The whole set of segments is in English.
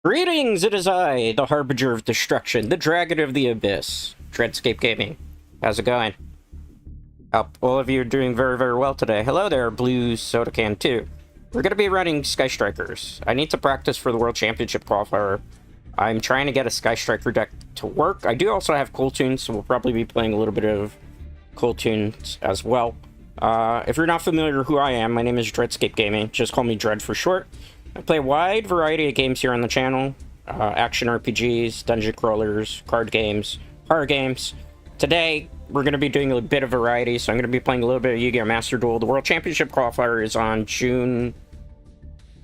Greetings, it is I, the Harbinger of Destruction, the Dragon of the Abyss, Dreadscape Gaming. How's it going? Hope all of you are doing very, very well today. Hello there, Blue Soda Can 2. We're going to be running Sky Strikers. I need to practice for the World Championship qualifier. I'm trying to get a Sky Striker deck to work. I do also have Cool Tunes, so we'll probably be playing a little bit of Cool Tunes as well. If you're not familiar with who I am, my name is Dreadscape Gaming. Just call me Dread for short. I play a wide variety of games here on the channel. Action RPGs, dungeon crawlers, card games, horror games. Today, we're going to be doing a bit of variety, so I'm going to be playing a little bit of Yu-Gi-Oh! Master Duel. The World Championship qualifier is on June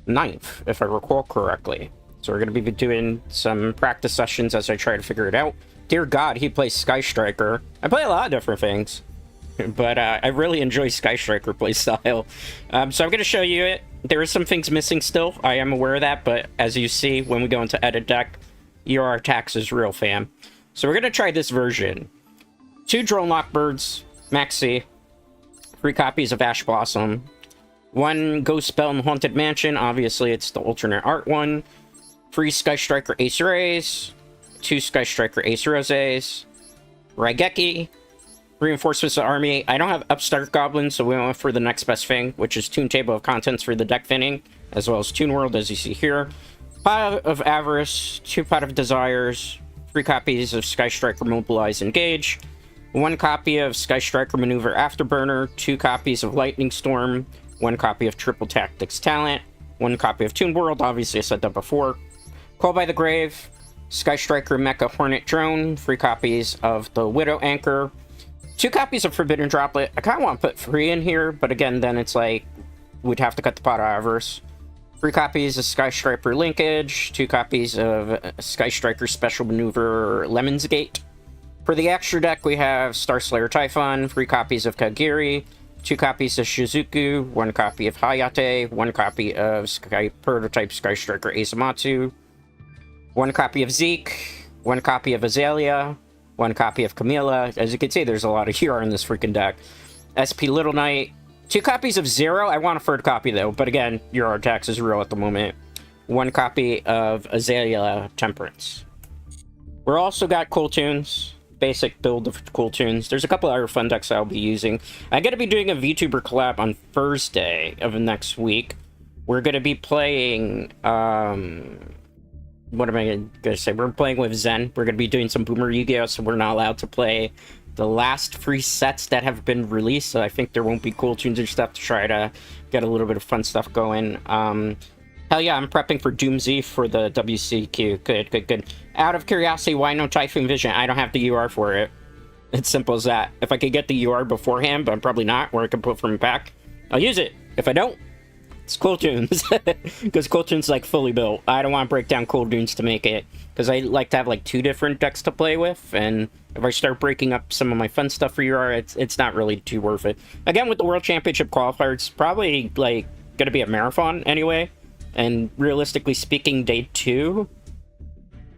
9th, if I recall correctly. So we're going to be doing some practice sessions as I try to figure it out. Dear God, he plays Sky Striker. I play a lot of different things, but I really enjoy Sky Striker playstyle. So I'm going to show you it. There are some things missing still. I am aware of that, but as you see, when we go into edit deck, your tax is real, fam. So we're going to try this version. 2 Drone Lockbirds, Maxi, 3 copies of Ash Blossom, 1 Ghost Spell in Haunted Mansion, obviously it's the alternate art one, 3 Sky Striker Ace Rays, 2 Sky Striker Ace Rosés, Raigeki, Reinforcements of Army. I don't have Upstart Goblin, so we went for the next best thing, which is Toon Table of Contents for the deck thinning, as well as Toon World, as you see here. Pot of Avarice, 2 Pot of Desires, 3 copies of Sky Striker Mobilize Engage, 1 copy of Sky Striker Maneuver Afterburner, 2 copies of Lightning Storm, 1 copy of Triple Tactics Talent, 1 copy of Toon World, obviously I said that before. Call by the Grave, Sky Striker Mecha Hornet Drone, 3 copies of the Widow Anchor, 2 copies of Forbidden Droplet. I kind of want to put 3 in here, but again, then it's like, we'd have to cut the Pot of Avarice. 3 copies of Sky Striker Linkage, 2 copies of Sky Striker Special Maneuver Lemon's Gate. For the extra deck, we have Starslayer Typhon, 3 copies of Kagiri, 2 copies of Shizuku, 1 copy of Hayate, 1 copy of Prototype Sky Striker Asamatsu, 1 copy of Zeke, 1 copy of Azalea, 1 copy of Camilla. As you can see, there's a lot of here in this freaking deck. SP Little Knight, 2 copies of Zero. I want a 3rd copy though, but again, your tax is real at the moment. 1 copy of Azalea Temperance. We're also got Cool Tunes. Basic build of Cool Tunes. There's a couple other fun decks I'll be using. I'm going to be doing a VTuber collab on Thursday of next week. We're going to be playing, what am I going to say? We're playing with Zen. We're going to be doing some Boomer Yu-Gi-Oh! So we're not allowed to play the last 3 sets that have been released. So I think there won't be Cool Tunes or stuff to try to get a little bit of fun stuff going. Hell yeah, I'm prepping for Doomsday for the WCQ. Good. Out of curiosity, why no Typhoon Vision? I don't have the UR for it. It's simple as that. If I could get the UR beforehand, but I'm probably not, or I can put from a pack, I'll use it. If I don't, it's Cool Tunes. Because Cool Tunes is like fully built. I don't want to break down Cool Tunes to make it, because I like to have like 2 different decks to play with, and if I start breaking up some of my fun stuff for UR, it's not really too worth it. Again, with the World Championship qualifier, it's probably like going to be a marathon anyway. And realistically speaking, day 2,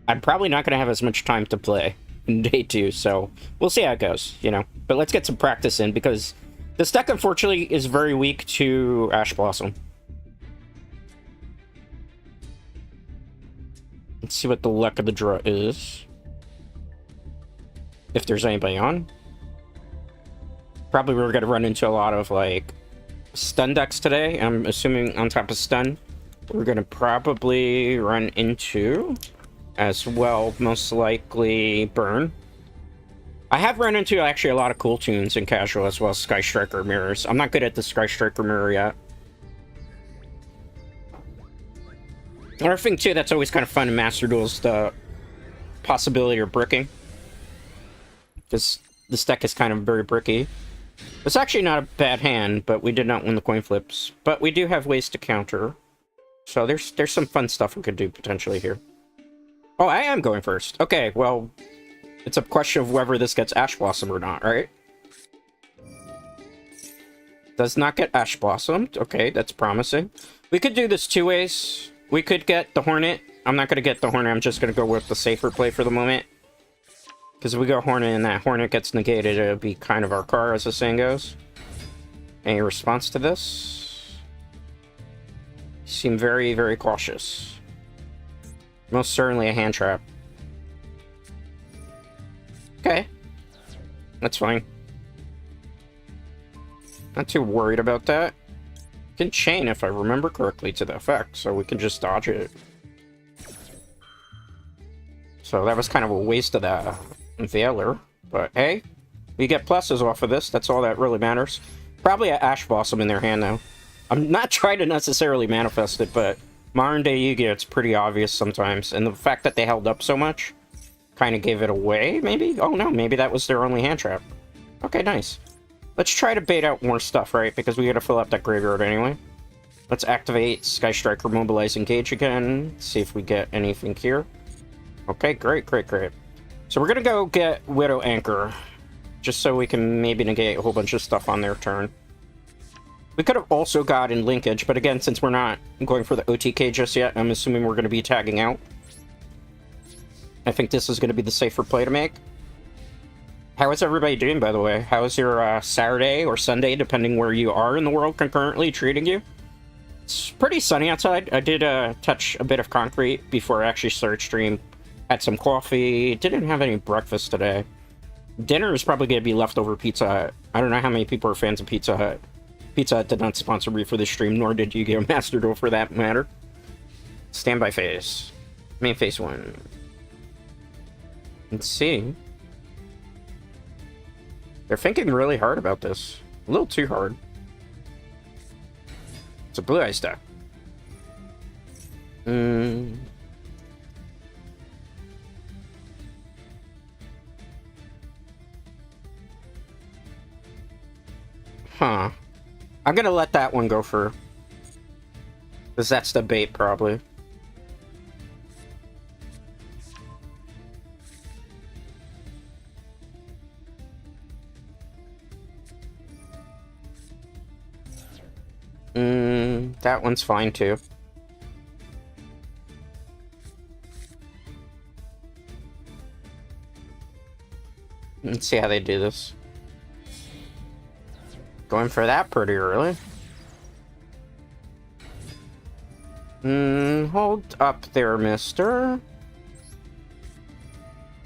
I'm probably not going to have as much time to play in day 2, so we'll see how it goes, you know. But let's get some practice in, because this deck, unfortunately, is very weak to Ash Blossom. Let's see what the luck of the draw is. If there's anybody on. Probably we're going to run into a lot of, like, stun decks today. I'm assuming on top of stun. We're going to probably run into, as well, most likely, Burn. I have run into, actually, a lot of Cool Tunes in casual, as well as Sky Striker Mirrors. I'm not good at the Sky Striker Mirror yet. Another thing, too, that's always kind of fun in Master Duel is the possibility of bricking. Because this deck is kind of very bricky. It's actually not a bad hand, but we did not win the coin flips. But we do have ways to counter. So there's some fun stuff we could do potentially here. Oh, I am going first. Okay, well, it's a question of whether this gets Ash Blossom or not, right? Does not get Ash Blossomed. Okay, that's promising. We could do this 2 ways. We could get the Hornet. I'm not going to get the Hornet. I'm just going to go with the safer play for the moment. Because if we go Hornet and that Hornet gets negated, it'll be kind of our car, as the saying goes. Any response to this? Seem very, very cautious. Most certainly a hand trap. Okay. That's fine. Not too worried about that. Can chain, if I remember correctly, to the effect, so we can just dodge it. So that was kind of a waste of that Veiler. But hey, we get pluses off of this. That's all that really matters. Probably an Ash Blossom in their hand, though. I'm not trying to necessarily manifest it, but modern day Yu-Gi-Oh! It's pretty obvious sometimes. And the fact that they held up so much kind of gave it away, maybe? Oh no, maybe that was their only hand trap. Okay, nice. Let's try to bait out more stuff, right? Because we gotta fill up that graveyard anyway. Let's activate Sky Striker, Mobilize, Engage again. See if we get anything here. Okay, great, great, great. So we're gonna go get Widow Anchor, just so we can maybe negate a whole bunch of stuff on their turn. We could have also gotten Linkage, but again, since we're not going for the OTK just yet, I'm assuming we're gonna be tagging out. I think this is gonna be the safer play to make. How is everybody doing, by the way? How is your Saturday or Sunday, depending where you are in the world concurrently, treating you? It's pretty sunny outside. I did touch a bit of concrete before I actually started stream. Had some coffee. Didn't have any breakfast today. Dinner is probably going to be leftover Pizza Hut. I don't know how many people are fans of Pizza Hut. Pizza Hut did not sponsor me for this stream, nor did Yu-Gi-Oh! Master Duel for that matter. Standby phase. Main phase 1. Let's see. They're thinking really hard about this. A little too hard. It's a Blue Eyes deck. Huh. I'm gonna let that one go for... because that's the bait, probably. That one's fine, too. Let's see how they do this. Going for that pretty early. Hold up there, mister.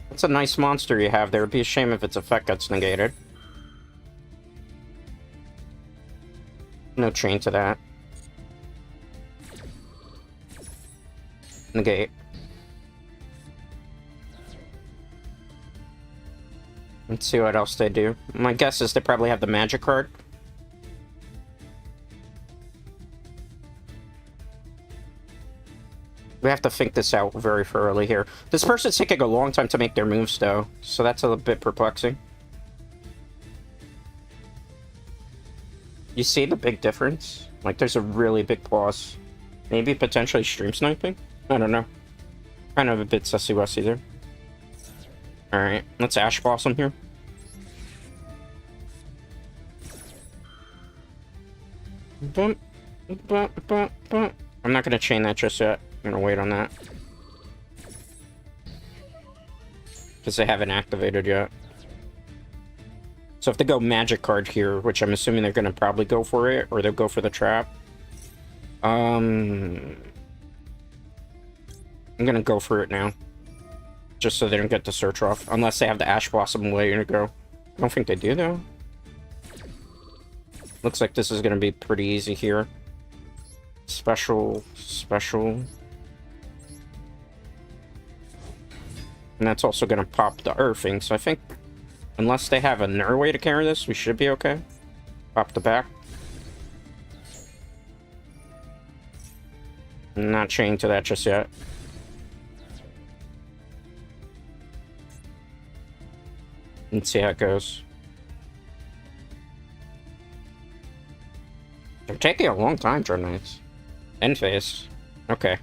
That's a nice monster you have there. It'd be a shame if its effect gets negated. No chain to that. Negate. Let's see what else they do. My guess is they probably have the magic card. We have to think this out very thoroughly here. This person's taking a long time to make their moves, though, so that's a bit perplexing. You see the big difference? Like, there's a really big pause. Maybe potentially stream sniping? I don't know. Kind of a bit sussy-wussy there. Alright, let's Ash Blossom here. Bump, bump, bump, bump. I'm not going to chain that just yet. I'm going to wait on that. Because they haven't activated yet. So if they go magic card here, which I'm assuming they're going to probably go for it, or they'll go for the trap. I'm going to go for it now. Just so they don't get the search off. Unless they have the Ash Blossom way to go. I don't think they do, though. Looks like this is going to be pretty easy here. Special, special. And that's also going to pop the earthing, so I think... unless they have another way to carry this, we should be okay. Pop the back. Not chained to that just yet. Let's see how it goes. They're taking a long time, Dread Knights. End phase. Okay.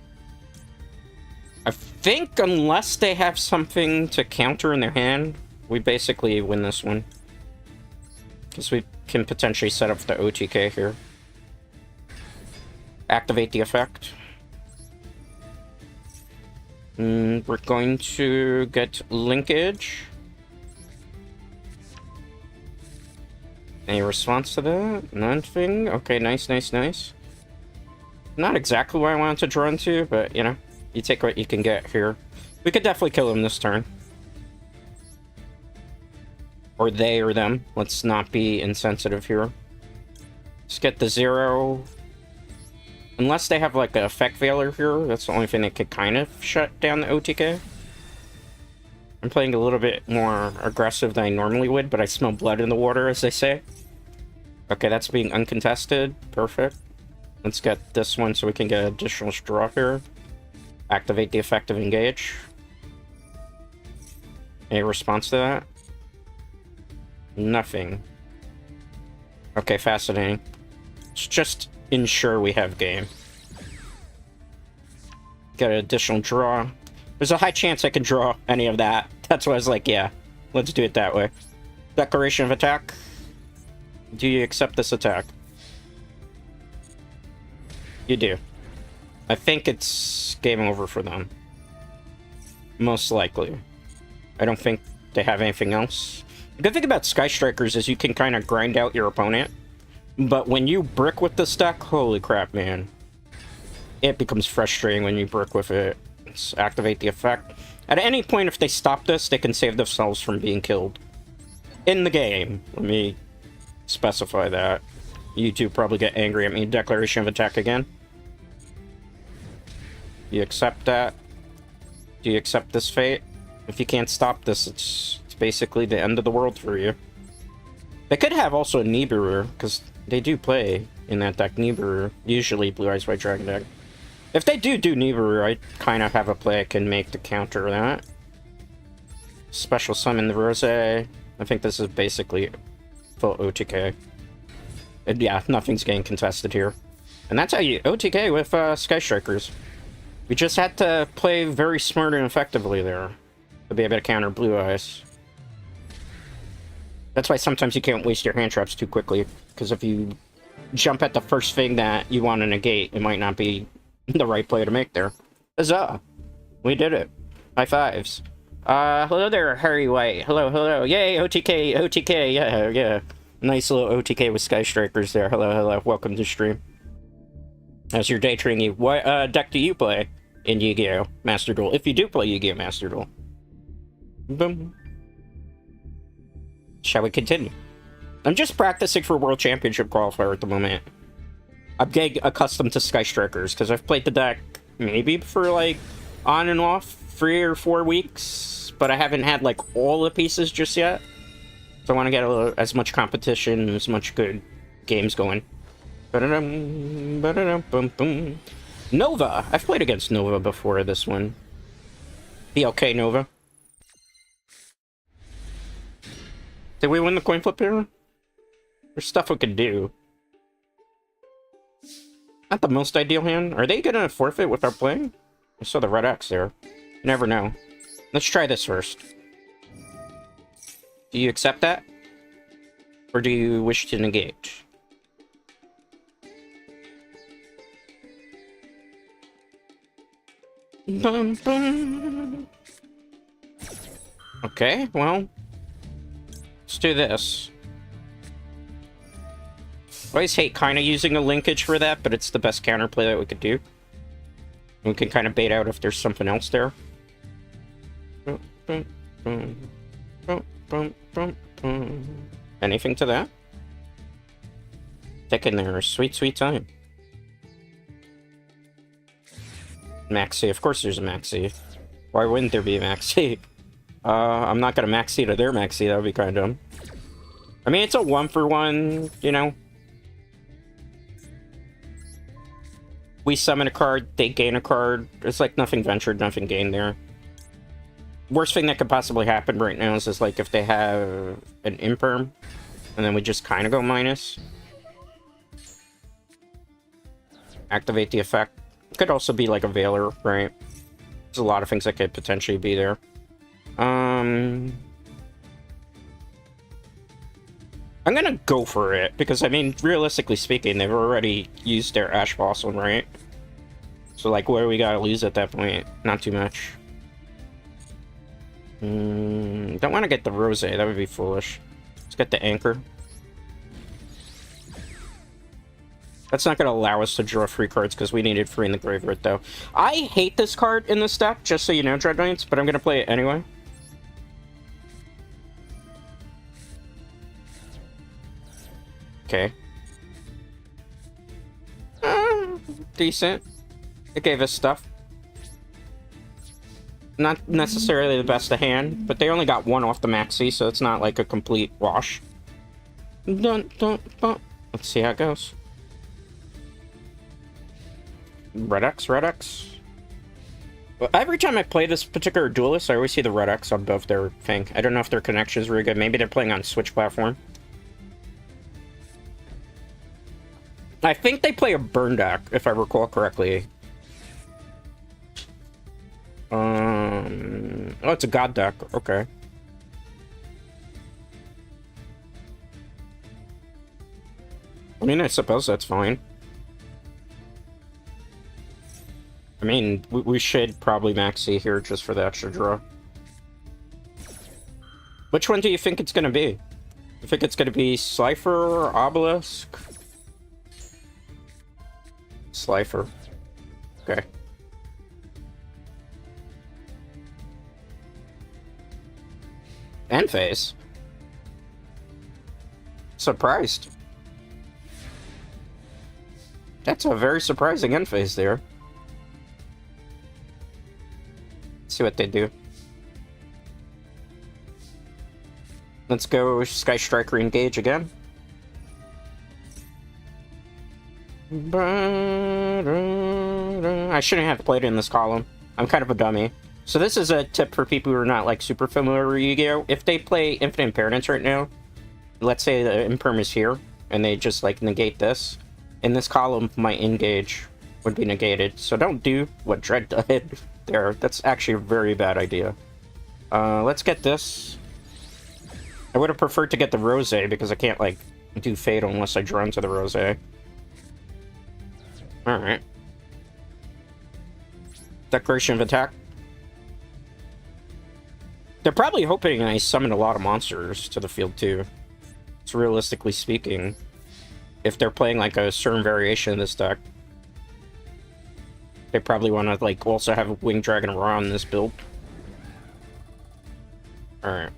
I think unless they have something to counter in their hand, we basically win this one. Because we can potentially set up the OTK here. Activate the effect. We're going to get linkage. Any response to that? Nothing? Okay, nice, nice, nice. Not exactly what I wanted to draw into, but, you know. You take what you can get here. We could definitely kill him this turn. Or they or them. Let's not be insensitive here. Let's get the 0. Unless they have like an effect veiler here, that's the only thing that could kind of shut down the OTK. I'm playing a little bit more aggressive than I normally would, but I smell blood in the water, as they say. Okay, that's being uncontested. Perfect. Let's get this one so we can get additional draw here. Activate the effect of engage. Any response to that? Nothing. Okay, fascinating. Let's just ensure we have game. Get an additional draw. There's a high chance I can draw any of that. That's why I was like, yeah, let's do it that way. Declaration of attack. Do you accept this attack? You do. I think it's game over for them. Most likely. I don't think they have anything else. The good thing about Sky Strikers is you can kind of grind out your opponent. But when you brick with this deck, holy crap, man. It becomes frustrating when you brick with it. Let's activate the effect. At any point, if they stop this, they can save themselves from being killed. In the game. Let me specify that. You two probably get angry at me. Declaration of attack again. You accept that? Do you accept this fate? If you can't stop this, it's basically the end of the world for you. They could have also a Nibiru, because they do play in that deck Nibiru. Usually Blue Eyes White Dragon deck. If they do Nibiru, I kind of have a play I can make to counter that. Special summon the Rose. I think this is basically full OTK. And yeah, nothing's getting contested here. And that's how you OTK with Sky Strikers. We just had to play very smart and effectively there to be able to counter Blue Eyes. That's why sometimes you can't waste your hand traps too quickly, because if you jump at the first thing that you want to negate, it might not be the right play to make there. Huzzah! We did it. High fives. Hello there, Harry White. Hello, hello. Yay, OTK, OTK, yeah, yeah. Nice little OTK with Sky Strikers there. Hello, hello. Welcome to stream. How's your day treating you? What deck do you play in Yu-Gi-Oh! Master Duel? If you do play Yu-Gi-Oh! Master Duel. Boom. Shall we continue? I'm just practicing for World Championship qualifier at the moment. I'm getting accustomed to Sky Strikers, because I've played the deck maybe for, like, on and off 3 or 4 weeks, but I haven't had, like, all the pieces just yet. So I want to get as much competition, as much good games going. Ba-da-dum, ba-da-dum, bum, bum. Nova! I've played against Nova before this one. PLK Nova. Did we win the coin flip here? There's stuff we could do. Not the most ideal hand. Are they gonna forfeit without playing? I saw the red X there. You never know. Let's try this first. Do you accept that? Or do you wish to negate? Bum, bum. Okay, well, let's do this. I always hate kind of using a linkage for that, but it's the best counterplay that we could do. We can kind of bait out if there's something else there. Anything to that? Taking their sweet, sweet time. Maxi, of course there's a Maxi. Why wouldn't there be a Maxi? I'm not gonna Maxi to their Maxi, that would be kind of dumb. I mean, it's a 1-for-1, you know? We summon a card, they gain a card. It's like nothing ventured, nothing gained there. Worst thing that could possibly happen right now is just like if they have an imperm, and then we just kind of go minus. Activate the effect. Could also be like a Veiler, right? There's a lot of things that could potentially be there. I'm gonna go for it, because, I mean, realistically speaking, they've already used their Ash Blossom, right? So, like, what do we gotta lose at that point? Not too much. Don't want to get the Rose, that would be foolish. Let's get the Anchor. That's not going to allow us to draw 3 cards because we needed 3 in the graveyard, though. I hate this card in this deck, just so you know, Dread Knights, but I'm going to play it anyway. Okay. Decent. It gave us stuff. Not necessarily the best of hand, but they only got 1 off the maxi, so it's not like a complete wash. Dun, dun, dun. Let's see how it goes. Red X, Red X. Well, every time I play this particular duelist, I always see the Red X on both their thing. I don't know if their connection is really good. Maybe they're playing on Switch platform. I think they play a burn deck, if I recall correctly. Oh, it's a god deck. Okay. I mean, I suppose that's fine. I mean, we should probably maxi here just for the extra draw. Which one do you think it's gonna be? You think it's gonna be Slifer or Obelisk? Slifer. Okay. End phase. Surprised. That's a very surprising end phase there. Let's see what they do. Let's go Sky Striker engage again. I shouldn't have played it in this column. I'm kind of a dummy. So this is a tip for people who are not like super familiar with Yu-Gi-Oh! If they play Infinite Impermanence right now, let's say the Imperm is here, and they just like negate this, in this column my engage would be negated. So don't do what Dread did there. That's actually a very bad idea. Let's get this. I would have preferred to get the Rose because I can't like do Fatal unless I draw into the Rose. Alright. Declaration of Attack. They're probably hoping I summon a lot of monsters to the field too. So realistically speaking, if they're playing like a certain variation of this deck, they probably want to like also have a Winged Dragon Ra in this build. Alright.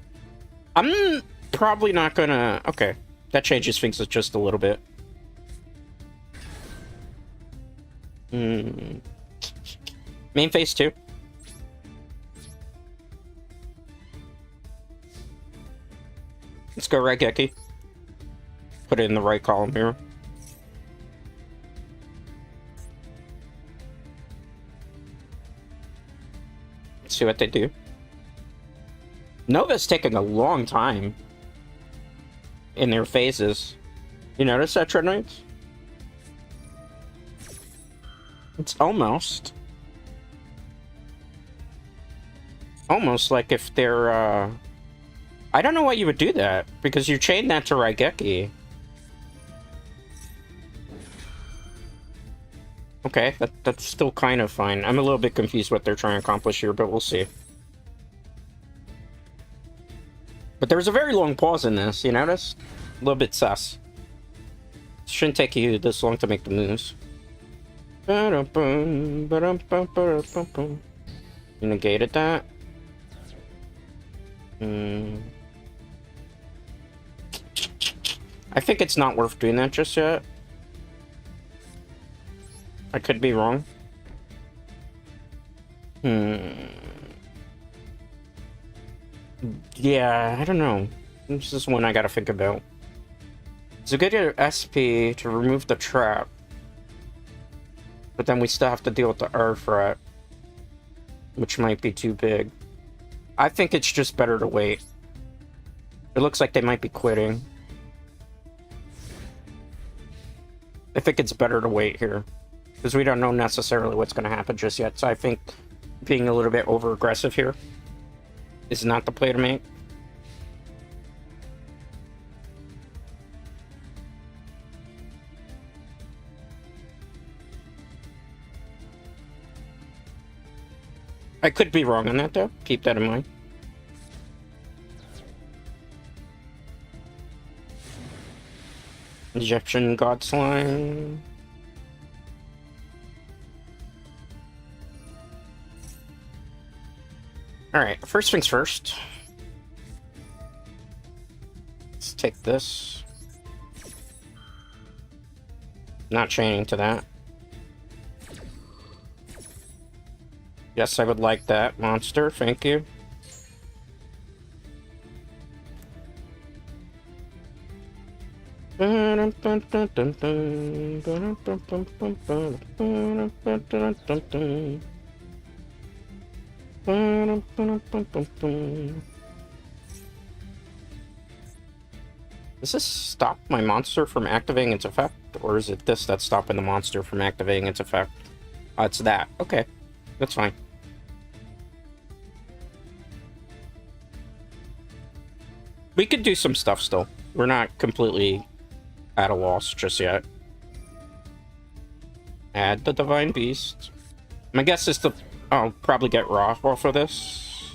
I'm probably not gonna... Okay. That changes things just a little bit. Main phase 2. Let's go Raigeki. Put it in the right column here. Let's see what they do. Nova's taking a long time in their phases. You notice that, Dread Knights? It's almost like if they're, I don't know why you would do that, because you chain that to Raigeki. Okay, that's still kind of fine. I'm a little bit confused what they're trying to accomplish here, but we'll see. But there was a very long pause in this, you notice? A little bit sus. It shouldn't take you this long to make the moves. You negated that. I think it's not worth doing that just yet. I could be wrong. Yeah, I don't know. This is one I gotta think about. It's a good SP to remove the trap. But then we still have to deal with the R.E.P.O, which might be too big. I think it's just better to wait. It looks like they might be quitting. I think it's better to wait here, because we don't know necessarily what's going to happen just yet. So I think being a little bit over-aggressive here is not the play to make. I could be wrong on that, though. Keep that in mind. Egyptian God Slime. Alright, first things first. Let's take this. Not chaining to that. Yes, I would like that monster, thank you. Does this stop my monster from activating its effect? Or is it this that's stopping the monster from activating its effect? Oh, it's that. Okay. That's fine. We could do some stuff still. We're not completely at a loss just yet. Add the Divine Beast. My guess is I'll probably get Raw off of this.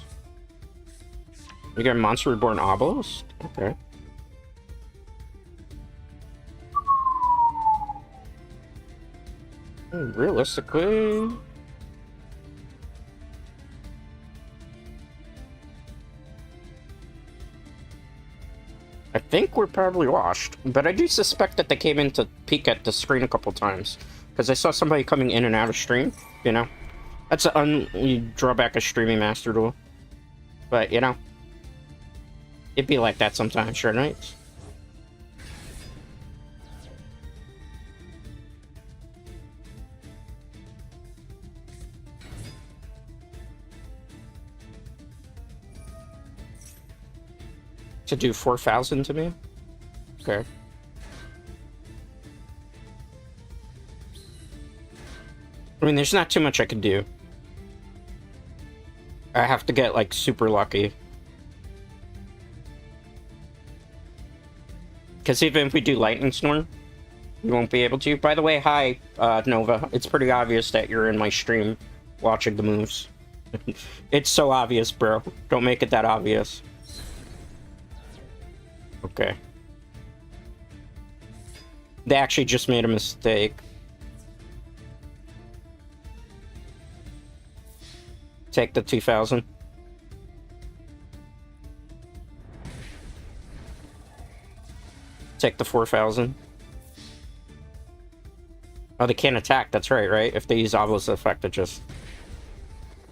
We get Monster Reborn Obelisk? Okay. Realistically... I think we're probably washed, but I do suspect that they came in to peek at the screen a couple times. Because I saw somebody coming in and out of stream, you know? That's you drawback of streaming Master Duel. But, you know, it'd be like that sometimes, sure nights. To do 4,000 to me? Okay. I mean, there's not too much I can do. I have to get, like, super lucky. Because even if we do Lightning Storm, we won't be able to. By the way, hi, Nova. It's pretty obvious that you're in my stream watching the moves. It's so obvious, bro. Don't make it that obvious. Okay. They actually just made a mistake. Take the 2,000. Take the 4,000. Oh, they can't attack. That's right? If they use Obelisk effect, it just...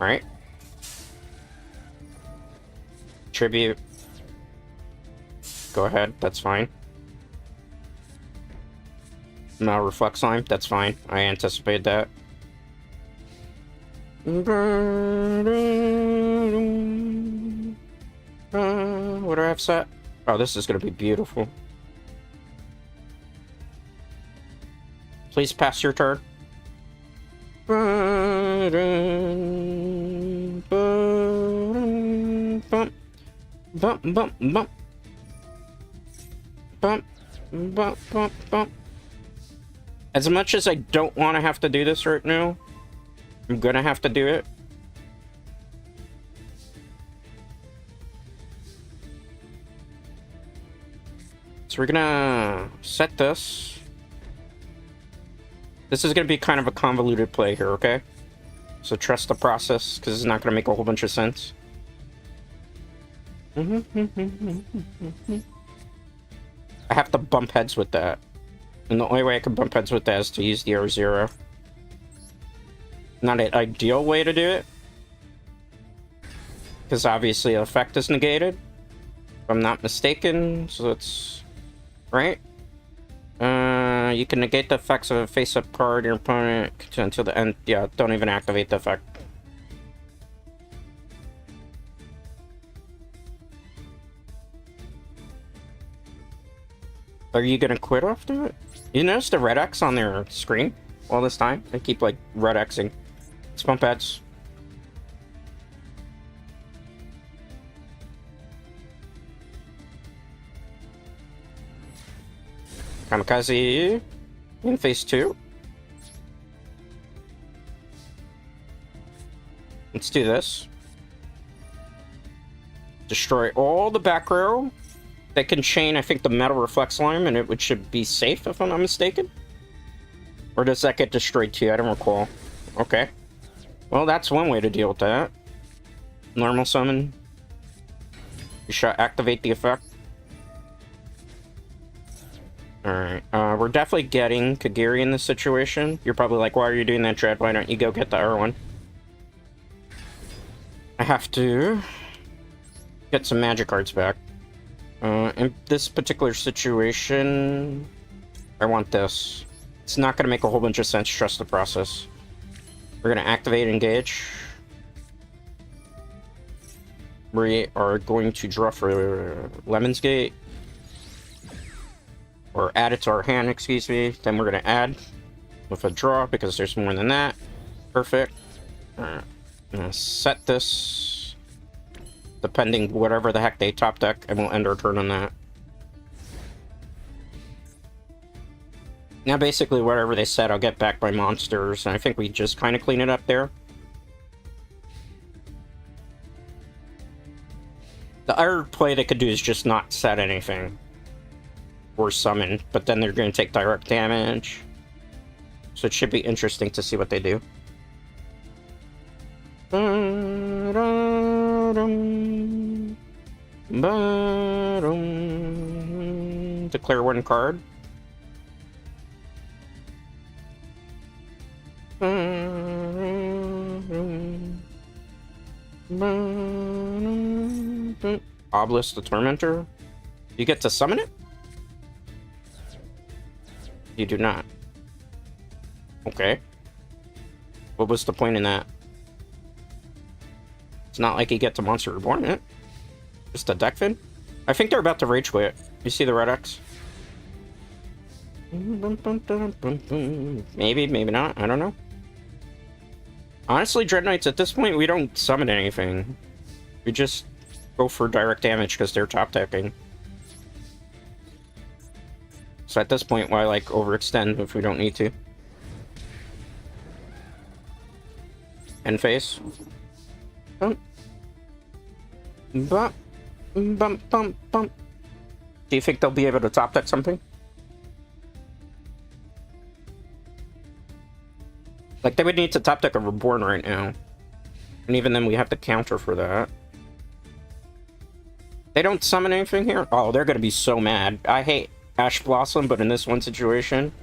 Alright. Tribute. Go ahead, that's fine. No Reflex Line, that's fine. I anticipated that. What do I have set? Oh, this is gonna be beautiful. Please pass your turn. Bump, bump, bump. Bump, bump, bump, bump. As much as I don't want to have to do this right now, I'm gonna have to do it. So we're gonna set this. This is gonna be kind of a convoluted play here, okay? So trust the process, because it's not gonna make a whole bunch of sense. I have to bump heads with that. And the only way I can bump heads with that is to use the R0. Not an ideal way to do it. Because obviously the effect is negated. If I'm not mistaken, so it's... Right? You can negate the effects of a face-up card your opponent until the end. Yeah, don't even activate the effect. Are you gonna quit after it? You notice the red X on their screen all this time? They keep, like, red Xing. Let's bump heads. Kamikaze in phase 2. Let's do this. Destroy all the back row. They can chain, I think, the metal reflex line, and it should be safe, if I'm not mistaken. Or does that get destroyed too? I don't recall. Okay. Well, that's one way to deal with that. Normal summon. You should activate the effect. Alright, we're definitely getting Kagiri in this situation. You're probably like, why are you doing that, Dread? Why don't you go get the R1? I have to get some magic cards back. In this particular situation, I want this. It's not going to make a whole bunch of sense, trust the process. We're going to activate Engage. We are going to draw for Lemon's Gate. Or add it to our hand, excuse me. Then we're going to add with a draw because there's more than that. Perfect. Alright. I'm going to set this depending whatever the heck they top deck, and we'll end our turn on that. Now basically whatever they set, I'll get back by monsters, and I think we just kind of clean it up there. The other play they could do is just not set anything. Or summon, but then they're going to take direct damage. So it should be interesting to see what they do. Declare one card. Obelisk the Tormentor. You get to summon it? You do not. Okay. What was the point in that? It's not like you get to Monster Reborn it. Just a deck fin? I think they're about to rage quit. You see the red X? Maybe, maybe not. I don't know. Honestly, Dread Knights, at this point, we don't summon anything. We just go for direct damage because they're top decking. So at this point, why like overextend if we don't need to? End phase. Bump. Bump. Bump. Bump. Bump. Do you think they'll be able to top deck something? Like they would need to top deck a Reborn right now. And even then we have to counter for that. They don't summon anything here? Oh, they're gonna be so mad. I hate Ash Blossom, but in this one situation,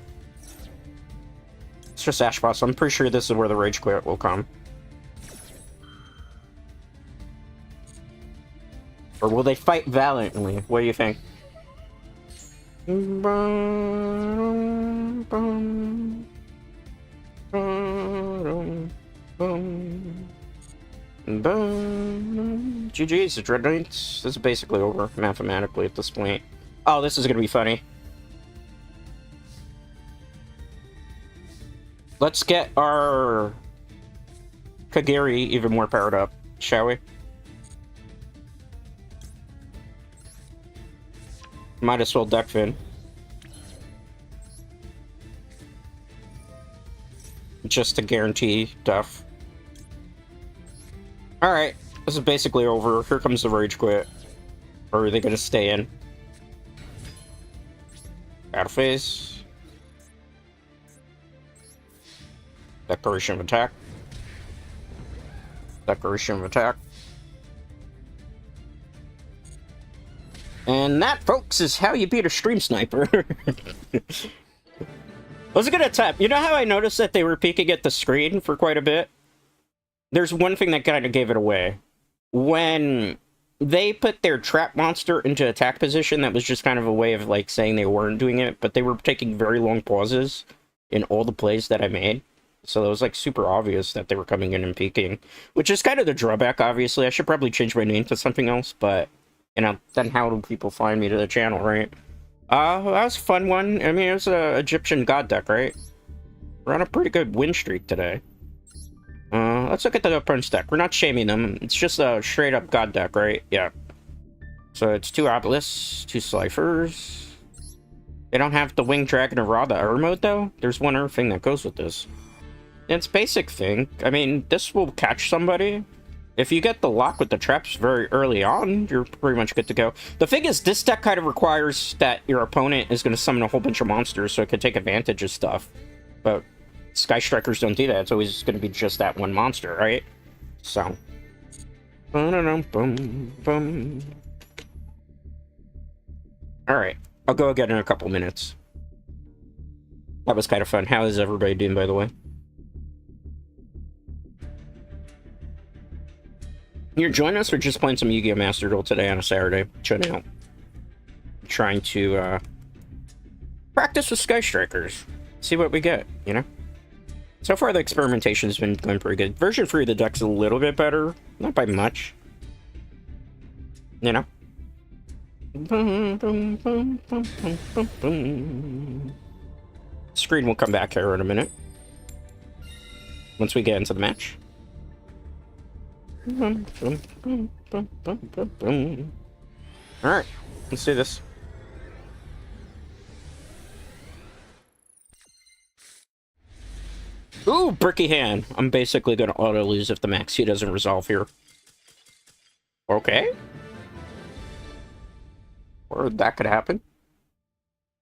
it's just Ash Blossom. I'm pretty sure this is where the Rage Quit will come. Or will they fight valiantly? What do you think? GG's, Dread Knights. This is basically over mathematically at this point. Oh, this is gonna be funny. Let's get our Kagiri even more powered up, shall we? Might as well deck fin. Just to guarantee death. Alright, this is basically over. Here comes the Rage Quit. Or are they gonna stay in? Battle phase. Declaration of attack. Declaration of attack. And that, folks, is how you beat a stream sniper. I was gonna tap. You know how I noticed that they were peeking at the screen for quite a bit? There's one thing that kind of gave it away. When they put their trap monster into attack position, that was just kind of a way of like saying they weren't doing it, but they were taking very long pauses in all the plays that I made. So it was like super obvious that they were coming in and peeking, which is kind of the drawback, obviously. I should probably change my name to something else, but you know, then how do people find me to the channel, right? That was a fun one. I mean, it was a Egyptian god deck, right? We're on a pretty good win streak today. Let's look at the opponent's deck. We're not shaming them. It's just a straight up god deck, right? Yeah. So it's 2 Obelisks, 2 Sliffers. They don't have the Winged Dragon or Ra the Error mode, though. There's one other thing that goes with this. It's basic thing. I mean, this will catch somebody. If you get the lock with the traps very early on, you're pretty much good to go. The thing is, this deck kind of requires that your opponent is going to summon a whole bunch of monsters, so it can take advantage of stuff. But Sky Strikers don't do that. It's always going to be just that one monster, right? So Ba-da-dum-bum-bum. Alright, I'll go again in a couple minutes. That was kind of fun. How is everybody doing, by the way? You're joining us or just playing some Yu-Gi-Oh! Master Duel today on a Saturday? Chilling out. Trying to, practice with Sky Strikers. See what we get, you know? So far, the experimentation has been going pretty good. Version 3 of the deck's a little bit better. Not by much. You know? Screen will come back here in a minute. Once we get into the match. Alright, let's do this. Ooh, bricky hand. I'm basically gonna auto-lose if the Maxi doesn't resolve here. Okay. Or that could happen.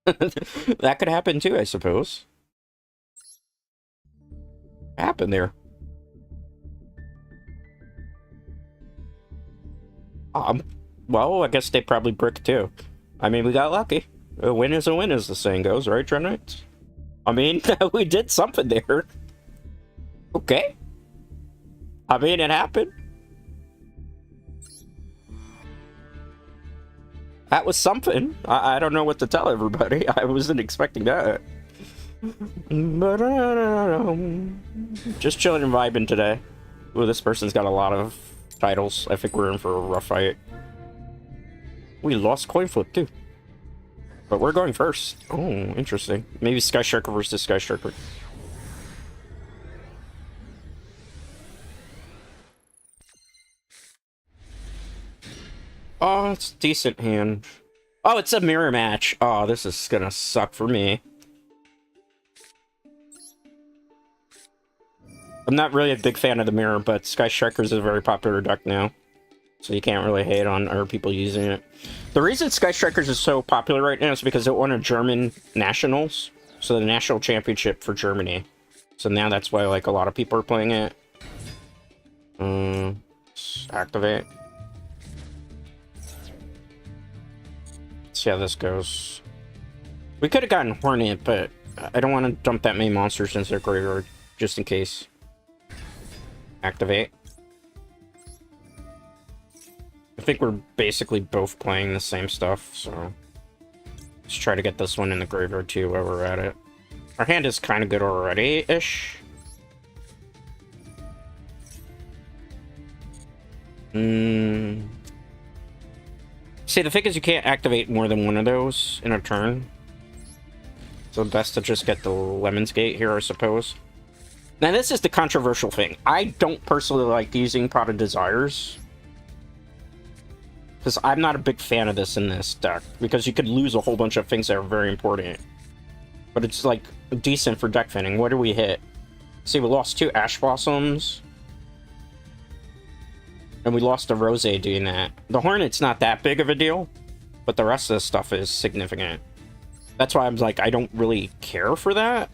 That could happen too, I suppose. What happened there? Well, I guess they probably bricked too. I mean, we got lucky. A win is a win, as the saying goes, right, Trent Knights? I mean, we did something there. Okay. I mean, it happened. That was something. I don't know what to tell everybody. I wasn't expecting that. But just chilling and vibing today. Ooh, this person's got a lot of titles. I think we're in for a rough fight. We lost coin flip too. But we're going first. Oh, interesting. Maybe Sky Striker versus Sky Striker. Oh, it's a decent hand. Oh, it's a mirror match. Oh, this is gonna suck for me. I'm not really a big fan of the mirror, but Sky Striker is a very popular deck now. So you can't really hate on other people using it. The reason Sky Strikers is so popular right now is because it won a German nationals. So the national championship for Germany. So now that's why like a lot of people are playing it. Activate. See how this goes. We could have gotten Hornet, but I don't want to dump that many monsters into their graveyard, just in case. Activate. I think we're basically both playing the same stuff, so let's try to get this one in the graveyard too while we're at it. Our hand is kind of good already-ish. See, the thing is you can't activate more than one of those in a turn. So best to just get the Lemon's Gate here, I suppose. Now, this is the controversial thing. I don't personally like using Pot of Desires. Because I'm not a big fan of this in this deck. Because you could lose a whole bunch of things that are very important. But it's, like, decent for deck thinning. What do we hit? See, we lost 2 Ash Blossoms. And we lost a Rose doing that. The Hornet's not that big of a deal. But the rest of this stuff is significant. That's why I'm like, I don't really care for that.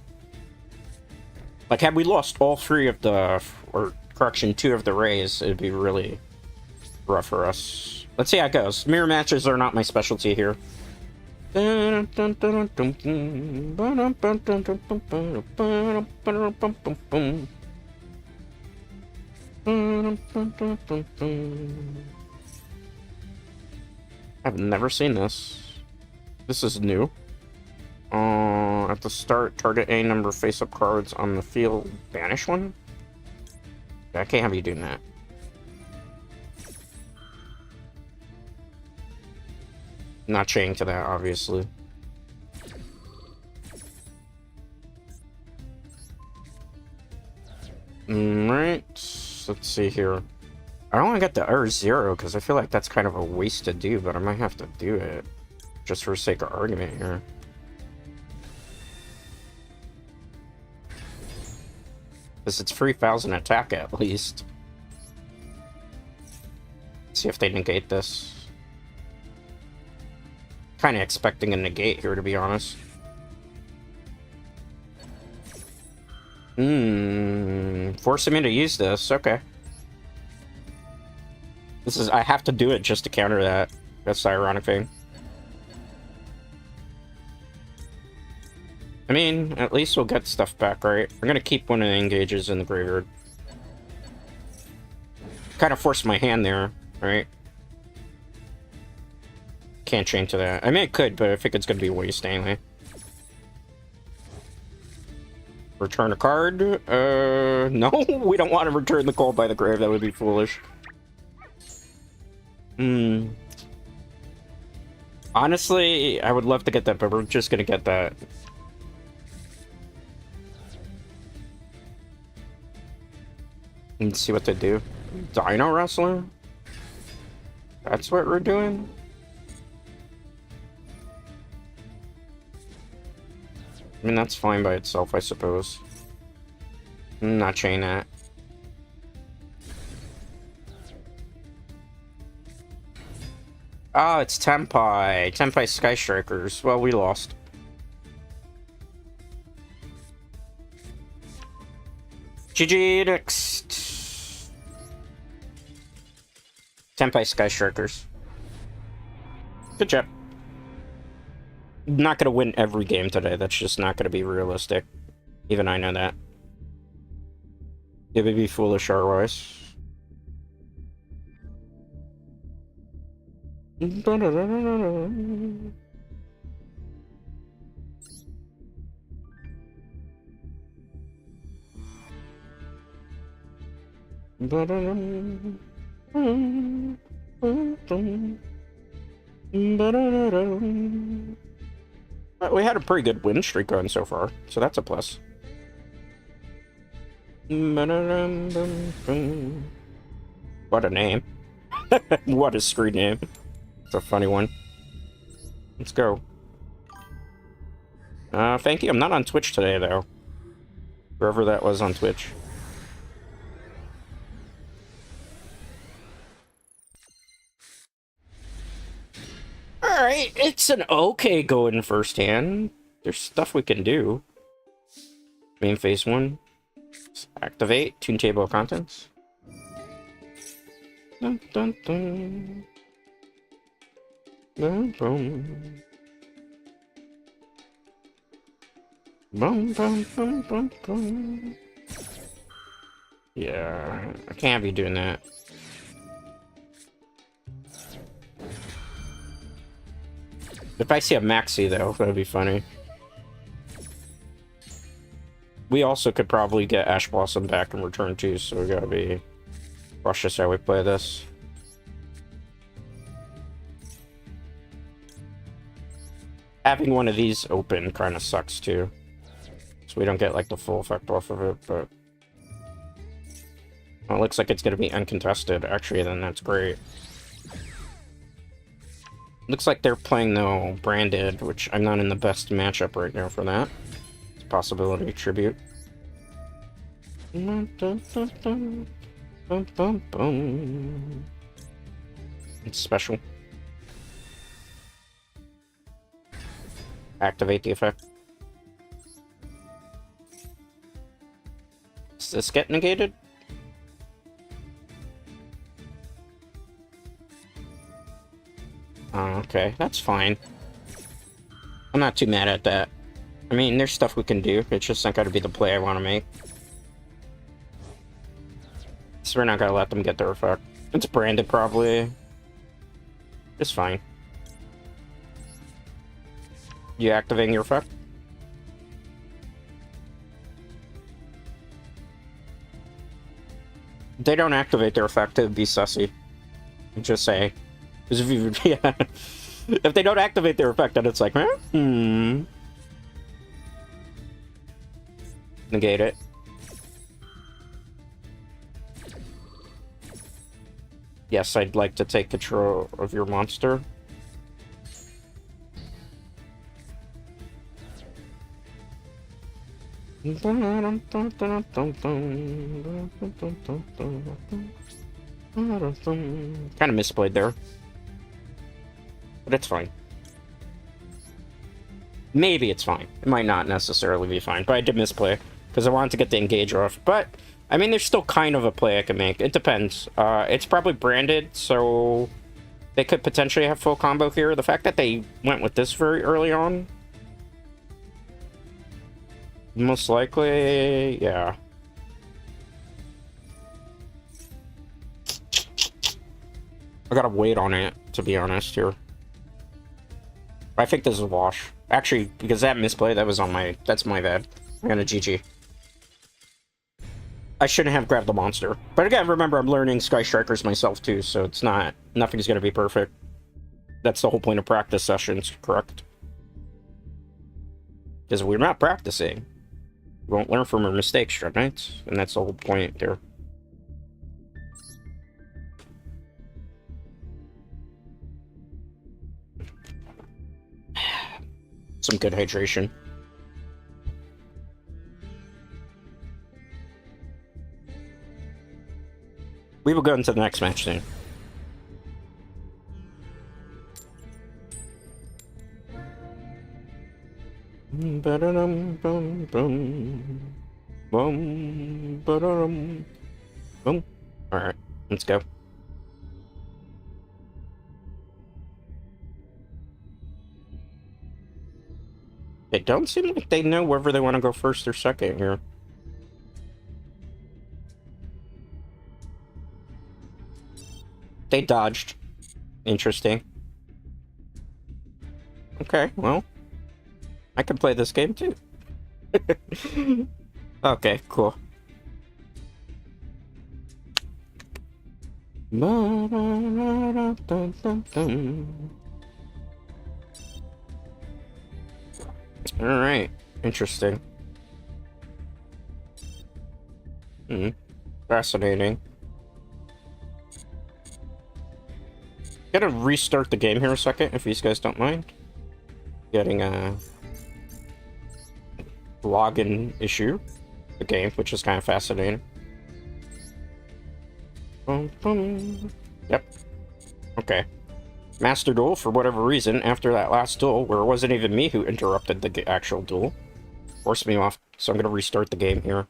Like, had we lost all 3 of the... Or, correction, 2 of the Rays, it'd be really rough for us. Let's see how it goes. Mirror matches are not my specialty here. I've never seen this. This is new. At the start, target a number of face-up cards on the field. Banish one? I can't have you doing that. Not chaining to that, obviously. Right. Let's see here. I don't want to get the R0 because I feel like that's kind of a waste to do, but I might have to do it. Just for the sake of argument here. Because it's 3,000 attack at least. Let's see if they negate this. Kind of expecting a negate here, to be honest. Forcing me to use this, okay. This is, I have to do it just to counter that. That's the ironic thing. I mean, at least we'll get stuff back, right? I'm gonna keep one of the engages in the graveyard. Kind of forced my hand there, right? Can't change to that. I mean, it could, but I think it's gonna be a waste anyway. Return a card? No, we don't want to return the Cold by the Grave. That would be foolish. Honestly, I would love to get that, but we're just gonna get that. Let's see what they do. Dino Wrestler? That's what we're doing? I mean, that's fine by itself, I suppose. Not chain that. Oh, it's Tenpai. Tenpai Sky Strikers. Well, we lost. GG next. Tenpai Sky Strikers. Good job. Not gonna win every game today. That's just not gonna be realistic. Even I know that. It would be foolish otherwise. We had a pretty good win streak going so far, so that's a plus. What a name. What a screen name. It's a funny one. Let's go. Thank you. I'm not on Twitch today, though. Whoever that was on Twitch. Alright, it's an okay go in first hand. There's stuff we can do. Main phase 1. Activate. Tune table of contents. Dun, dun, dun. Boom, boom. Boom, boom, boom, boom, boom. Yeah, I can't be doing that. If I see a maxi, though, that'd be funny. We also could probably get Ash Blossom back in return, too, so we gotta be cautious how we play this. Having one of these open kind of sucks, too. So we don't get, like, the full effect off of it, but... Well, it looks like it's gonna be uncontested, actually, then that's great. Looks like they're playing, though, Branded, which I'm not in the best matchup right now for that. It's a possibility tribute. It's special. Activate the effect. Does this get negated? Oh, okay, that's fine. I'm not too mad at that. I mean, there's stuff we can do. It's just not gotta be the play I want to make. So we're not gonna let them get their effect. It's branded, probably. It's fine. You activating your effect? If they don't activate their effect, it'd be sussy. Just say. Because if you, yeah. If they don't activate their effect, then it's like, huh? Negate it. Yes, I'd like to take control of your monster. Kind of misplayed there. But it's fine. Maybe it's fine. It might not necessarily be fine, but I did misplay because I wanted to get the engage off. But I mean, there's still kind of a play I can make. It depends. It's probably branded, so they could potentially have full combo here. The fact that they went with this very early on, most likely, yeah. I gotta wait on it, to be honest, here. I think this is a wash. Actually, because that misplay, that was on my... That's my bad. I'm gonna GG. I shouldn't have grabbed the monster. But again, remember, I'm learning Sky Strikers myself, too, so it's not... Nothing's gonna be perfect. That's the whole point of practice sessions, correct? Because we're not practicing. We won't learn from our mistakes, right? And that's the whole point there. Some good hydration. We will go into the next match soon. Alright, let's go. They don't seem like they know whether they want to go first or second here. They dodged. Interesting. Okay, well, I can play this game too. Okay, cool. Alright, interesting. Fascinating. Gotta restart the game here a second, if these guys don't mind. Getting a login issue. The game, which is kind of fascinating. Yep. Okay. Master Duel, for whatever reason, after that last duel, where it wasn't even me who interrupted the actual duel, forced me off, so I'm gonna restart the game here.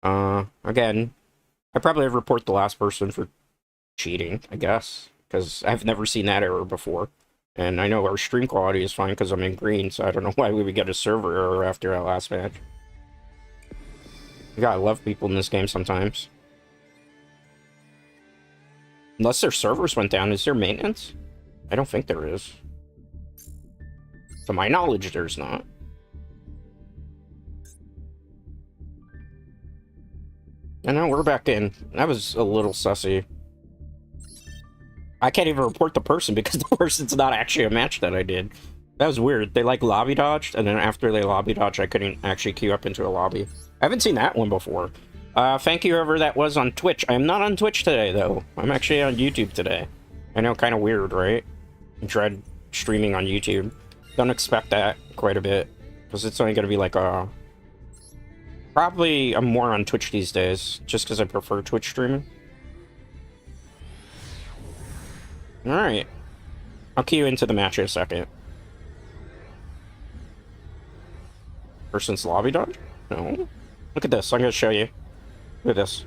Again, I probably have report the last person for cheating, I guess, because I've never seen that error before. And I know our stream quality is fine because I'm in green, so I don't know why we would get a server error after that last match. You gotta love people in this game sometimes. Unless their servers went down, is there maintenance? I don't think there is. To my knowledge, there's not. I know, we're back in. That was a little sussy. I can't even report the person because the person's not actually a match that I did. That was weird. They like lobby dodged, and then after they lobby dodged, I couldn't actually queue up into a lobby. I haven't seen that one before. Thank you whoever that was on Twitch. I am not on Twitch today, though. I'm actually on YouTube today. I know, kind of weird, right? I dread streaming on YouTube. Don't expect that quite a bit, because it's only going to be like a... Probably I'm more on Twitch these days, just because I prefer Twitch streaming. Alright. I'll key you into the match in a second. Person's lobby dodge? No. Look at this, I'm going to show you. Look at this.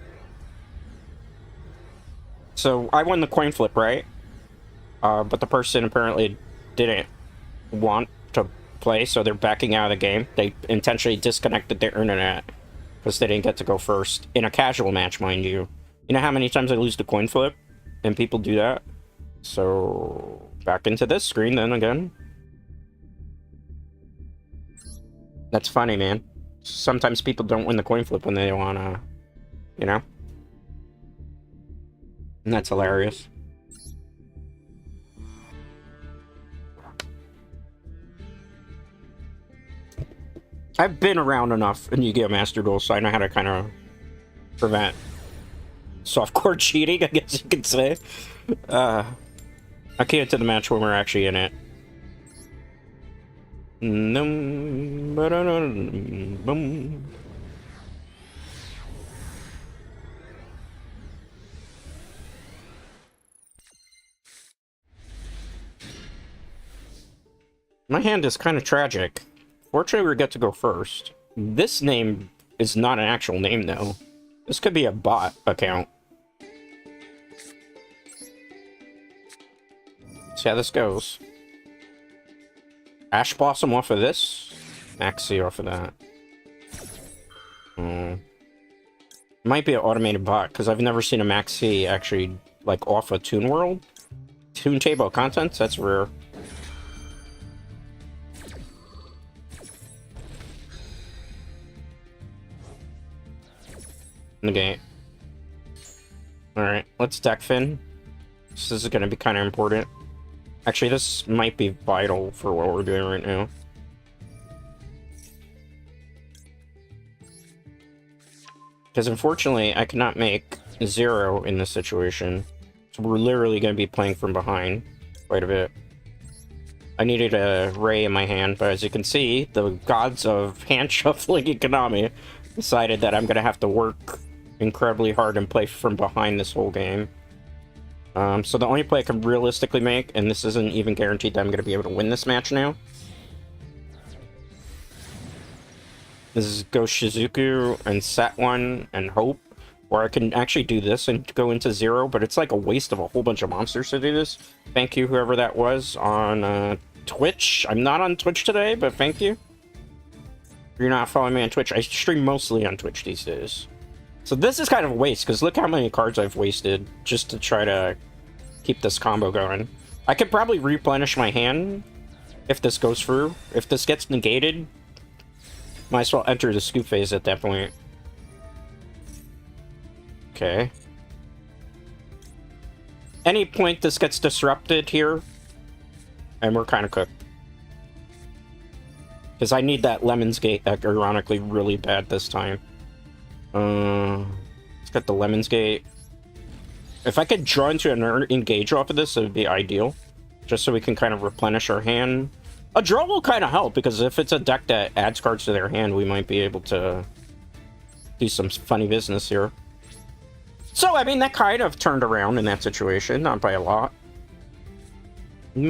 So, I won the coin flip, right? But the person apparently didn't want to play, so they're backing out of the game. They intentionally disconnected their internet because they didn't get to go first. In a casual match, mind you. You know how many times I lose the coin flip? And people do that? So, back into this screen then again. That's funny, man. Sometimes people don't win the coin flip when they wanna, you know? And that's hilarious. I've been around enough in Yu-Gi-Oh! Master Duel, so I know how to kind of prevent softcore cheating, I guess you could say. I can't to the match when we're actually in it. My hand is kind of tragic. Fortunately, we get to go first. This name is not an actual name, though. This could be a bot account. See how this goes. Ash Blossom off of this. Maxi off of that. Might be an automated bot, because I've never seen a Maxi actually, like, off a Toon World. Toon Table contents? That's rare. Negate. Alright, let's deck Finn. This is going to be kind of important. Actually, this might be vital for what we're doing right now. Because unfortunately, I cannot make 0 in this situation. So we're literally going to be playing from behind quite a bit. I needed a Ray in my hand, but as you can see, the gods of hand shuffling economy decided that I'm going to have to work incredibly hard and play from behind this whole game. So the only play I can realistically make, and this isn't even guaranteed that I'm going to be able to win this match now, this is go Shizuku and set one and hope, or I can actually do this and go into 0, but it's like a waste of a whole bunch of monsters to do this. Thank you, whoever that was on Twitch. I'm not on Twitch today, but thank you. If you're not following me on Twitch, I stream mostly on Twitch these days. So this is kind of a waste, because look how many cards I've wasted just to try to keep this combo going. I could probably replenish my hand if this goes through. If this gets negated, might as well enter the scoop phase at that point. Okay. Any point this gets disrupted here, and we're kind of cooked. Because I need that Lemon's Gate, ironically, really bad this time. Let's get the Lemon's Gate. If I could draw into an engage off of this, it would be ideal. Just so we can kind of replenish our hand. A draw will kind of help, because if it's a deck that adds cards to their hand, we might be able to do some funny business here. So, I mean, that kind of turned around in that situation, not by a lot. Do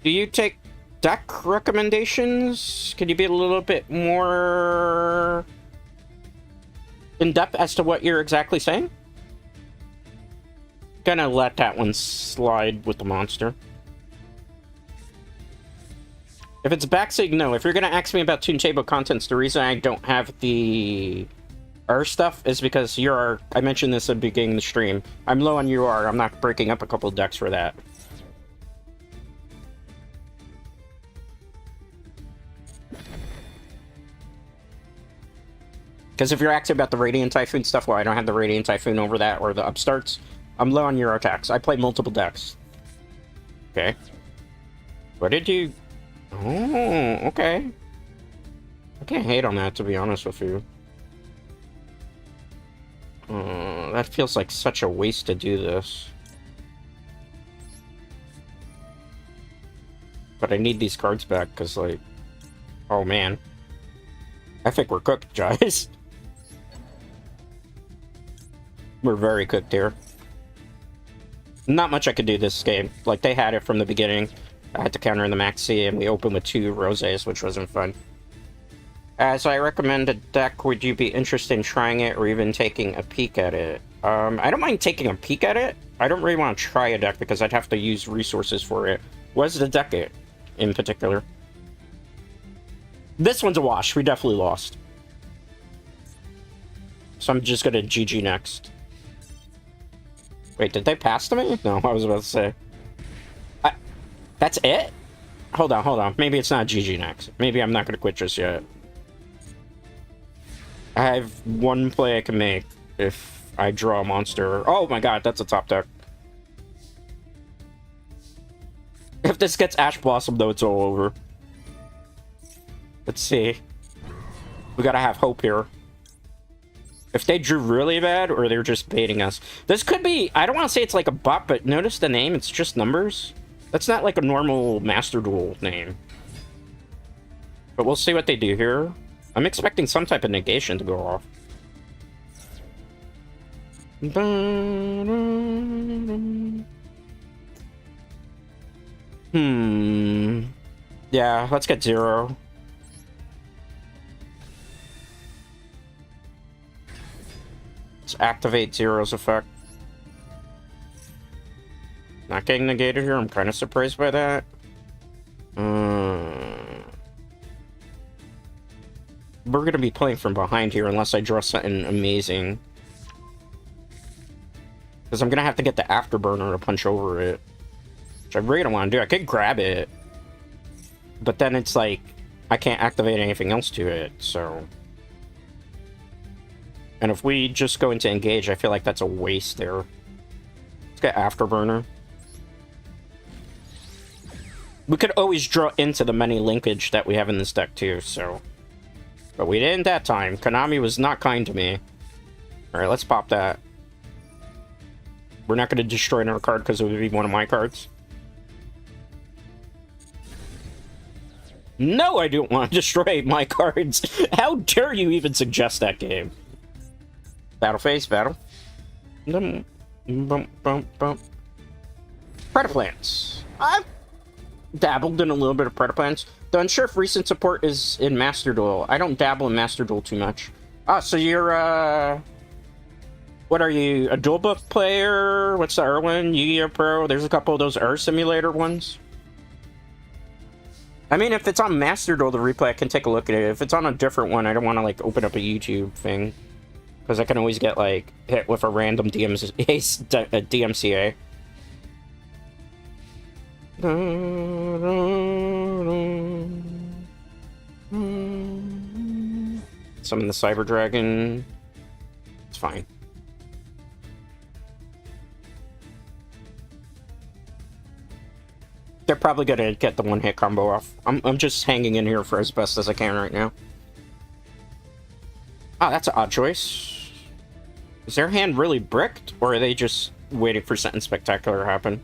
you take deck recommendations? Can you be a little bit more in-depth as to what you're exactly saying? Gonna let that one slide with the monster. If it's Backseating, no. If you're gonna ask me about Toon Table contents, the reason I don't have the R stuff is because I mentioned this at the beginning of the stream. I'm low on UR. I'm not breaking up a couple of decks for that. Because if you're asking about the Radiant Typhoon stuff, well, I don't have the Radiant Typhoon over that or the upstarts. I'm low on Euro attacks. I play multiple decks. Okay. What did you... Oh, okay. I can't hate on that, to be honest with you. That feels like such a waste to do this. But I need these cards back, because, like... Oh, man. I think we're cooked, guys. We're very cooked here. Not much I could do this game. Like, they had it from the beginning. I had to counter in the Maxi, and we opened with 2 Roses, which wasn't fun. As I recommend a deck, would you be interested in trying it or even taking a peek at it? I don't mind taking a peek at it. I don't really want to try a deck because I'd have to use resources for it. What's the deck in particular? This one's a wash. We definitely lost. So I'm just gonna GG next. Wait, did they pass to me? No, I was about to say. That's it? Hold on. Maybe it's not GG next. Maybe I'm not gonna quit just yet. I have one play I can make if I draw a monster. Oh my god, that's a top deck. If this gets Ash Blossom, though, it's all over. Let's see. We gotta have hope here. If they drew really bad, or they're just baiting us. This could be... I don't want to say it's like a bot, but notice the name. It's just numbers. That's not like a normal Master Duel name. But we'll see what they do here. I'm expecting some type of negation to go off. Yeah, let's get 0. Let's activate Zero's effect. Not getting negated here. I'm kind of surprised by that. We're going to be playing from behind here unless I draw something amazing. Because I'm going to have to get the Afterburner to punch over it. Which I really don't want to do. I could grab it. But then it's like, I can't activate anything else to it, so... And if we just go into engage, I feel like that's a waste there. Let's get Afterburner. We could always draw into the many linkage that we have in this deck too, so... But we didn't that time. Konami was not kind to me. Alright, let's pop that. We're not going to destroy another card because it would be one of my cards. No, I don't want to destroy my cards. How dare you even suggest that game? Battle phase, battle. Predaplants. I've dabbled in a little bit of Predaplants. Though unsure if recent support is in Master Duel. I don't dabble in Master Duel too much. Ah, so you're, what are you? A duel book player? What's the R one? Yugioh Pro? There's a couple of those R simulator ones. I mean, if it's on Master Duel, the replay, I can take a look at it. If it's on a different one, I don't want to, like, open up a YouTube thing. Because I can always get, like, hit with a random DMCA. Summon the Cyber Dragon. It's fine. They're probably gonna get the one-hit combo off. I'm just hanging in here for as best as I can right now. Ah, that's an odd choice. Is their hand really bricked, or are they just waiting for something spectacular to happen?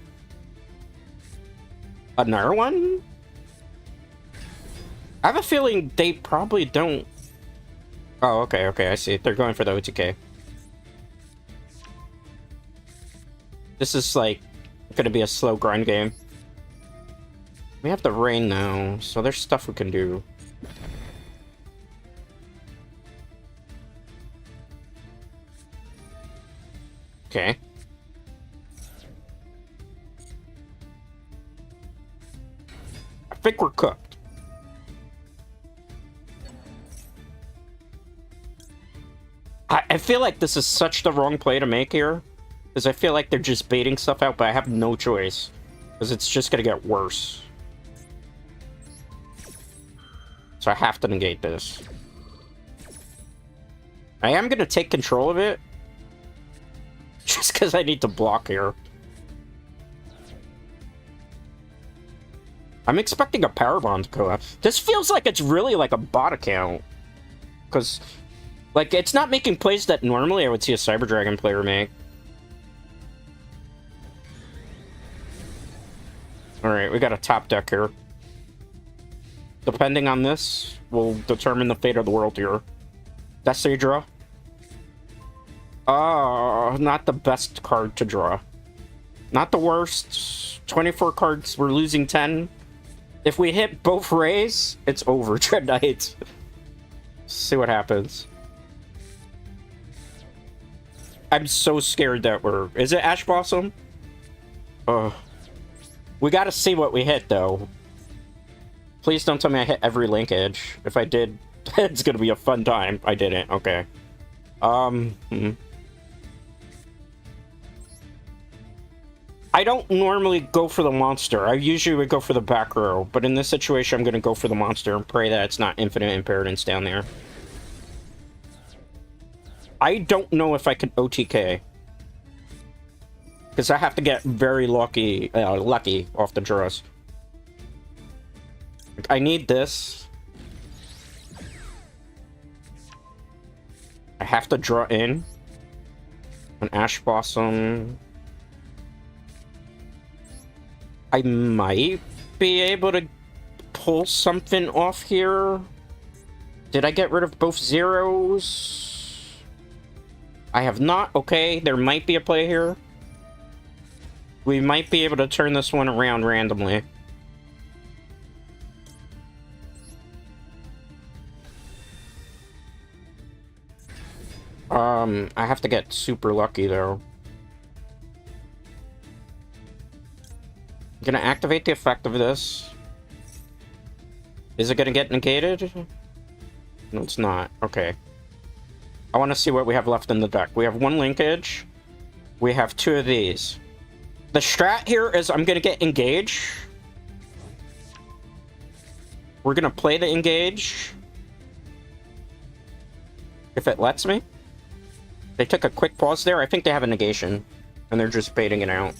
Another one? I have a feeling they probably don't... Oh, okay, I see. They're going for the OTK. This is, like, gonna be a slow grind game. We have the rain now, so there's stuff we can do. Okay. I think we're cooked. I feel like this is such the wrong play to make here. Because I feel like they're just baiting stuff out, but I have no choice. Because it's just gonna get worse. So I have to negate this. I am gonna take control of it. Just because I need to block here. I'm expecting a power bond to go up. This feels like it's really like a bot account. Because, like, it's not making plays that normally I would see a Cyber Dragon player make. Alright, we got a top deck here. Depending on this, will determine the fate of the world here. Destiny draw. Oh, not the best card to draw. Not the worst. 24 cards, we're losing 10. If we hit both rays, it's over. Dread Knight. See what happens. I'm so scared that we're... Is it Ash Blossom? Oh. We gotta see what we hit, though. Please don't tell me I hit every linkage. If I did, it's gonna be a fun time. I didn't. Okay. I don't normally go for the monster. I usually would go for the back row. But in this situation, I'm gonna go for the monster and pray that it's not Infinite Impermanence down there. I don't know if I can OTK. Because I have to get very lucky off the draws. I need this. I have to draw in an Ash Blossom. I might be able to pull something off here. Did I get rid of both zeros? I have not. Okay, there might be a play here. We might be able to turn this one around randomly. I have to get super lucky, though. I'm gonna activate the effect of this. Is it gonna get negated? No, it's not. Okay. I want to see what we have left in the deck. We have one linkage. We have two of these. The strat here is I'm gonna get engage. We're gonna play the engage. If it lets me. They took a quick pause there. I think they have a negation. And they're just baiting it out.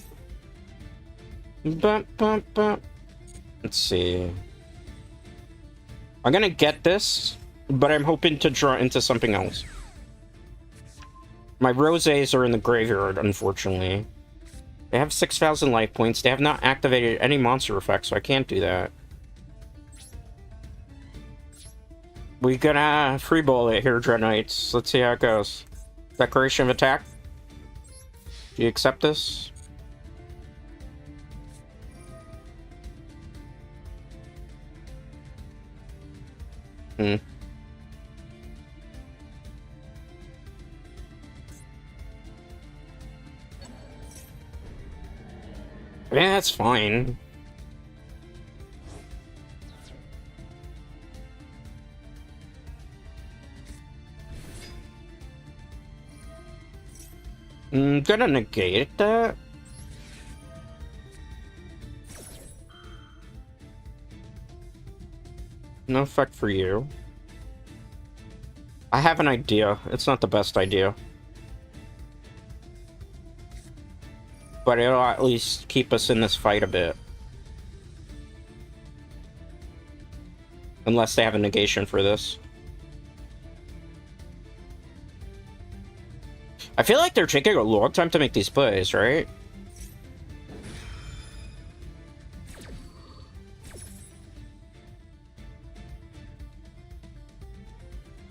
Let's see. I'm gonna get this, but I'm hoping to draw into something else. My rosés are in the graveyard, unfortunately. They have 6,000 life points. They have not activated any monster effects, so I can't do that. We gonna freeball it here, Dread Knights. Let's see how it goes. Declaration of attack. Do you accept this? Hmm. Yeah, that's fine. I'm gonna negate that. No effect for you. I have an idea. It's not the best idea. But it'll at least keep us in this fight a bit. Unless they have a negation for this. I feel like they're taking a long time to make these plays, right?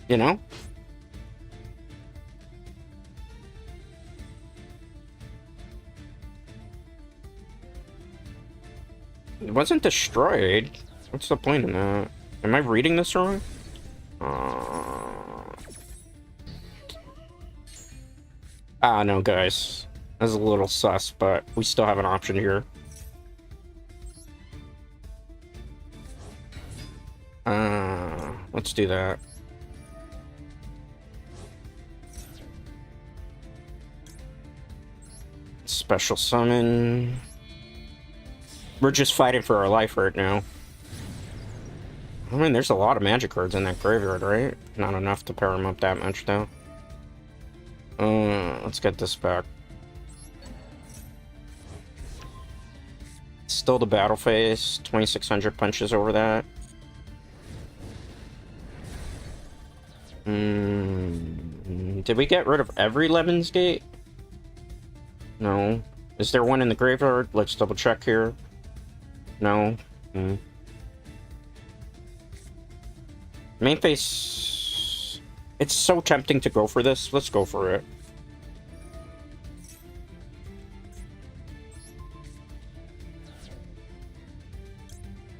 You know? It wasn't destroyed. What's the point in that? Am I reading this wrong? Ah, no, guys. That's a little sus, but we still have an option here. Let's do that. Special summon. We're just fighting for our life right now. I mean, there's a lot of magic cards in that graveyard, right? Not enough to pair them up that much, though. Let's get this back. Still the battle phase. 2,600 punches over that. Did we get rid of every Lemon's Gate? No. Is there one in the graveyard? Let's double check here. No. Main phase... It's so tempting to go for this. Let's go for it.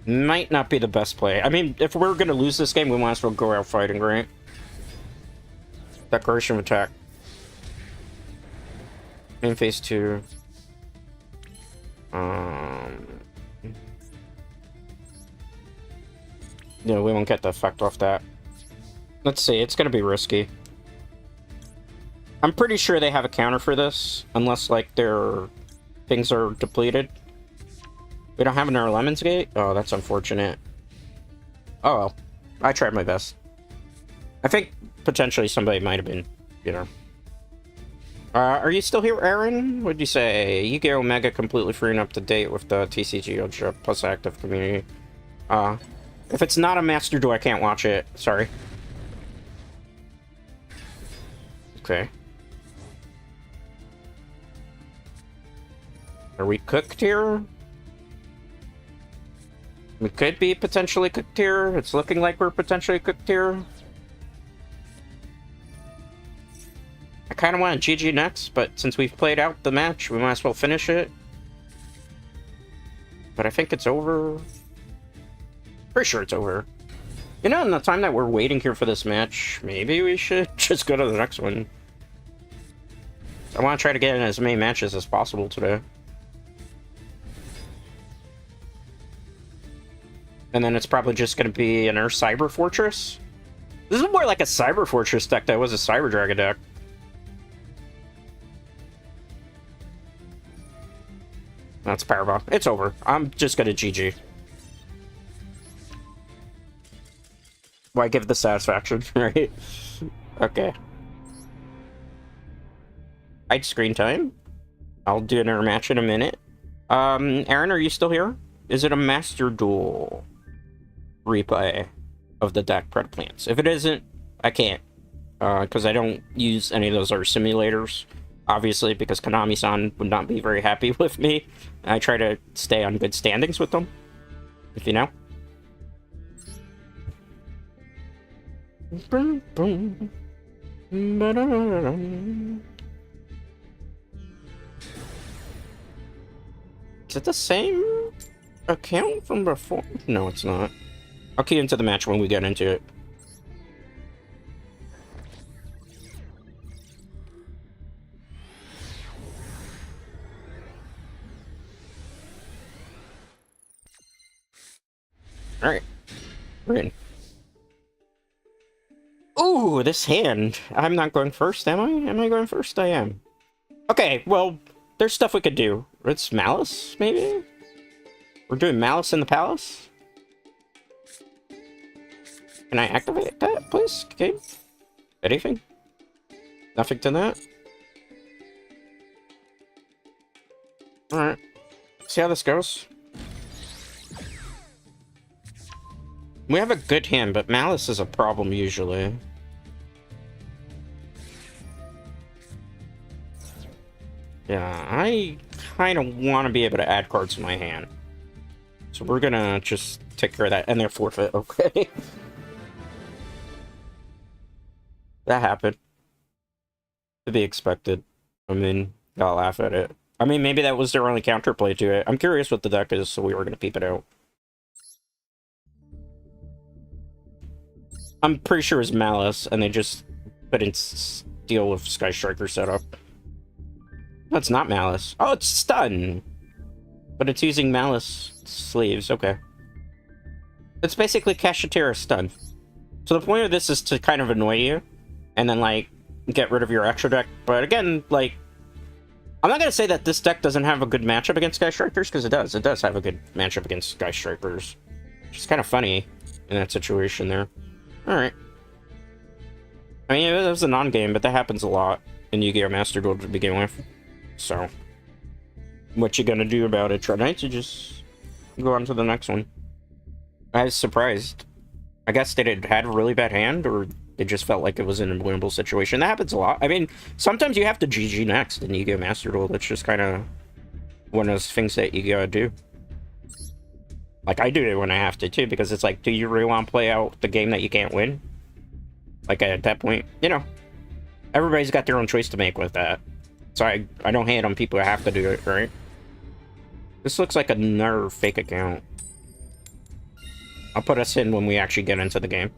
Might not be the best play. I mean, if we're gonna lose this game, we might as well go out fighting, right? Declaration of attack. Main phase 2. Yeah, we won't get the effect off that. Let's see, it's gonna be risky. I'm pretty sure they have a counter for this, unless, like, their things are depleted. We don't have another Lemon's Gate? Oh, that's unfortunate. Oh well. I tried my best. I think potentially somebody might have been, you know. Are you still here, Aaron? What'd you say? Yugioh Omega completely free and up to date with the TCG plus active community. If it's not a Master Duel, I can't watch it. Sorry. Okay. Are we cooked here? We could be potentially cooked here. It's looking like we're potentially cooked here. I kind of want to GG next, but since we've played out the match, we might as well finish it. But I think it's over. Pretty sure it's over. You know, in the time that we're waiting here for this match, maybe we should just go to the next one. I want to try to get in as many matches as possible today. And then it's probably just going to be an Earth Cyber Fortress. This is more like a Cyber Fortress deck that was a Cyber Dragon deck. That's Powerbomb. It's over. I'm just going to GG. Why give the satisfaction, right? Okay. Hide screen time. I'll do another match in a minute. Aaron, are you still here? Is it a Master Duel replay of the deck plants? If it isn't, I can't. Because I don't use any of those other simulators. Obviously, because Konami-san would not be very happy with me. I try to stay on good standings with them. If you know. Boom, boom. Is it the same account from before? No, it's not. I'll key into the match when we get into it. Alright. We're in. Ooh, this hand. I'm not going first, am I? Am I going first? I am. Okay, well, there's stuff we could do. It's Malice, maybe? We're doing Malice in the Palace? Can I activate that, please? Okay. Anything? Nothing to that? Alright. See how this goes. We have a good hand, but Malice is a problem usually. Yeah, I kind of want to be able to add cards to my hand. So we're gonna just take care of that. And they're forfeit, okay. That happened. To be expected. I mean, gotta laugh at it. I mean, maybe that was their only counterplay to it. I'm curious what the deck is, so we were gonna peep it out. I'm pretty sure it's Malice, and they just put in Steel with Sky Striker setup. That's not Malice. Oh, it's Stun! But it's using Malice sleeves, okay. It's basically Kashatera Stun. So the point of this is to kind of annoy you, and then, like, get rid of your extra deck. But again, like, I'm not gonna say that this deck doesn't have a good matchup against Sky Strikers, because it does. It does have a good matchup against Sky Strikers. Which is kind of funny in that situation there. Alright. I mean, it was a non-game, but that happens a lot in Yu-Gi-Oh! Master Duel to begin with. So, what you gonna do about it? Try not to just go on to the next one. I was surprised. I guess they had a really bad hand, or they just felt like it was an unwinnable situation. That happens a lot. I mean, sometimes you have to GG next in Yu-Gi-Oh! Master Duel. That's just kind of one of those things that you gotta do. Like, I do it when I have to, too, because it's like, do you really want to play out the game that you can't win? Like, at that point, you know, everybody's got their own choice to make with that. So I don't hate on people who have to do it, right? This looks like another fake account. I'll put us in when we actually get into the game.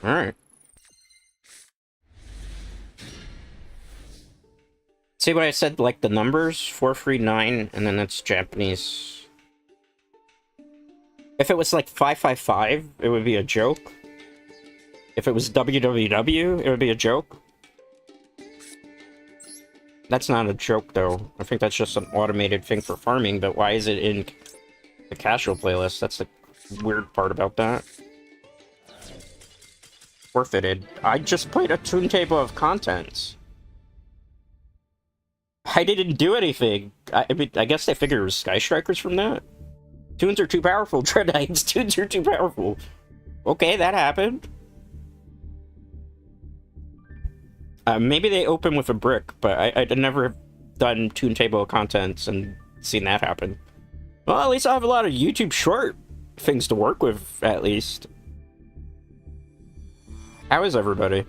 Alright. See what I said, like the numbers? 439, and then that's Japanese. If it was like 555, it would be a joke. If it was WWW, it would be a joke. That's not a joke, though. I think that's just an automated thing for farming, but why is it in the casual playlist? That's the weird part about that. Forfeited. I just played a tune table of contents. I didn't do anything. I mean, I guess they figured it was Sky Strikers from that. Tunes are too powerful, Dread Knights. Tunes are too powerful. Okay, that happened. Maybe they open with a brick, but I'd never done tune table of contents and seen that happen. Well, at least I have a lot of YouTube short things to work with, at least. How is everybody?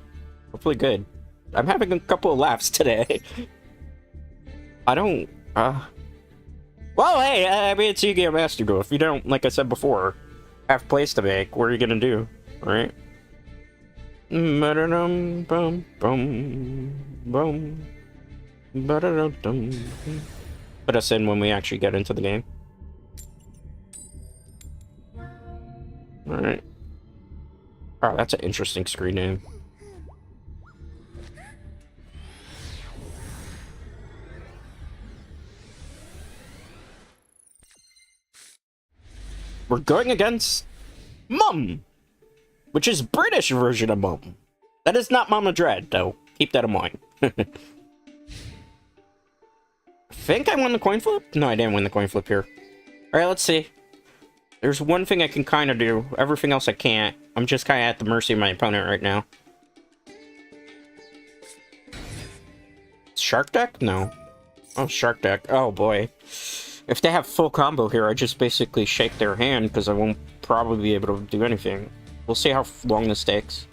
Hopefully good. I'm having a couple of laughs today. I don't, Well, hey, I mean, it's Yugioh Master Duel. If you don't, like I said before, have plays to make, what are you gonna do? Alright? Ba-da-dum, bum, bum, bum. Ba-da-dum-dum. Put us in when we actually get into the game. Alright. Oh, that's an interesting screen name. We're going against Mum, which is British version of Mum. That is not Mama Dread, though. Keep that in mind. I think I won the coin flip? No, I didn't win the coin flip here. Alright, let's see. There's one thing I can kind of do. Everything else I can't. I'm just kind of at the mercy of my opponent right now. Shark deck? No. Oh, shark deck. Oh, boy. If they have full combo here, I just basically shake their hand because I won't probably be able to do anything. We'll see how long this takes.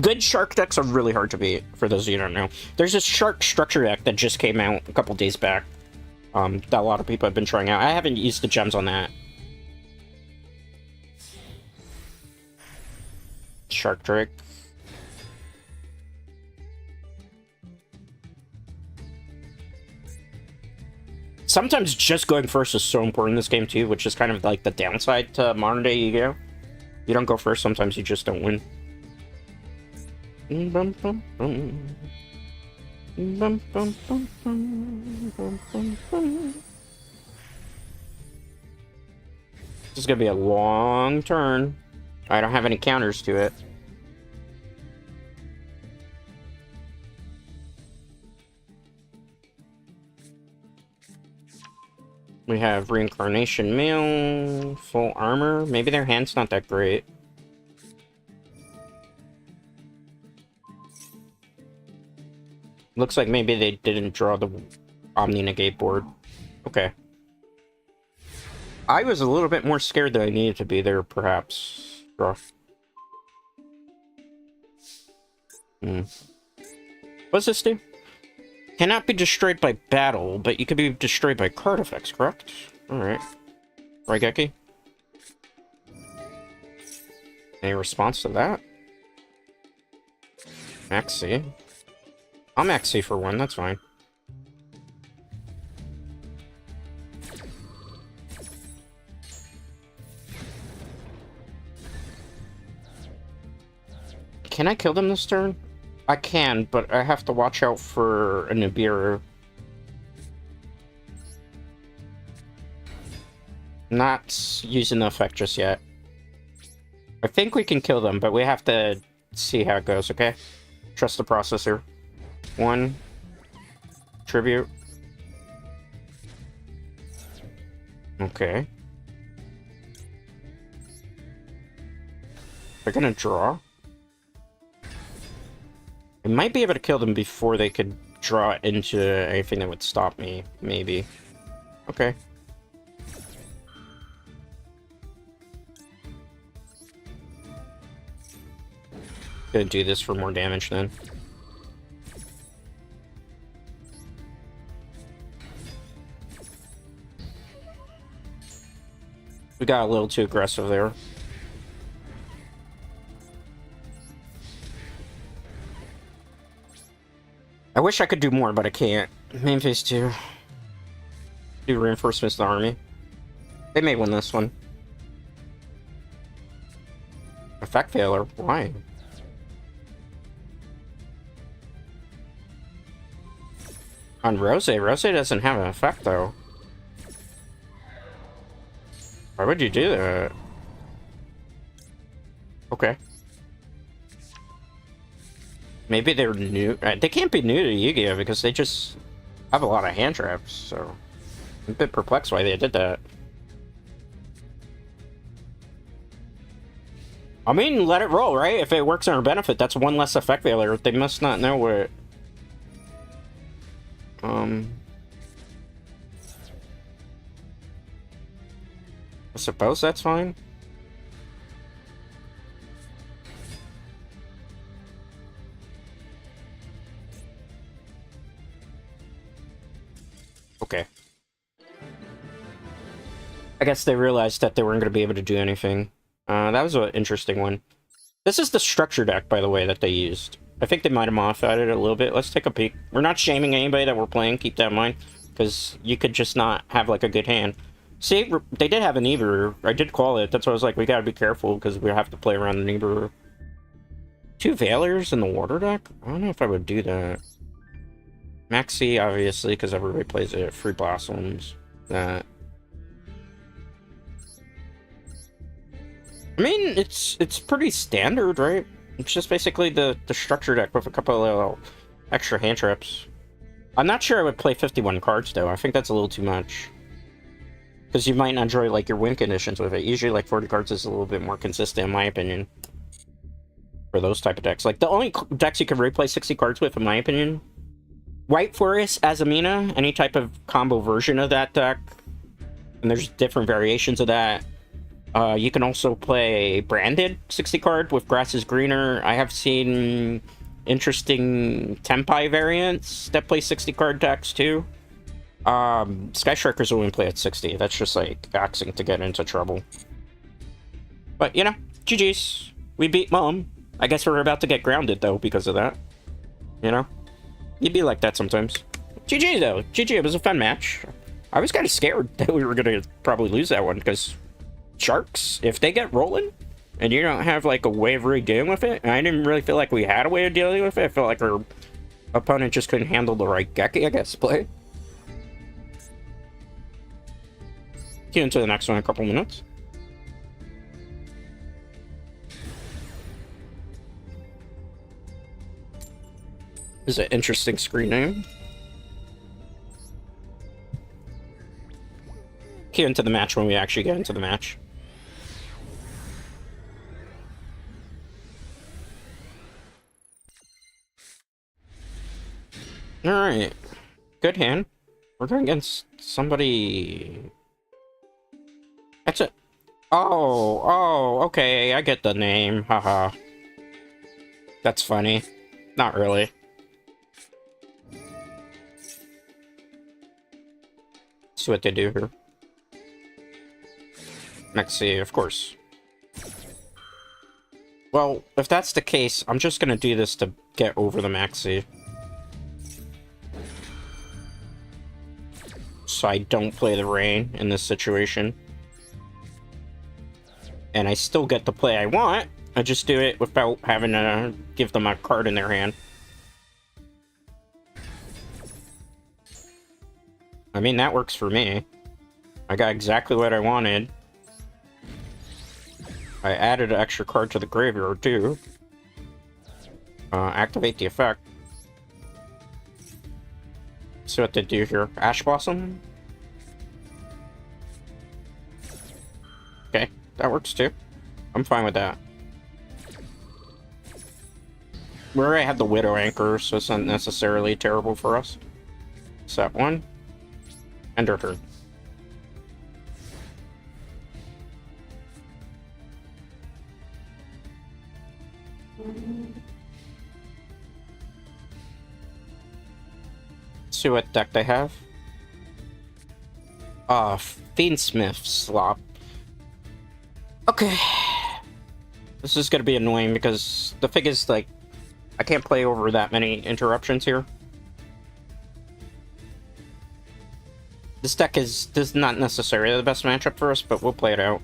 Good shark decks are really hard to beat, for those of you who don't know. There's this shark structure deck that just came out a couple days back. That a lot of people have been trying out. I haven't used the gems on that. Shark Drake. Sometimes just going first is so important in this game too, which is kind of like the downside to modern day Yu-Gi-Oh! You don't go first, sometimes you just don't win. This is gonna be a long turn. I don't have any counters to it. We have Reincarnation Male, full armor. Maybe their hand's not that great. Looks like maybe they didn't draw the Omni Negate board. Okay. I was a little bit more scared than I needed to be there, perhaps. Draw. What's this do? Cannot be destroyed by battle, but you can be destroyed by card effects, correct? Alright. Raigeki? Any response to that? Maxi. I'll Maxi for one, that's fine. Can I kill them this turn? I can, but I have to watch out for a Nibiru. Not using the effect just yet. I think we can kill them, but we have to see how it goes, okay? Trust the processor. One. Tribute. Okay. They're gonna draw. I might be able to kill them before they could draw into anything that would stop me, maybe. Okay. Gonna do this for more damage then. We got a little too aggressive there. I wish I could do more, but I can't. Main phase 2. Do reinforcements to the army. They may win this one. Effect failure? Why? On Rose? Rose doesn't have an effect, though. Why would you do that? Okay. Maybe they're new. They can't be new to Yu-Gi-Oh! Because they just have a lot of hand traps, so I'm a bit perplexed why they did that. I mean, let it roll, right? If it works in our benefit, that's one less effect failure. They must not know what... I suppose that's fine. Okay. I guess they realized that they weren't going to be able to do anything. That was an interesting one. This is the structure deck, by the way, that they used. I think they might have modified it a little bit. Let's take a peek. We're not shaming anybody that we're playing, keep that in mind. Because you could just not have, like, a good hand. See, they did have an Eber. I did call it. That's why I was like, we gotta be careful, because we have to play around an Eber. 2 Veilers in the water deck? I don't know if I would do that. Maxi, obviously, because everybody plays it. Free Blossoms. That. I mean, it's pretty standard, right? It's just basically the structure deck with a couple of little extra hand traps. I'm not sure I would play 51 cards, though. I think that's a little too much. Because you might not enjoy, like, your win conditions with it. Usually, like, 40 cards is a little bit more consistent, in my opinion. For those type of decks. Like, the only decks you can replay 60 cards with, in my opinion... White Forest, Azamina, any type of combo version of that deck. And there's different variations of that. You can also play branded 60 card with Grass is Greener. I have seen interesting Tempai variants that play 60 card decks too. Sky Strikers only play at 60. That's just like axing to get into trouble. But you know, GG's. We beat Mom. I guess we're about to get grounded though because of that. You know? You'd be like that sometimes. GG though. GG, it was a fun match. I was kind of scared that we were going to probably lose that one because Sharks, if they get rolling and you don't have like a way of really dealing with it, and I didn't really feel like we had a way of dealing with it. I felt like our opponent just couldn't handle the right Geki, I guess, play. Get into the next one in a couple minutes. This is an interesting screen name. Get into the match when we actually get into the match. Alright. Good hand. We're going against somebody... That's it. Oh, okay, I get the name. Haha. That's funny. Not really. See what they do here. Maxi, of course. Well, if that's the case, I'm just gonna do this to get over the Maxi. So I don't play the Rain in this situation. And I still get the play I want. I just do it without having to give them a card in their hand. I mean, that works for me. I got exactly what I wanted. I added an extra card to the graveyard, too. Activate the effect. See what they do here. Ash Blossom? Okay, that works, too. I'm fine with that. We already have the Widow Anchor, so it's not necessarily terrible for us. Set one. End our turn. See what deck they have. Fiendsmith Slop. Okay. This is gonna be annoying because the thing is, like, I can't play over that many interruptions here. This deck is not necessarily the best matchup for us, but we'll play it out.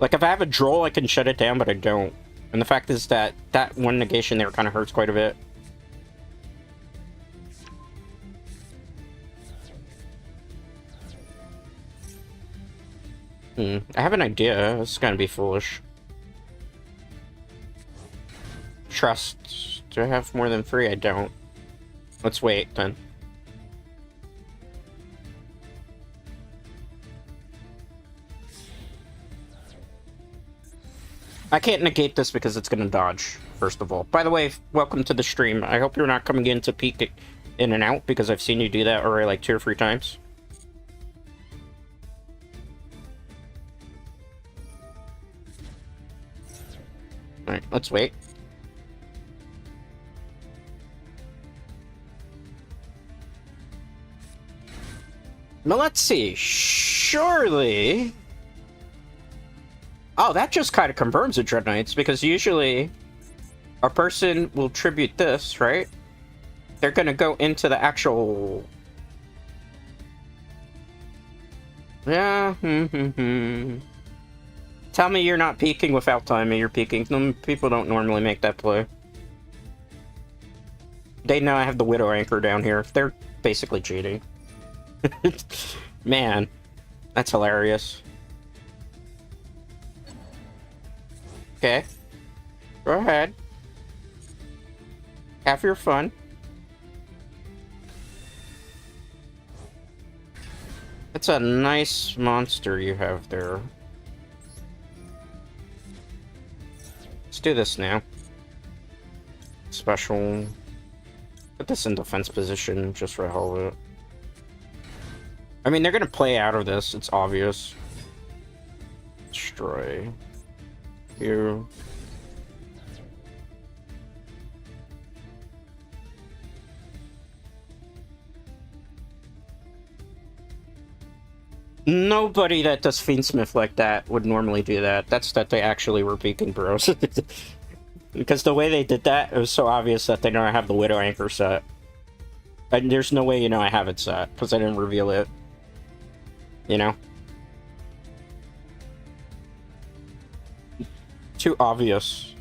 Like, if I have a Droll, I can shut it down, but I don't. And the fact is that that one negation there kind of hurts quite a bit. I have an idea. This is gonna be foolish. Trust. Do I have more than 3? I don't. Let's wait, then. I can't negate this because it's gonna dodge, first of all. By the way, welcome to the stream. I hope you're not coming in to peek in and out, because I've seen you do that already like 2 or 3 times. Alright, let's wait. Now let's see. Surely... Oh, that just kind of confirms the Dread Knights, because usually a person will tribute this, right? They're gonna go into the actual... Yeah, Tell me you're not peeking without timing, you're peeking. People don't normally make that play. They know I have the Widow Anchor down here. They're basically cheating. Man, that's hilarious. Okay. Go ahead. Have your fun. That's a nice monster you have there. Let's do this now. Special. Put this in defense position just for the hell of it. I mean, they're gonna play out of this, it's obvious. Destroy. You. Nobody that does Fiendsmith like that would normally do that. That's that they actually were peeking bros. Because the way they did that, it was so obvious that they know I have the Widow Anchor set. And there's no way you know I have it set, because I didn't reveal it. You know? Too obvious.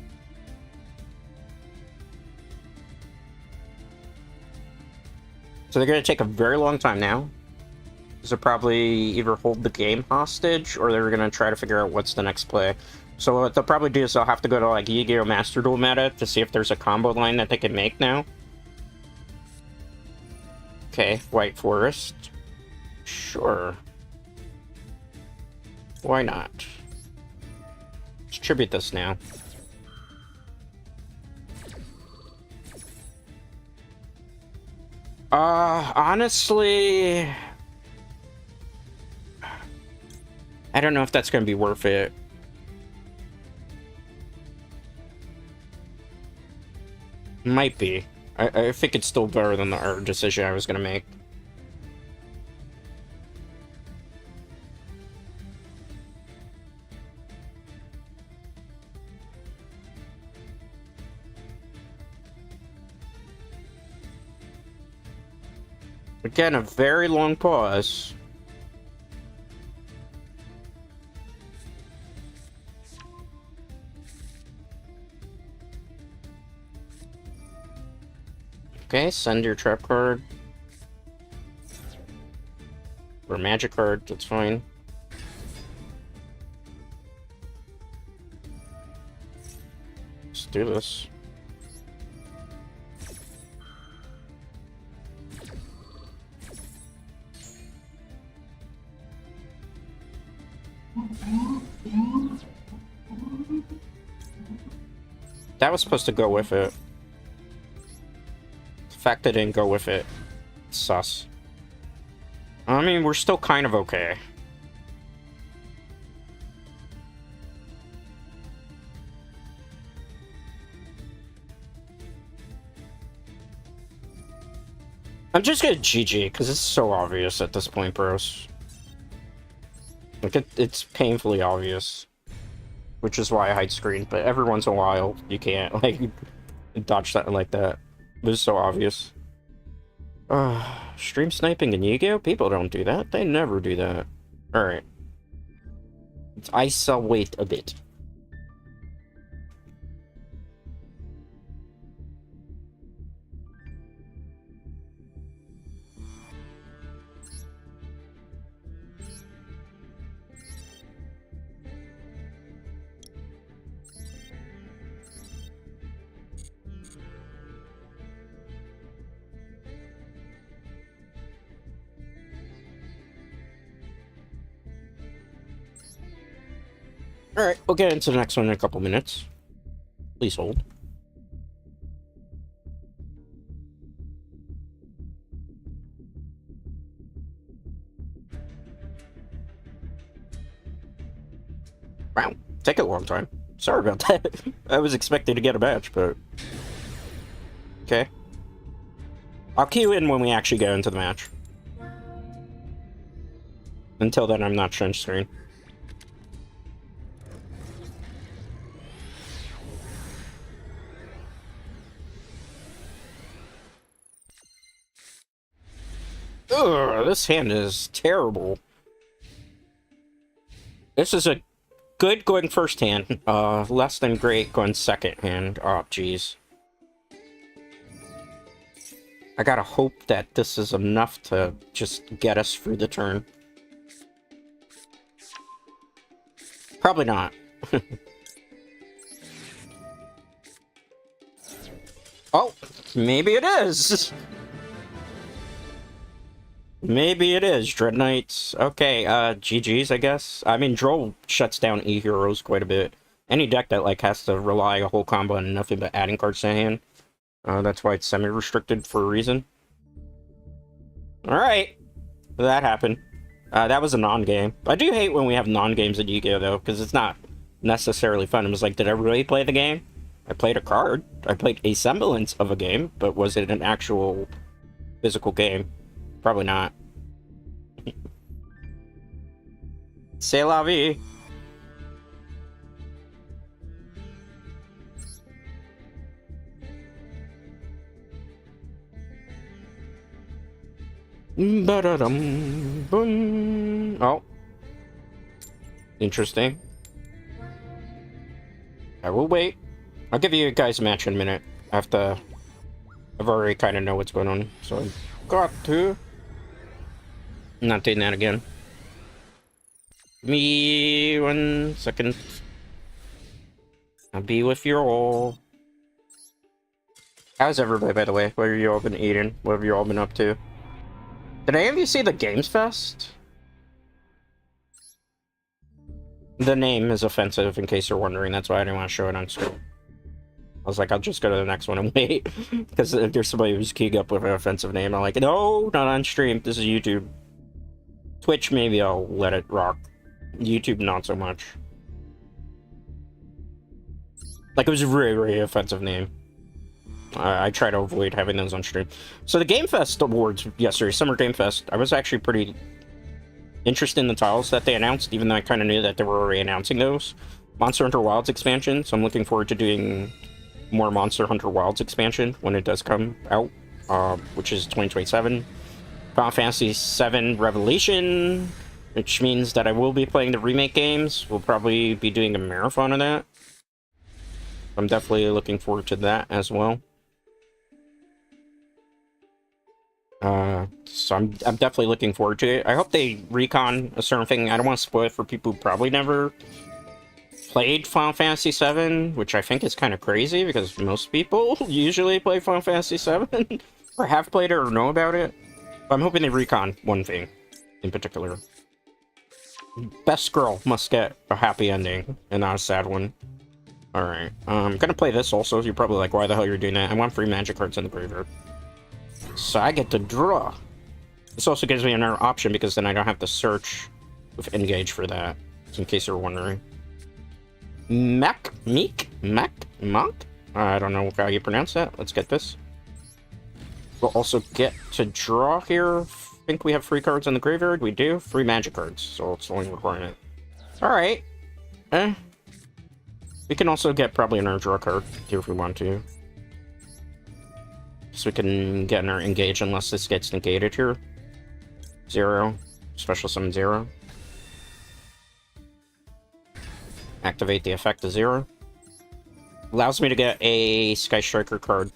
So they're going to take a very long time now. They'll probably either hold the game hostage, or they're going to try to figure out what's the next play. So what they'll probably do is they'll have to go to like Yugioh Master Duel meta to see if there's a combo line that they can make now. Okay, White Forest. Sure. Why not? Let's tribute this now. Honestly... I don't know if that's going to be worth it. Might be. I think it's still better than the decision I was going to make. Again, a very long pause. Okay, send your trap card. Or magic card, that's fine. Let's do this. That was supposed to go with it. The fact that it didn't go with it, sus. I mean, we're still kind of okay. I'm just gonna GG, because it's so obvious at this point, bros. Like, it's painfully obvious. Which is why I hide screen, but every once in a while, you can't, like, dodge something like that. It was so obvious. Stream sniping in Yugioh? People don't do that. They never do that. Alright. I shall wait a bit. Alright, we'll get into the next one in a couple minutes. Please hold. Wow, take a long time. Sorry about that. I was expecting to get a match, but... Okay. I'll cue in when we actually go into the match. Until then, I'm not sharing screen. Ugh, this hand is terrible. This is a good going first hand, less than great going second hand. Oh, jeez. I gotta hope that this is enough to just get us through the turn. Probably not. Oh, maybe it is! Maybe it is, Dread Knights. Okay, GG's, I guess. I mean, Droll shuts down E-Heroes quite a bit. Any deck that, like, has to rely a whole combo on nothing but adding cards to hand. That's why it's semi-restricted for a reason. Alright. That happened. That was a non-game. I do hate when we have non-games at Yugioh, though, because it's not necessarily fun. It was like, did I really play the game? I played a card. I played a semblance of a game, but was it an actual physical game? Probably not. C'est la vie. Ba-da-dum, boom. Oh. Interesting. I will wait. I'll give you guys a match in a minute. I've already kind of know what's going on, so I've got to. I'm not doing that again. Me 1 second. I'll be with you all. How's everybody, by the way? What have you all been eating? What have you all been up to? Did any of you see the Games Fest? The name is offensive, in case you're wondering. That's why I didn't want to show it on screen. I was like, I'll just go to the next one and wait. Because if there's somebody who's keying up with an offensive name, I'm like, no, not on stream. This is YouTube. Twitch, maybe I'll let it rock. YouTube, not so much. Like, it was a really, really offensive name. I try to avoid having those on stream. So the Game Fest awards yesterday, Summer Game Fest, I was actually pretty interested in the titles that they announced, even though I kind of knew that they were already announcing those. Monster Hunter Wilds expansion, so I'm looking forward to doing more Monster Hunter Wilds expansion when it does come out, which is 2027. Final Fantasy VII Revelation, which means that I will be playing the remake games. We'll probably be doing a marathon of that. I'm definitely looking forward to that as well. So I'm definitely looking forward to it. I hope they recon a certain thing. I don't want to spoil it for people who probably never played Final Fantasy VII, which I think is kind of crazy because most people usually play Final Fantasy VII or have played it or know about it. But I'm hoping they recon one thing in particular. Best girl must get a happy ending and not a sad one. Alright, I'm gonna play this also. You're probably like, why the hell you're doing that? I want 3 magic cards in the graveyard. So I get to draw. This also gives me another option because then I don't have to search with Engage for that, in case you're wondering. Monk? I don't know how you pronounce that. Let's get this. We'll also get to draw here. I think we have 3 cards in the graveyard. We do. 3 magic cards, so it's only requirement. Alright. We can also get probably another draw card here if we want to. So we can get another Engage unless this gets negated here. 0. Special summon 0. Activate the effect of 0. Allows me to get a Sky Striker card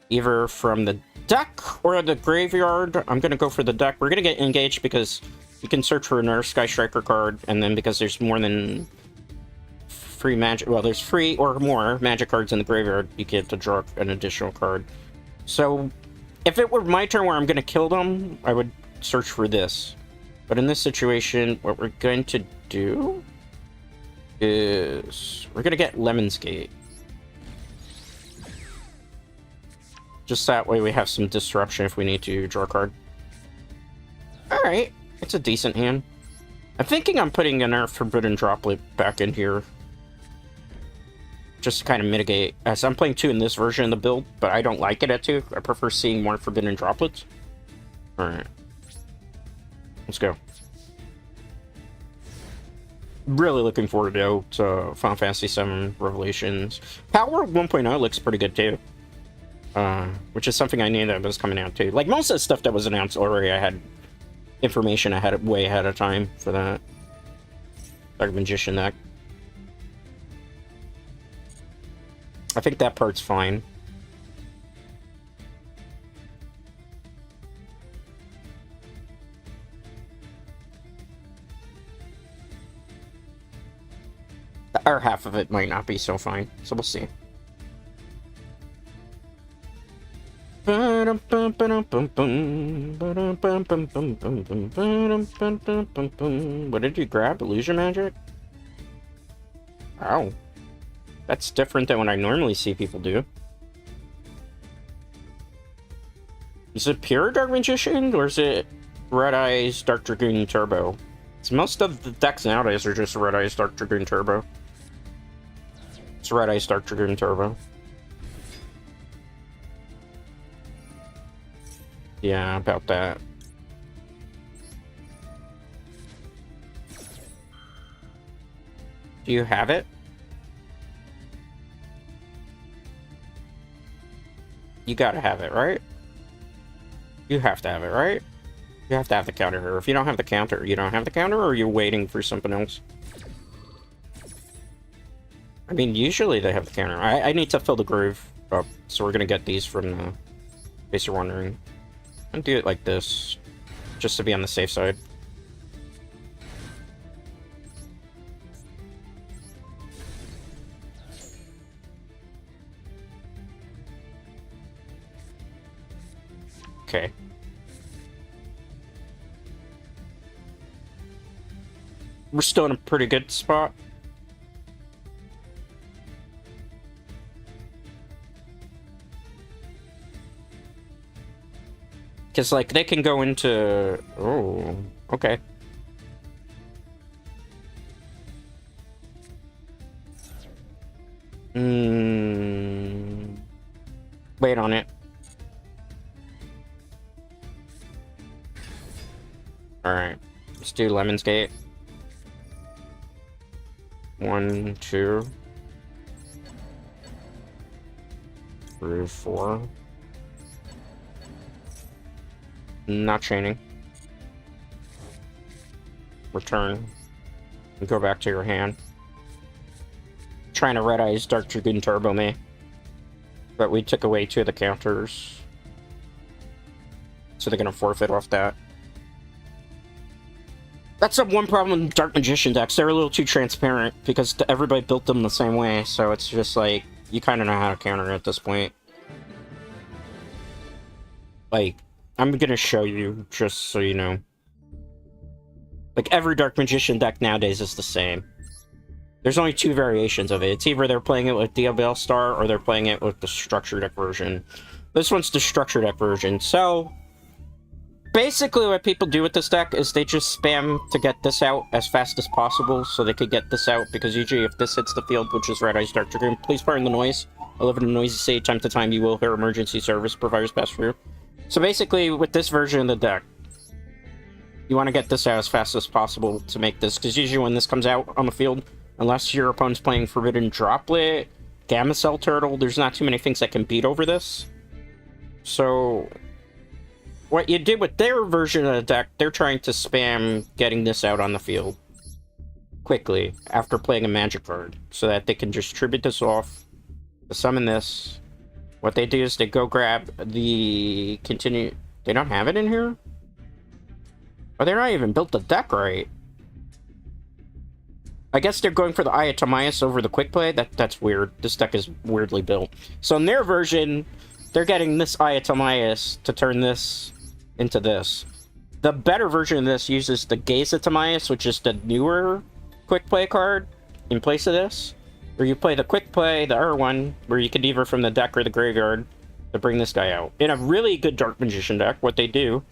either from the deck or the graveyard. I'm going to go for the deck. We're going to get Engaged because you can search for another Sky Striker card, and then because there's more than 3 magic... Well, there's 3 or more magic cards in the graveyard, you get to draw an additional card. So, if it were my turn where I'm going to kill them, I would search for this. But in this situation, what we're going to do is we're going to get Lemon's Gate. Just that way we have some disruption if we need to draw a card. Alright, it's a decent hand. I'm thinking I'm putting an Forbidden Droplet back in here. Just to kind of mitigate. As I'm playing 2 in this version of the build, but I don't like it at 2. I prefer seeing more Forbidden Droplets. Alright. Let's go. Really looking forward to Final Fantasy VII Revelations. Power 1.0 looks pretty good too. Which is something I knew that was coming out too. Like most of the stuff that was announced already, I had information way ahead of time for that. Dark Magician deck. I think that part's fine. The other half of it might not be so fine, so we'll see. What did you grab? Illusion Magic? Wow. That's different than what I normally see people do. Is it pure Dark Magician, or is it Red Eyes Dark Dragoon Turbo? So most of the decks nowadays are just Red Eyes Dark Dragoon Turbo. It's Red Eyes Dark Dragoon Turbo. Yeah, about that. Do you have it? You gotta have it, right? You have to have it, right? You have to have the counter here. If you don't have the counter, you don't have the counter, or you're waiting for something else? I mean, usually they have the counter. I need to fill the groove up, so we're gonna get these from the... In case you're wondering. I'll do it like this, just to be on the safe side. Okay. We're still in a pretty good spot. Because, like, they can go into... Oh, okay. Wait on it. Alright. Let's do Lemon's Gate. 1, 2... 3, 4... Not chaining. Return. And go back to your hand. Trying to Red Eyes Dark Dragoon Turbo me. But we took away 2 of the counters. So they're gonna forfeit off that. That's the one problem with Dark Magician decks. They're a little too transparent because everybody built them the same way. So it's just like, you kind of know how to counter at this point. Like, I'm gonna show you, just so you know. Like, every Dark Magician deck nowadays is the same. There's only 2 variations of it. It's either they're playing it with Diabell Star, or they're playing it with the Structure Deck version. This one's the Structure Deck version. So, basically what people do with this deck is they just spam to get this out as fast as possible, so they could get this out, because usually if this hits the field, which is Red Eyes Dark Dragoon, please pardon the noise. I live in a noisy city. Time to time you will hear emergency service providers pass through. So basically, with this version of the deck, you want to get this out as fast as possible to make this, because usually when this comes out on the field, unless your opponent's playing Forbidden Droplet, Gamma Cell Turtle, there's not too many things that can beat over this. So, what you did with their version of the deck, they're trying to spam getting this out on the field quickly after playing a magic card, so that they can just tribute this off, to summon this. What they do is they go grab the continue... They don't have it in here? Oh, they're not even built the deck right. I guess they're going for the Ayatamias over the quick play. That's weird. This deck is weirdly built. So in their version, they're getting this Ayatamias to turn this into this. The better version of this uses the Gaze Atamias, which is the newer quick play card, in place of this. Where you play the quick play, the R1, where you can either from the deck or the graveyard to bring this guy out. In a really good Dark Magician deck, what they do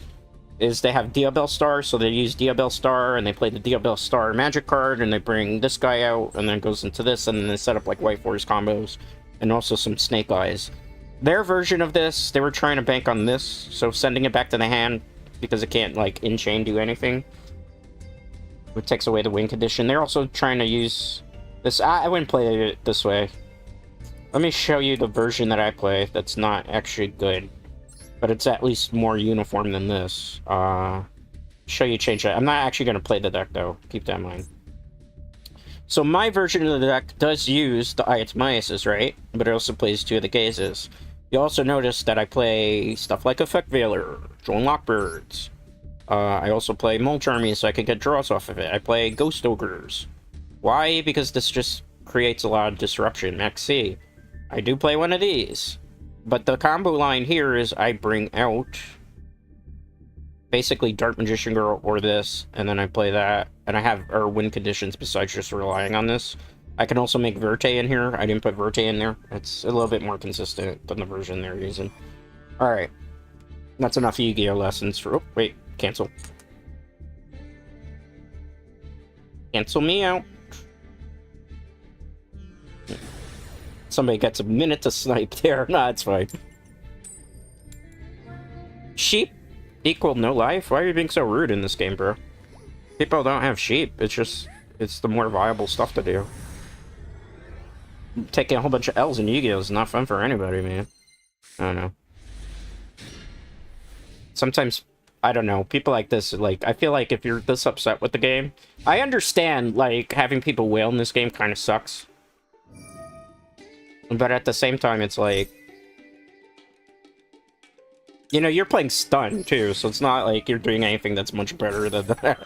is they have Diabell Star, so they use Diabell Star, and they play the Diabell Star magic card, and they bring this guy out, and then it goes into this, and then they set up, like, White Force combos, and also some Snake Eyes. Their version of this, they were trying to bank on this, so sending it back to the hand, because it can't, like, in-chain do anything, it takes away the win condition. They're also trying to use this. I wouldn't play it this way. Let me show you the version that I play that's not actually good, but it's at least more uniform than this. Show you change that. I'm not actually going to play the deck, though. Keep that in mind. So my version of the deck does use the Ayatmayases, right? But it also plays 2 of the Gazes. You also notice that I play stuff like Effect Veiler, Drone Lockbirds. I also play Mulch Army so I can get draws off of it. I play Ghost Ogres. Why? Because this just creates a lot of disruption. Max C. I do play one of these. But the combo line here is I bring out basically Dark Magician Girl or this, and then I play that, and I have win conditions besides just relying on this. I can also make Verte in here. I didn't put Verte in there. It's a little bit more consistent than the version they're using. Alright. That's enough Yu-Gi-Oh! Lessons for... Oh, wait. Cancel. Cancel me out. Somebody gets a minute to snipe there. Nah, it's fine. Sheep equal no life? Why are you being so rude in this game, bro? People don't have sheep. It's just... It's the more viable stuff to do. Taking a whole bunch of L's in Yu-Gi-Oh! Is not fun for anybody, man. I don't know. Sometimes... I don't know, people like this, like, I feel like if you're this upset with the game, I understand, like, having people wail in this game kind of sucks. But at the same time, it's like, you know, you're playing stun, too, so it's not like you're doing anything that's much better than that.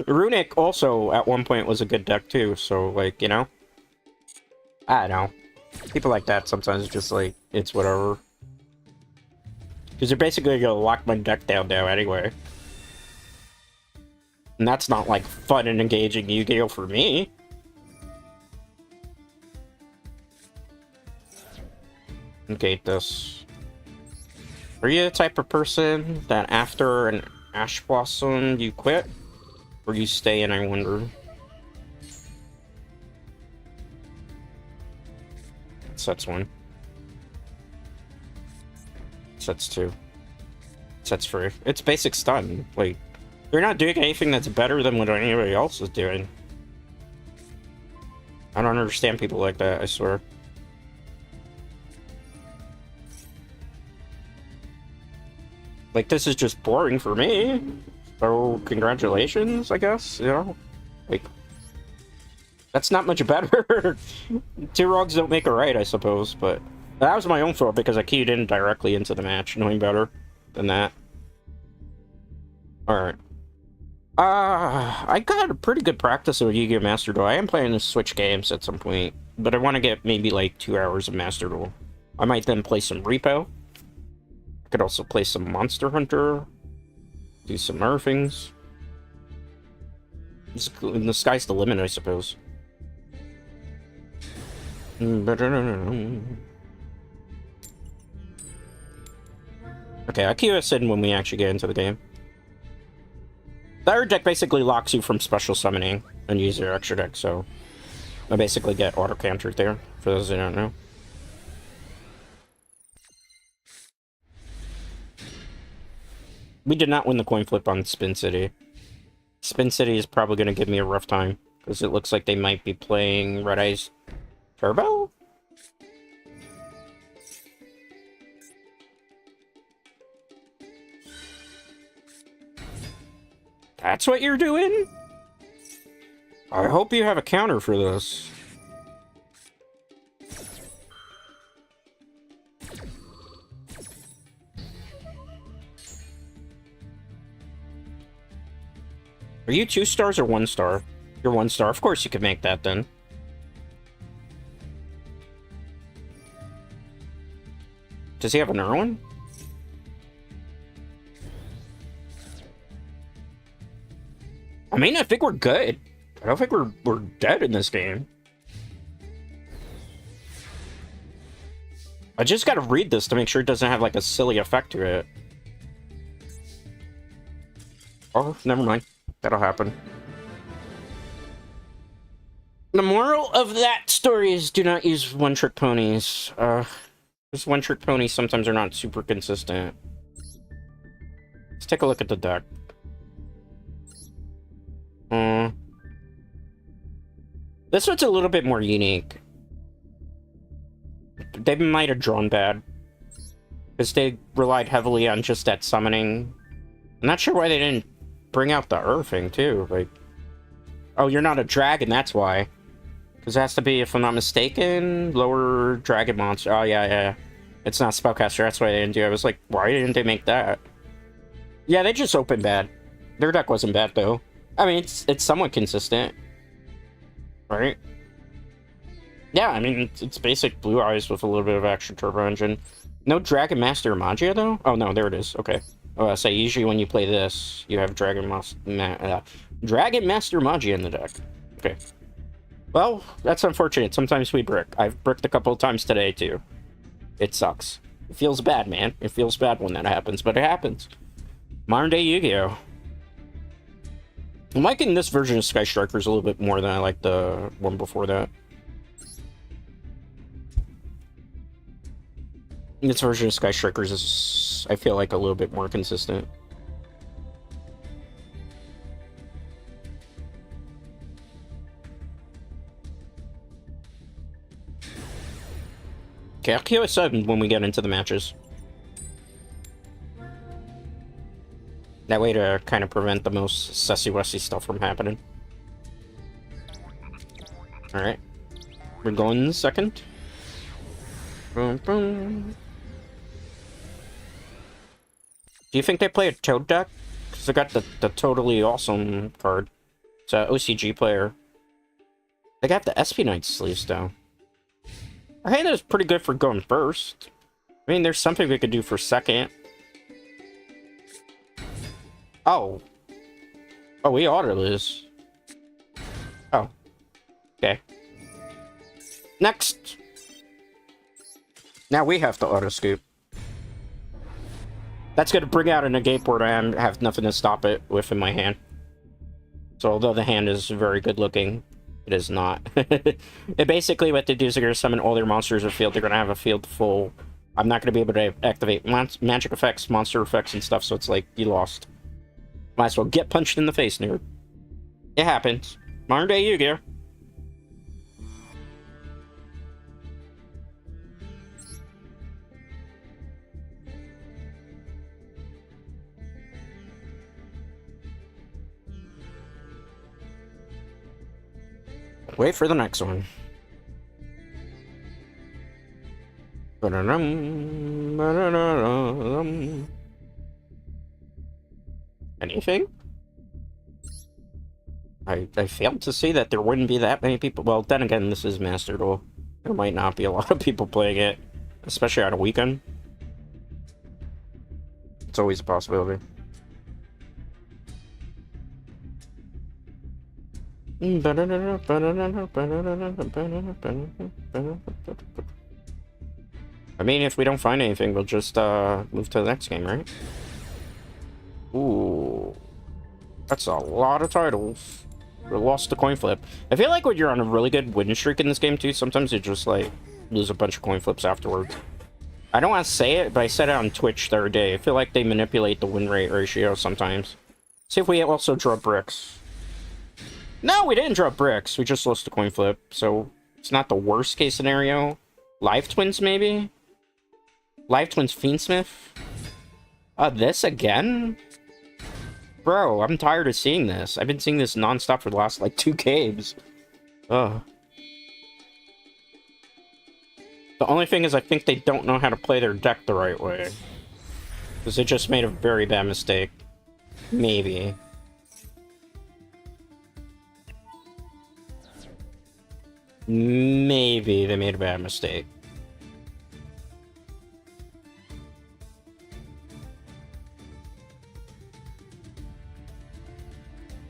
Runic also, at one point, was a good deck, too, so, like, you know? I don't know. People like that sometimes just, like, it's whatever. Because you're basically gonna lock my deck down now anyway. And that's not, like, fun and engaging Yu-Gi-Oh! For me. Negate this. Are you the type of person that after an Ash Blossom you quit? Or you stay in, I wonder? Sets 1. Sets 2. Sets 3. It's basic stun. Like, you're not doing anything that's better than what anybody else is doing. I don't understand people like that, I swear. Like, this is just boring for me. So, congratulations, I guess, you know? Like, that's not much better. 2 wrongs don't make a right, I suppose, but... That was my own fault because I keyed in directly into the match, knowing better than that. Alright. I got a pretty good practice of Yu-Gi-Oh! Master Duel. I am playing the Switch games at some point, but I want to get maybe like 2 hours of Master Duel. I might then play some R.E.P.O. I could also play some Monster Hunter. Do some Earthings. The sky's the limit, I suppose. Okay, I key us in when we actually get into the game. The other deck basically locks you from special summoning and use your extra deck, so I basically get auto-countered there, for those who don't know. We did not win the coin flip on Spin City. Spin City is probably going to give me a rough time, because it looks like they might be playing Red Eyes Turbo? That's what you're doing? I hope you have a counter for this. Are you 2 stars or 1 star? You're 1 star. Of course you could make that then. Does he have an Irwin? I mean, I think we're good. I don't think we're dead in this game. I just gotta read this to make sure it doesn't have like a silly effect to it. Oh, never mind. That'll happen. The moral of that story is do not use one-trick ponies. Because one-trick ponies sometimes are not super consistent. Let's take a look at the deck. This one's a little bit more unique. They might have drawn bad. Because they relied heavily on just that summoning. I'm not sure why they didn't bring out the earthing, too. Like, oh, you're not a dragon, that's why. Because it has to be, if I'm not mistaken, lower dragon monster. Oh, yeah. It's not spellcaster, that's why they didn't do it. I was like, why didn't they make that? Yeah, they just opened bad. Their deck wasn't bad, though. I mean, it's somewhat consistent. Right? Yeah, I mean, it's basic Blue Eyes with a little bit of extra turbo engine. No Dragon Master Magia, though? Oh, no, there it is. Okay. Oh, so usually when you play this, you have Dragon Master Magia in the deck. Okay. Well, that's unfortunate. Sometimes we brick. I've bricked a couple of times today, too. It sucks. It feels bad, man. It feels bad when that happens, but it happens. Modern day Yu-Gi-Oh! I'm liking this version of Sky Strikers a little bit more than I like the one before that. This version of Sky Strikers is, I feel like, a little bit more consistent. Okay, I'll kill a sudden when we get into the matches. That way to kind of prevent the most sussy-wussy stuff from happening. Alright. We're going in the second. Boom, boom. Do you think they play a Toad deck? Because they got the totally awesome card. It's an OCG player. They got the SP Knight sleeves, though. Our hand is pretty good for going first. I mean, there's something we could do for second. Oh. Oh, we ought to lose. Oh. Okay. Next. Now we have to auto-scoop. That's going to bring out a negate board I have nothing to stop it with in my hand. So although the hand is very good looking, it is not. It basically what they do is they're going to summon all their monsters or field. They're going to have a field full. I'm not going to be able to activate magic effects, monster effects, and stuff, so it's like, you lost. Might as well get punched in the face, nerd. It happens. Modern day Yu-Gi-Oh! Wait for the next one. Anything? I failed to see that there wouldn't be that many people. Well, then again, this is Master Duel. There might not be a lot of people playing it, especially on a weekend. It's always a possibility. I mean, if we don't find anything, we'll just move to the next game, right? Ooh, that's a lot of titles. We lost the coin flip. I feel like when you're on a really good win streak in this game too, sometimes you just like lose a bunch of coin flips afterwards. I don't want to say it, but I said it on Twitch the other day. I feel like they manipulate the win rate ratio sometimes. See if we also draw bricks. No, we didn't draw bricks. We just lost the coin flip, so it's not the worst case scenario. Live Twins, maybe? Live Twins Fiendsmith? This again? Bro, I'm tired of seeing this. I've been seeing this non-stop for the last, like, 2 games. Ugh. The only thing is I think they don't know how to play their deck the right way. Because they just made a very bad mistake. Maybe. Maybe they made a bad mistake.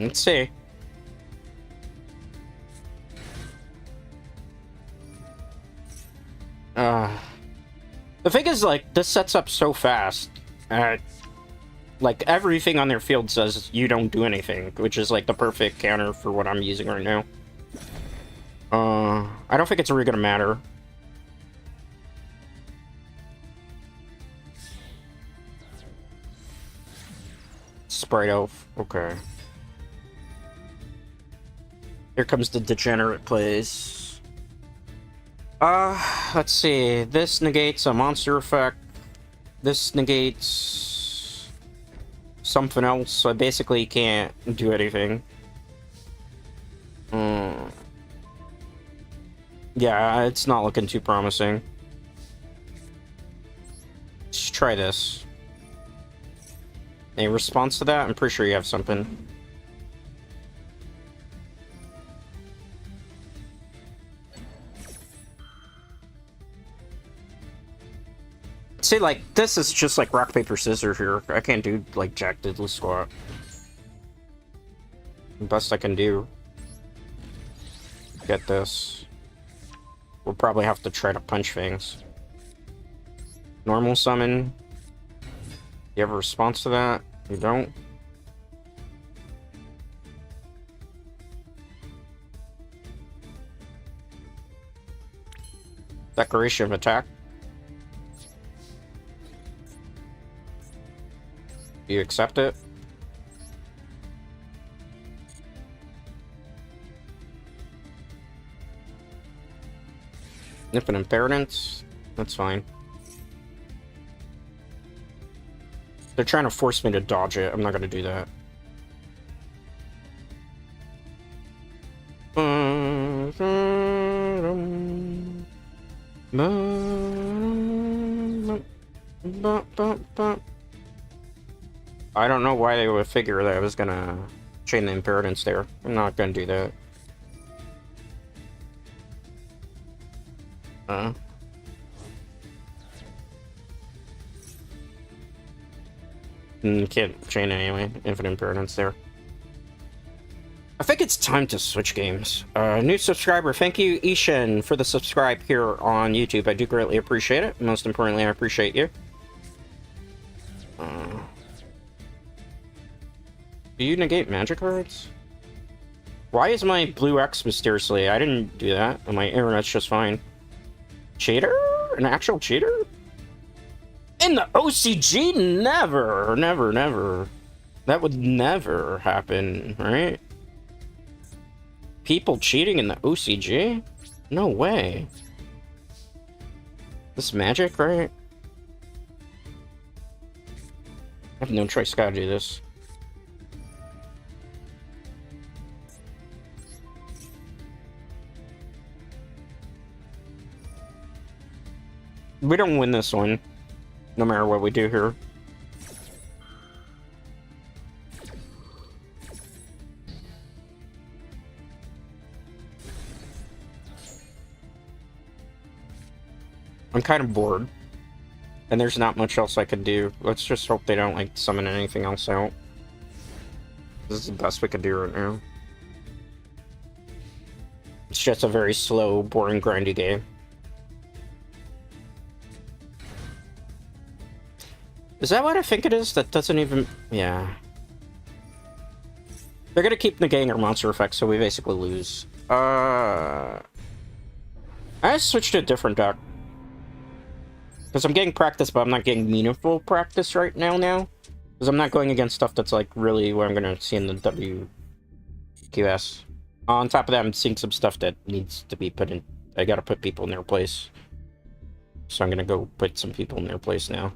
Let's see. The thing is, like, this sets up so fast. Like, everything on their field says you don't do anything, which is, like, the perfect counter for what I'm using right now. I don't think it's really gonna matter. Sprite Elf, okay. Here comes the degenerate plays. Let's see. This negates a monster effect. This negates something else, so I basically can't do anything. Yeah, it's not looking too promising. Let's try this. Any response to that? I'm pretty sure you have something. See, like, this is just like rock, paper, scissors here. I can't do, like, jack diddly squat. The best I can do. Get this. We'll probably have to try to punch things. Normal summon. You have a response to that? You don't? Declaration of attack. Do you accept it? Infinite impermanence? That's fine. They're trying to force me to dodge it. I'm not gonna do that. I don't know why they would figure that I was gonna chain the impermanence there. I'm not gonna do that. Can't chain anyway. Infinite impermanence there. I think it's time to switch games. New subscriber, thank you, Ishan, for the subscribe here on YouTube. I do greatly appreciate it. Most importantly, I appreciate you. Do you negate magic cards? Why is my blue X mysteriously? I didn't do that. And my internet's just fine. Cheater? An actual cheater? In the OCG? Never. Never, never. That would never happen, right? People cheating in the OCG? No way. This magic, right? I have no choice, gotta do this. We don't win this one, no matter what we do here. I'm kind of bored, and there's not much else I could do. Let's just hope they don't, like, summon anything else out. This is the best we could do right now. It's just a very slow, boring, grindy game. Is that what I think it is? That doesn't even... yeah. They're gonna keep negating our monster effects, so we basically lose. I switched to a different deck. Because I'm getting practice, but I'm not getting meaningful practice right now. Because I'm not going against stuff that's, like, really what I'm gonna see in the WQS. On top of that, I'm seeing some stuff that needs to be put in... I gotta put people in their place. So I'm gonna go put some people in their place now.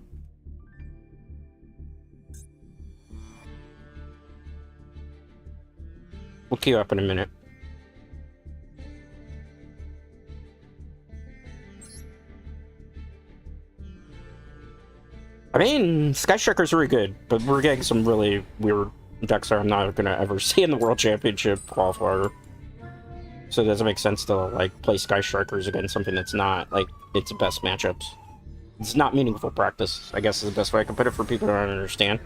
We'll queue up in a minute. I mean, Sky Striker's really good, but we're getting some really weird decks that I'm not gonna ever see in the World Championship qualifier. So it doesn't make sense to, like, play Sky Strikers against something that's not, like, its best matchups. It's not meaningful practice, I guess is the best way I can put it for people who don't understand.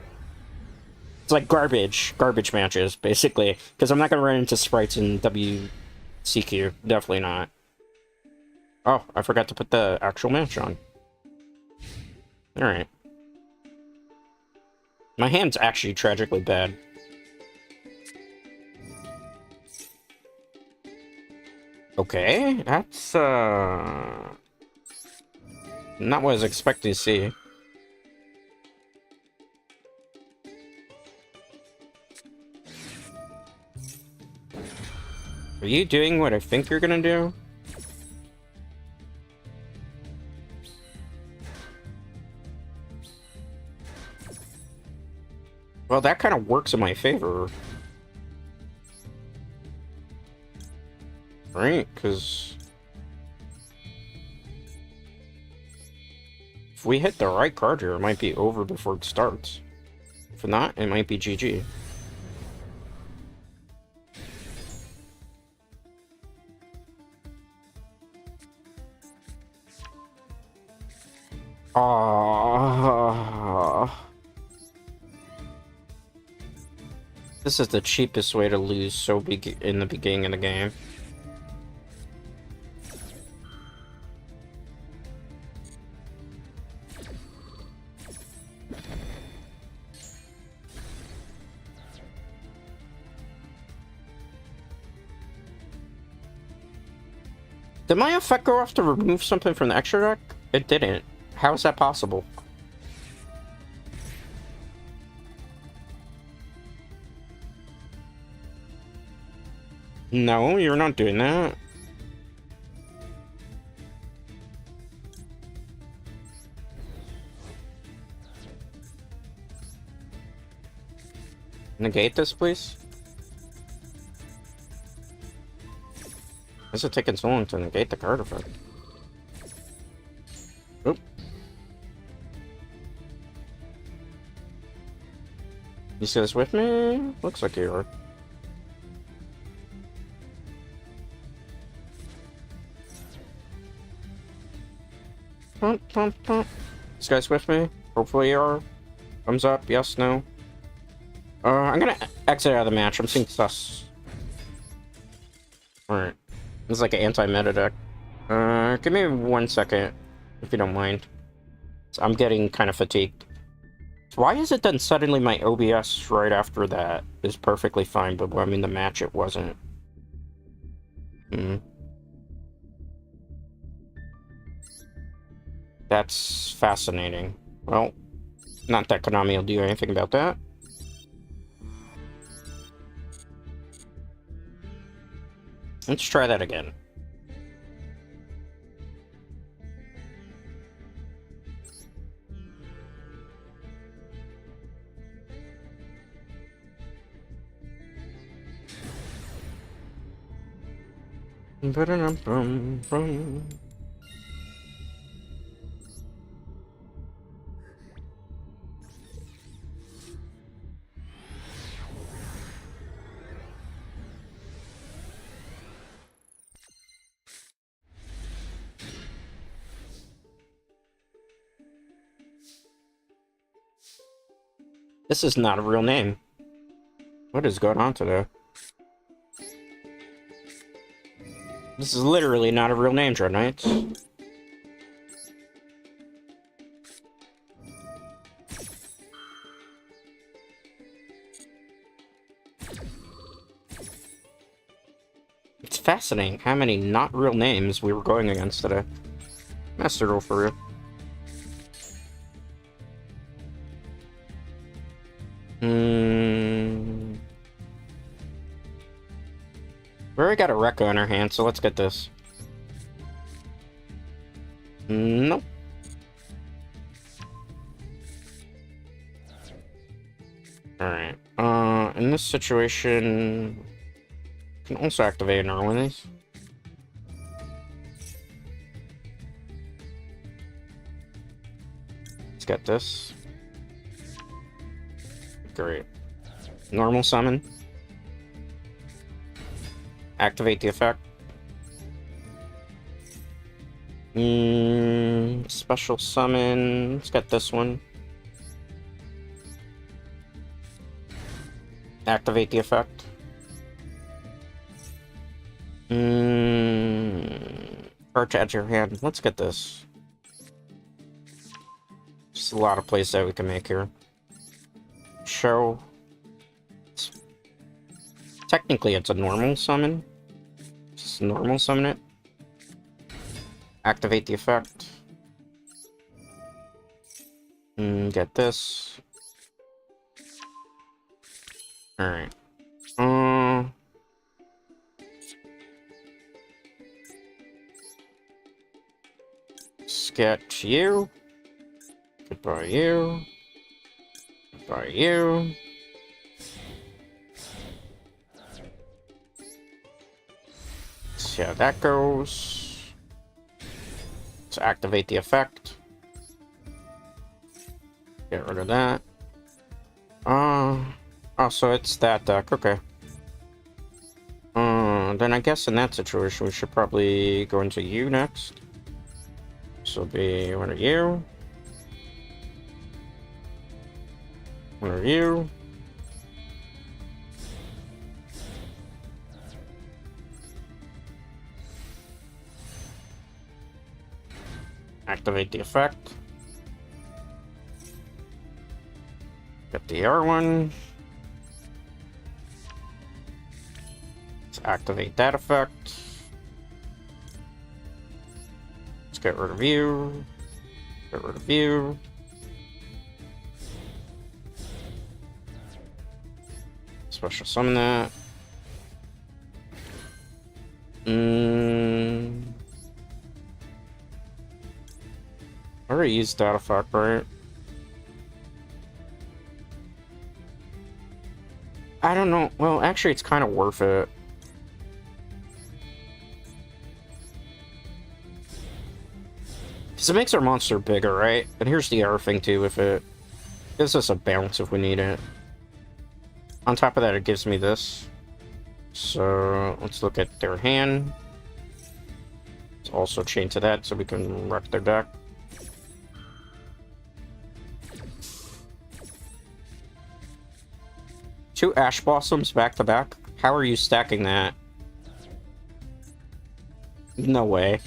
It's like garbage matches, basically. Because I'm not gonna run into sprites in WCQ. Definitely not. Oh, I forgot to put the actual match on. Alright. My hand's actually tragically bad. Okay, that's, not what I was expecting to see. Are you doing what I think you're gonna do? Well, that kind of works in my favor. Right, because if we hit the right card here, it might be over before it starts. If not, it might be GG. This is the cheapest way to lose so big in the beginning of the game. Did my effect go off to remove something from the extra deck? It didn't. How is that possible? No, you're not doing that. Negate this, please. Why is it taking so long to negate the card effect? Oop. You guys with me? Looks like you are. This guy's with me? Hopefully you are. Thumbs up, yes, no. I'm gonna exit out of the match. I'm seeing sus. Alright. This is like an anti-meta deck. Give me 1 second, if you don't mind. So I'm getting kind of fatigued. Why is it then suddenly my OBS right after that is perfectly fine, but when I'm in the match it wasn't? That's fascinating. Well, not that Konami will do anything about that. Let's try that again. This is not a real name. What is going on today? This is literally not a real name, Dread Knights. It's fascinating how many not real names we were going against today. Master Duel for real. We already got a Rekka in our hand, so let's get this. Nope. Alright. In this situation, can also activate another one of these. Let's get this. Great. Normal summon. Activate the effect. Special summon. Let's get this one. Activate the effect. Card to add to your hand. Let's get this. Just a lot of plays that we can make here. Yugioh. Technically, it's a normal summon. Just normal summon it. Activate the effect. Get this. Alright. Sketch you. Goodbye you. Goodbye you. See how that goes. Let's activate the effect. Get rid of that. Oh, so it's that deck. Okay. Then I guess in that situation we should probably go into you next. This will be one of you. One of you. Activate the effect. Get the R1. Let's activate that effect. Let's get rid of you. Get rid of you. Special summon that. I already used that effect, right? I don't know. Well, actually, it's kind of worth it. Because it makes our monster bigger, right? And here's the other thing, too, if it gives us a bounce if we need it. On top of that, it gives me this. So, let's look at their hand. Let's also chain to that so we can wreck their deck. Two Ash Blossoms back to back? How are you stacking that? No way.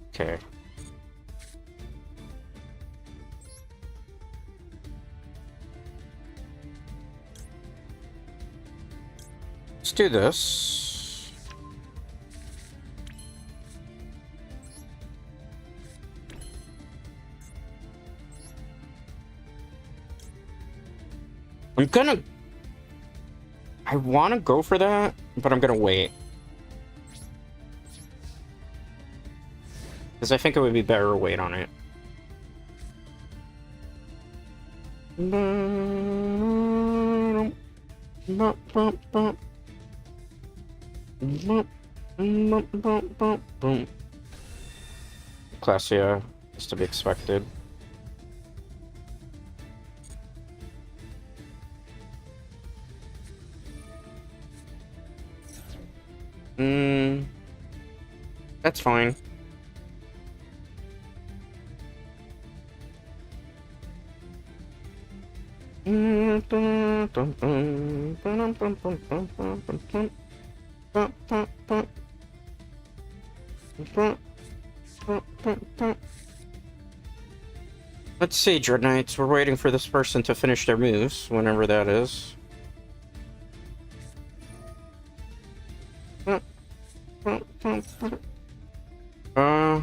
Okay. Let's do this. I want to go for that, but I'm gonna wait. Because I think it would be better to wait on it. Classia is to be expected. That's fine. Let's see, Dread Knights. We're waiting for this person to finish their moves, whenever that is.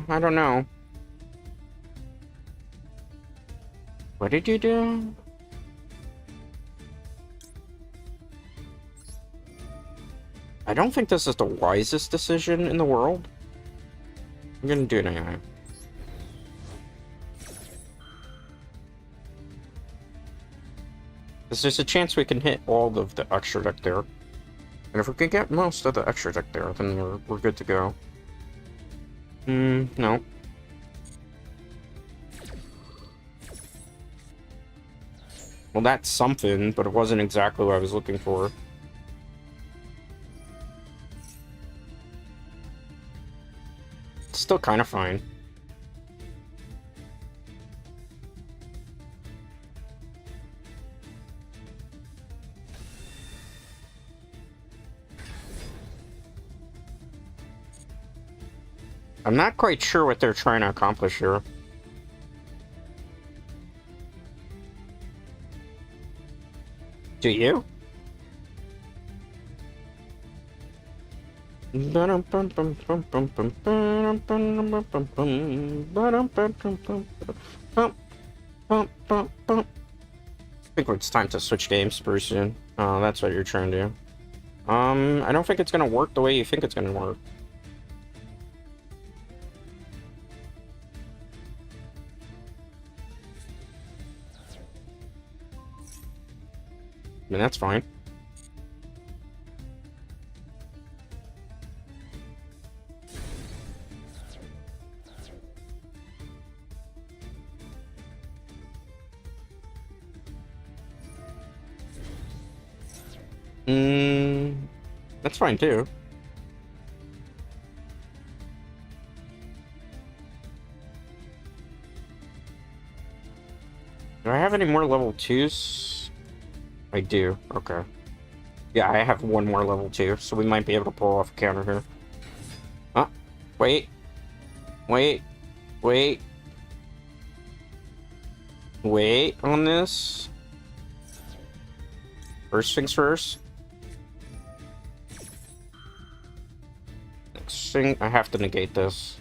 I don't know. What did you do? I don't think this is the wisest decision in the world. I'm gonna do it anyway. Because there's a chance we can hit all of the extra deck there. And if we can get most of the extra deck there, then we're good to go. No. Well, that's something, but it wasn't exactly what I was looking for. It's still kind of fine. I'm not quite sure what they're trying to accomplish here. Do you? I think it's time to switch games pretty soon. Oh, that's what you're trying to do. I don't think it's gonna work the way you think it's gonna work. I mean, that's fine. That's fine too. Do I have any more level 2s? I do. Okay. Yeah, I have one more level 2, so we might be able to pull off a counter here. Oh, wait. Wait. Wait. Wait on this. First things first. Next thing, I have to negate this.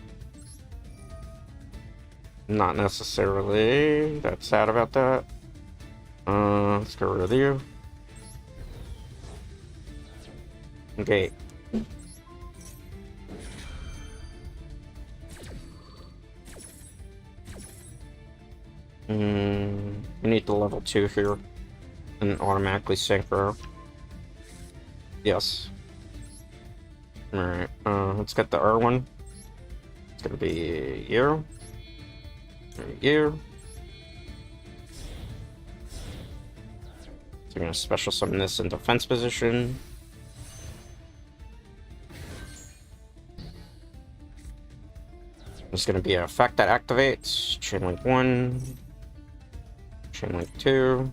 Not necessarily that sad about that. Let's get rid of you. Okay. We need the level 2 here. And automatically synchro. Yes. Alright, let's get the R1. It's gonna be you. You. So we're gonna special summon this in defense position. There's gonna be an effect that activates. Chain link 1. Chain link 2.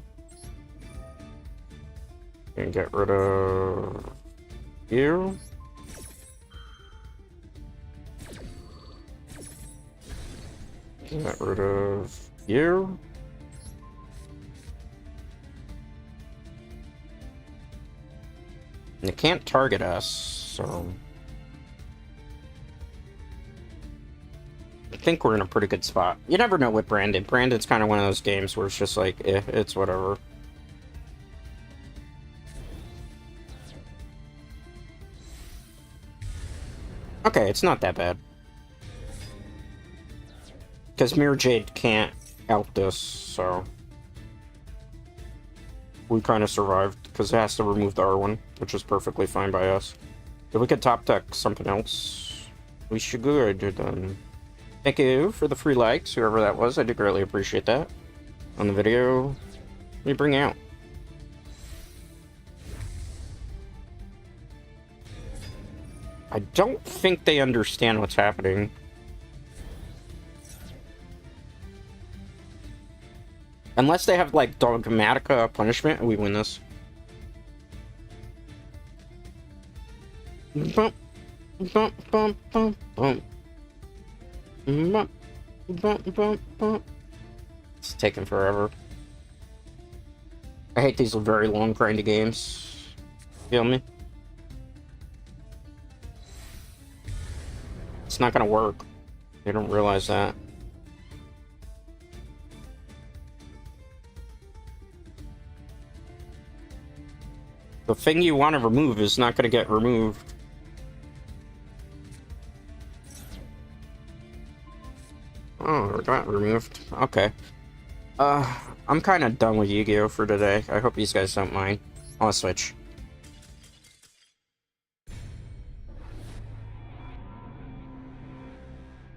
And get rid of you. Get rid of you. And it can't target us, so I think we're in a pretty good spot. You never know with Branded. Branded's kind of one of those games where it's just like, it's whatever. Okay, it's not that bad. Because Mirror Jade can't out this, so we kind of survived, because it has to remove the R1, which is perfectly fine by us. If we could top deck something else, we should go then. Thank you for the free likes, whoever that was. I do greatly appreciate that. On the video, we bring out. I don't think they understand what's happening. Unless they have, like, Dogmatica punishment, we win this. Bump, bump, bump, bump, bump. Bump, bump, bump, bump. It's taking forever. I hate these very long, grindy games. Feel me? It's not gonna work. They don't realize that. The thing you want to remove is not gonna get removed. Oh, it got removed. Okay. I'm kind of done with Yu-Gi-Oh for today. I hope these guys don't mind. I'll switch.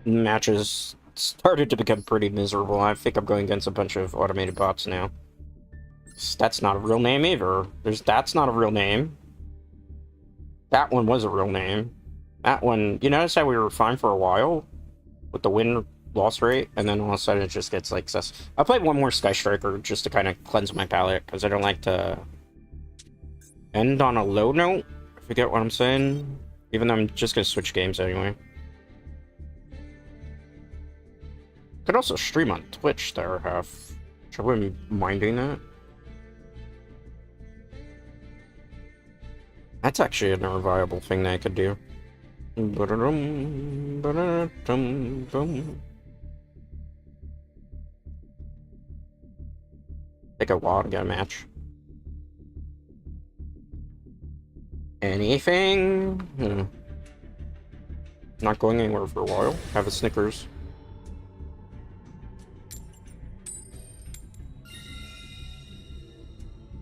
Matches started to become pretty miserable. I think I'm going against a bunch of automated bots now. That's not a real name either. That's not a real name. That one was a real name. That one, you notice how we were fine for a while? With the win-loss rate, and then all of a sudden it just gets like sus. I'll play one more Sky Striker just to kind of cleanse my palate, because I don't like to end on a low note, if you get what I'm saying. Even though I'm just going to switch games anyway. Could also stream on Twitch there, have. Should I wouldn't mind doing that. That's actually another viable thing that I could do. Take a while to get a match. Anything? Not going anywhere for a while. Have a Snickers.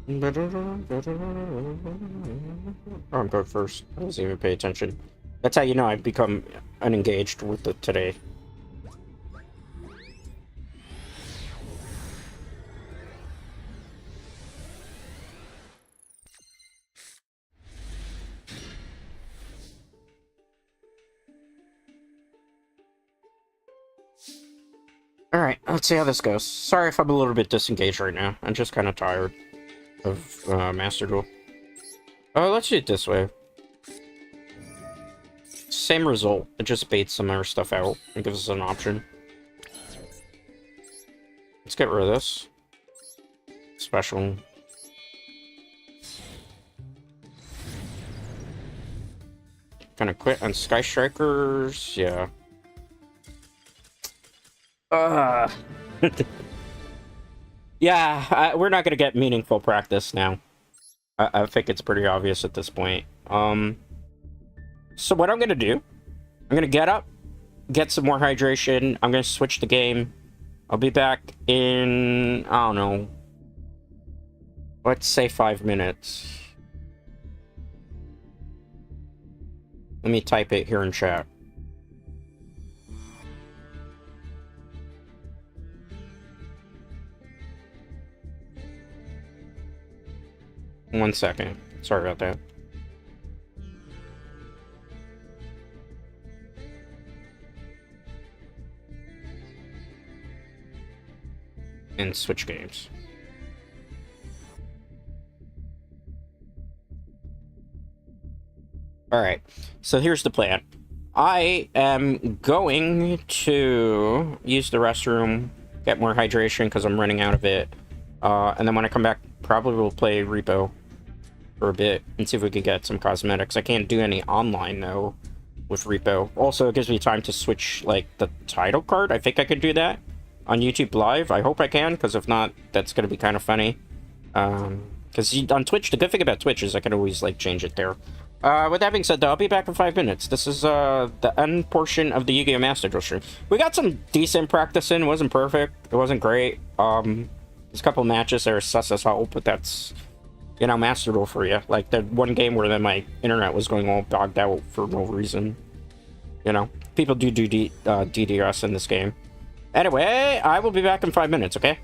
Oh, I'm going first. I wasn't even paying attention. That's how you know I've become unengaged with it today. Alright, let's see how this goes. Sorry if I'm a little bit disengaged right now. I'm just kind of tired of Master Duel. Oh, let's do it this way. Same result. It just baits some other stuff out and gives us an option. Let's get rid of this. Special. Gonna quit on Sky Strikers. Yeah. Yeah, we're not gonna get meaningful practice now. I think it's pretty obvious at this point. So what I'm gonna do, I'm gonna get up, get some more hydration. I'm gonna switch the game. I'll be back in, I don't know, let's say 5 minutes. Let me type it here in chat. One second. Sorry about that. And switch games. Alright, so here's the plan. I am going to use the restroom, get more hydration because I'm running out of it. And then when I come back, probably we'll play R.E.P.O for a bit and see if we can get some cosmetics. I can't do any online, though, with R.E.P.O. Also, it gives me time to switch, like, the title card. I think I could do that on YouTube Live. I hope I can, because if not, that's going to be kind of funny. Because on Twitch, the good thing about Twitch is I can always, like, change it there. With that being said, though, I'll be back in 5 minutes. This is, the end portion of the Yu-Gi-Oh! Master Duel stream. We got some decent practice in. It wasn't perfect. It wasn't great. There's a couple matches that are sus as hell, but that's, you know, Master Duel for you. Like, the one game where then my internet was going all bogged out for no reason. You know, people do DDoS in this game. Anyway, I will be back in 5 minutes, okay?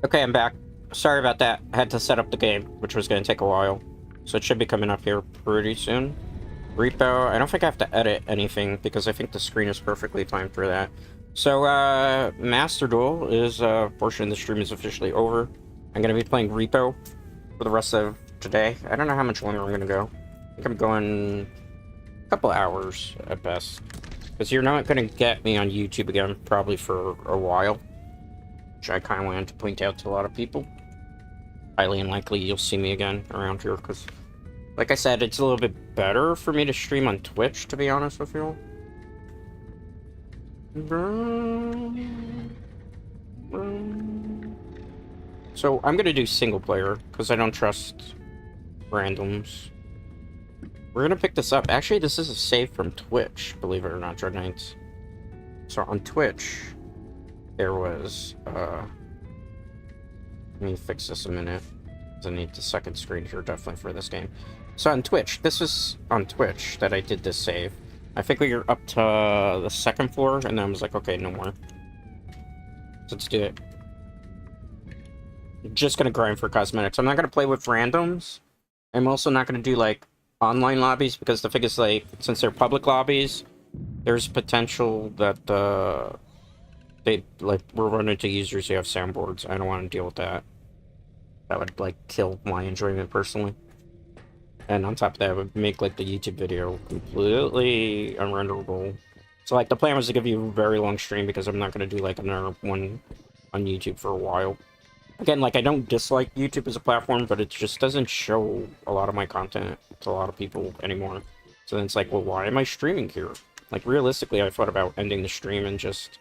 Okay, I'm back. Sorry about that. I had to set up the game, which was going to take a while. So it should be coming up here pretty soon. R.E.P.O. I don't think I have to edit anything because I think the screen is perfectly timed for that. So, Master Duel is, portion of the stream is officially over. I'm going to be playing R.E.P.O. for the rest of today. I don't know how much longer I'm going to go. I think I'm going a couple hours at best. Because you're not going to get me on YouTube again probably for a while. Which I kind of wanted to point out to a lot of people. Highly unlikely you'll see me again around here because, like I said, it's a little bit better for me to stream on Twitch, to be honest with you. So I'm gonna do single player because I don't trust randoms. We're gonna pick this up. Actually, this is a save from Twitch, believe it or not, Dread Knights. So on Twitch, there was let me fix this a minute. I need the second screen here definitely for this game. So on Twitch, this is on Twitch that I did this save. I think we were up to the second floor, and then I was like, okay, no more. So let's do it. I'm just gonna grind for cosmetics. I'm not gonna play with randoms. I'm also not gonna do like online lobbies because the thing is, like, since they're public lobbies, there's potential that we're running into users who have soundboards. I don't want to deal with that. That would like kill my enjoyment personally. And on top of that, it would make like the YouTube video completely unrenderable. So like the plan was to give you a very long stream because I'm not going to do like another one on YouTube for a while. Again, like I don't dislike YouTube as a platform, but it just doesn't show a lot of my content to a lot of people anymore. So then it's like, well, why am I streaming here? Like realistically, I thought about ending the stream and just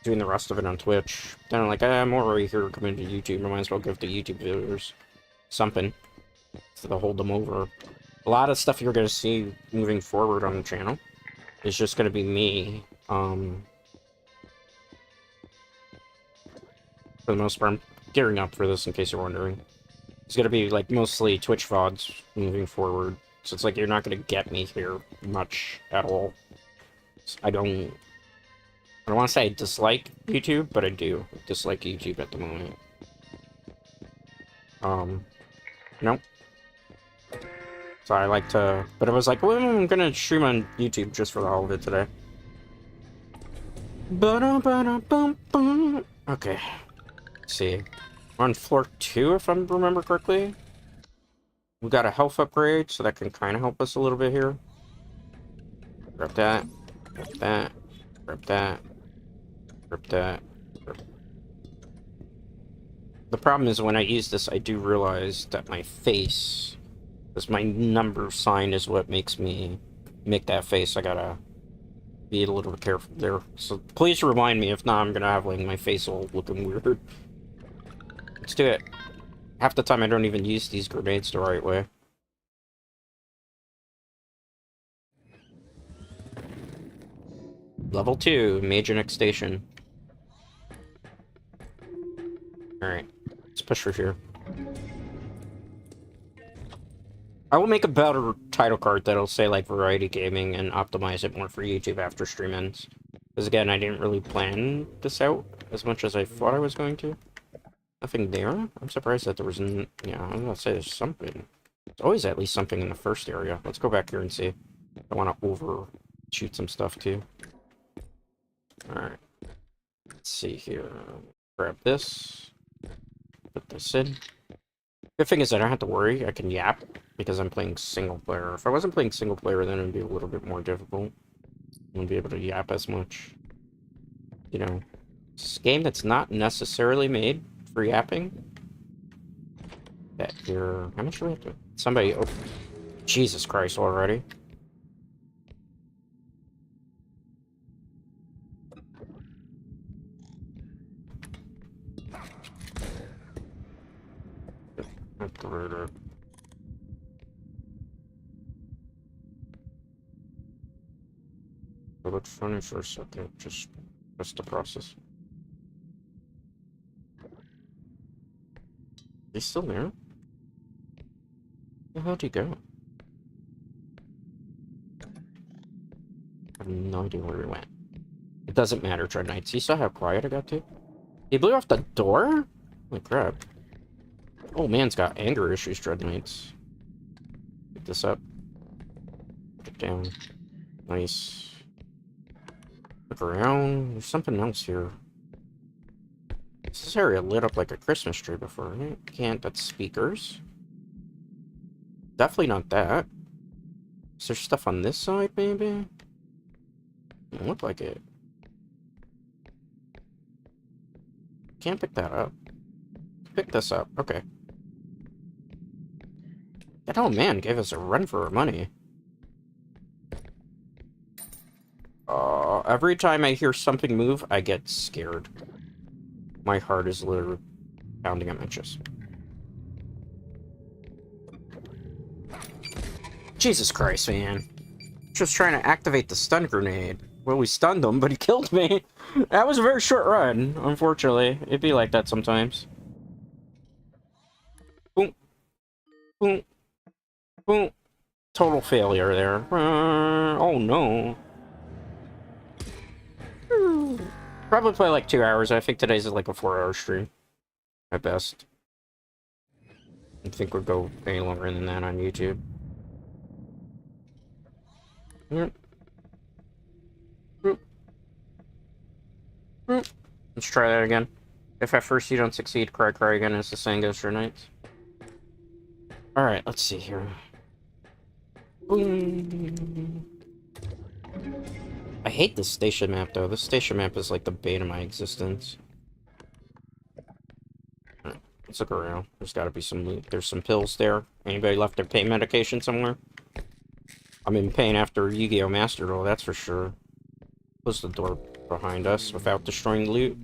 doing the rest of it on Twitch. Then I'm like, I'm already here coming to YouTube. I might as well give the YouTube viewers something to hold them over. A lot of stuff you're going to see moving forward on the channel is just going to be me. For the most part, I'm gearing up for this in case you're wondering. It's going to be like mostly Twitch VODs moving forward. So it's like you're not going to get me here much at all. I don't want to say I dislike YouTube, but I do dislike YouTube at the moment. Nope. So I like to, but I was like, well, I'm gonna stream on YouTube just for the hell of it today. Okay. Let's see. We're on floor 2, if I remember correctly. We got a health upgrade, so that can kind of help us a little bit here. Grab that. Grab that. Grab that. Grab that. The problem is when I use this, I do realize that my face, because my number sign is what makes me make that face. I gotta be a little bit careful there. So please remind me, if not, I'm gonna have like my face all looking weird. Let's do it. Half the time I don't even use these grenades the right way. Level 2, Magic Station. Alright, let's push for here. I will make a better title card that'll say like Variety Gaming and optimize it more for YouTube after stream ends. Because again, I didn't really plan this out as much as I thought I was going to. Nothing there? I'm surprised that there wasn't. Yeah, I was gonna say there's something. There's always at least something in the first area. Let's go back here and see. I want to overshoot some stuff too. Alright. Let's see here. Grab this. Put this in. Good thing is I don't have to worry. I can yap because I'm playing single player. If I wasn't playing single player, then it would be a little bit more difficult. I wouldn't be able to yap as much. You know, it's a game that's not necessarily made for yapping. That here. How much do we have to? Somebody. Oh, Jesus Christ! Already. It looked funny for a second. Just the process. He's still there? Where the hell did he go? I have no idea where he went. It doesn't matter, Dread Knights. You saw how quiet I got to? He blew off the door? Holy crap. Oh man's got anger issues, Dread Knights. Pick this up. Put it down. Nice. Look around. There's something else here. This area lit up like a Christmas tree before, right? Can't. That's speakers. Definitely not that. Is there stuff on this side, maybe? Doesn't look like it. Can't pick that up. Pick this up. Okay. That old man gave us a run for our money. Every time I hear something move, I get scared. My heart is literally pounding at my chest. Jesus Christ, man. Just trying to activate the stun grenade. Well, we stunned him, but he killed me. That was a very short run, unfortunately. It'd be like that sometimes. Boom. Boom. Boom. Total failure there. Oh, no. Probably play like 2 hours. I think today's is like a 4-hour stream. At best. I think we'll go any longer than that on YouTube. Yep. Let's try that again. If at first you don't succeed, cry, cry again, as the saying goes for nights. Alright, let's see here. Boom. I hate this station map, though. This station map is like the bane of my existence. Right, let's look around. There's gotta be some loot. There's some pills there. Anybody left their pain medication somewhere? I'm in pain after Yu-Gi-Oh! Master Duel, that's for sure. Close the door behind us without destroying the loot.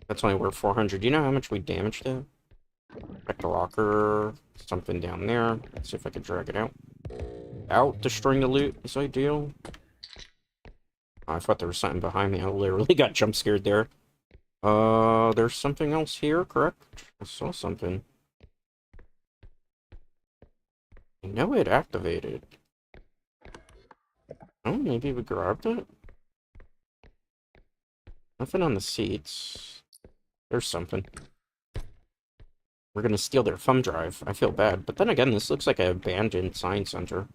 That's only worth 400. Do you know how much we damaged it? Back the locker. Something down there. Let's see if I can drag it out. Out destroying the loot is ideal. Oh, I thought there was something behind me. I literally got jump scared there. There's something else here, correct? I saw something. I know it activated. Oh, maybe we grabbed it? Nothing on the seats. There's something. We're gonna steal their thumb drive. I feel bad. But then again, this looks like an abandoned science center.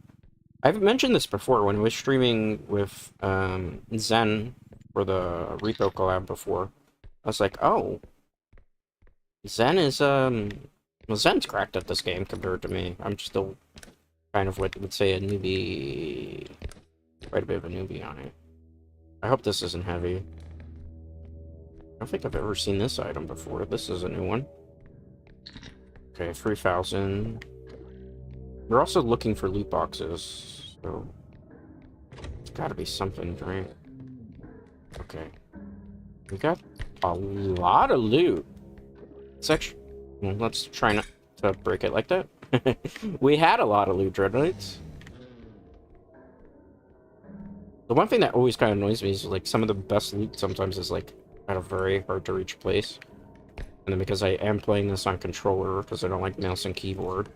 I've mentioned this before when I was streaming with Zen for the R.E.P.O collab before. I was like, oh, Zen is, well, Zen's cracked at this game compared to me. I'm still kind of what would say a newbie, quite a bit of a newbie on it. I hope this isn't heavy. I don't think I've ever seen this item before. This is a new one. Okay, 3,000. We're also looking for loot boxes, so it's gotta be something, right? Okay. We got a lot of loot. It's actually... Well, let's try not to break it like that. We had a lot of loot, Dread Knights. The one thing that always kind of annoys me is, like, some of the best loot sometimes is, like, at a very hard-to-reach place. And then because I am playing this on controller, because I don't like mouse and keyboard,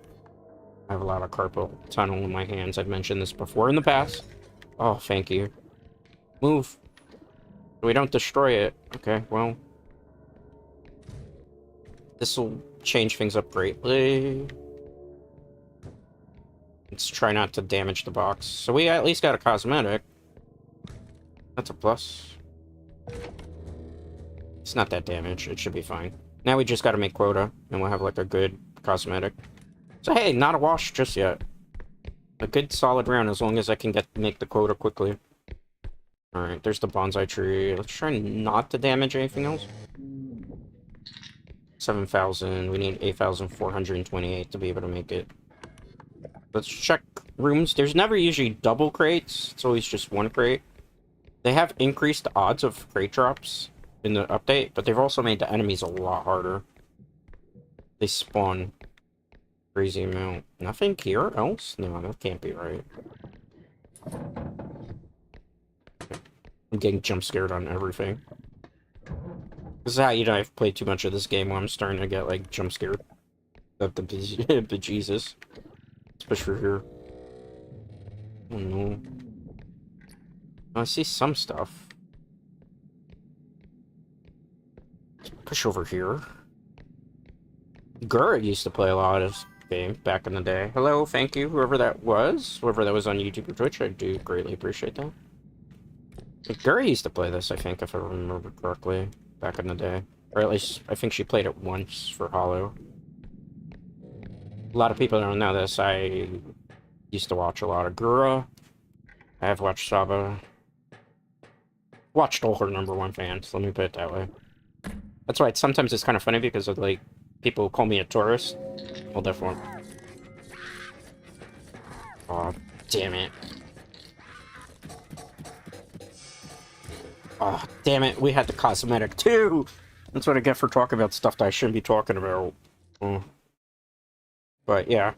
I have a lot of carpal tunnel in my hands. I've mentioned this before in the past. Oh, thank you. Move. We don't destroy it. Okay, well. This will change things up greatly. Let's try not to damage the box. So we at least got a cosmetic. That's a plus. It's not that damage. It should be fine. Now we just gotta make quota, and we'll have, like, a good cosmetic. So, hey, not a wash just yet. A good solid round as long as I can make the quota quickly. Alright, there's the bonsai tree. Let's try not to damage anything else. 7,000. We need 8,428 to be able to make it. Let's check rooms. There's never usually double crates. It's always just one crate. They have increased odds of crate drops in the update, but they've also made the enemies a lot harder. They spawn crazy amount. Nothing here else? No, that can't be right. I'm getting jump scared on everything. This is how you know I've played too much of this game when I'm starting to get, like, jump scared. The bejesus. Especially here. Oh no. I see some stuff. push over here. Gura used to play a lot of this game back in the day. Hello, thank you, whoever that was. Whoever that was on YouTube or Twitch, I do greatly appreciate that. Gura used to play this, I think, if I remember correctly, back in the day. Or at least, I think she played it once for Hollow. A lot of people don't know this. I used to watch a lot of Gura. I have watched Saba. Watched all her #1 fans, let me put it that way. That's why sometimes it's kind of funny because of, like, people call me a tourist. Hold that for him. Aw, damn it. Aw, damn it, we had the cosmetic too! That's what I get for talking about stuff that I shouldn't be talking about. But yeah.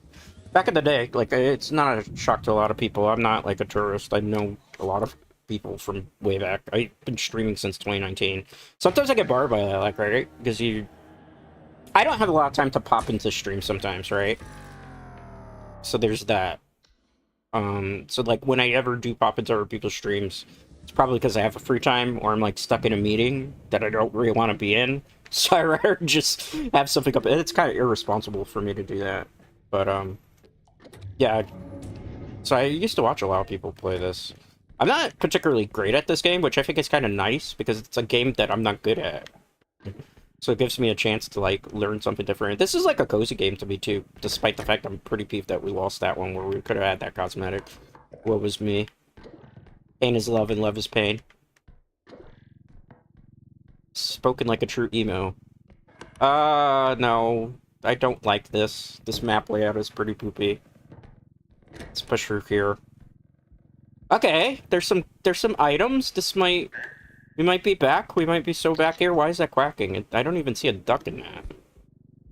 Back in the day, like, it's not a shock to a lot of people. I'm not, like, a tourist. I know a lot of people from way back. I've been streaming since 2019. Sometimes I get bored by that, like, right? Because I don't have a lot of time to pop into stream sometimes, right? So there's that. So, like, when I ever do pop into other people's streams, it's probably because I have a free time, or I'm, like, stuck in a meeting that I don't really want to be in. So I'd rather just have something up. It's kind of irresponsible for me to do that. But, yeah. So I used to watch a lot of people play this. I'm not particularly great at this game, which I think is kind of nice, because it's a game that I'm not good at. So it gives me a chance to, like, learn something different. This is, like, a cozy game to me, too, despite the fact I'm pretty peeved that we lost that one where we could have had that cosmetic. What was me? Pain is love and love is pain. Spoken like a true emo. No. I don't like this. This map layout is pretty poopy. Let's push through here. Okay, there's some items. We might be back. We might be so back here. Why is that quacking? I don't even see a duck in that.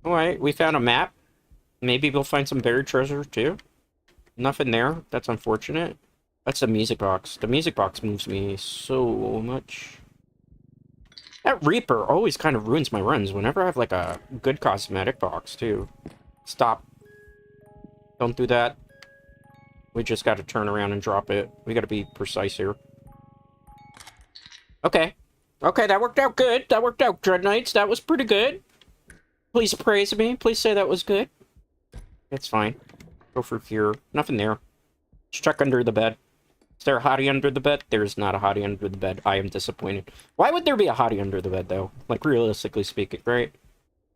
Alright, we found a map. Maybe we'll find some buried treasure, too. Nothing there. That's unfortunate. That's the music box. The music box moves me so much. That R.E.P.O always kind of ruins my runs whenever I have, like, a good cosmetic box, too. Stop. Don't do that. We just gotta turn around and drop it. We gotta be precise here. Okay. Okay, that worked out good. That worked out, Dread Knights. That was pretty good. Please praise me. Please say that was good. It's fine. Go for here. Nothing there. Let's check under the bed. Is there a hottie under the bed? There is not a hottie under the bed. I am disappointed. Why would there be a hottie under the bed, though? Like, realistically speaking, right?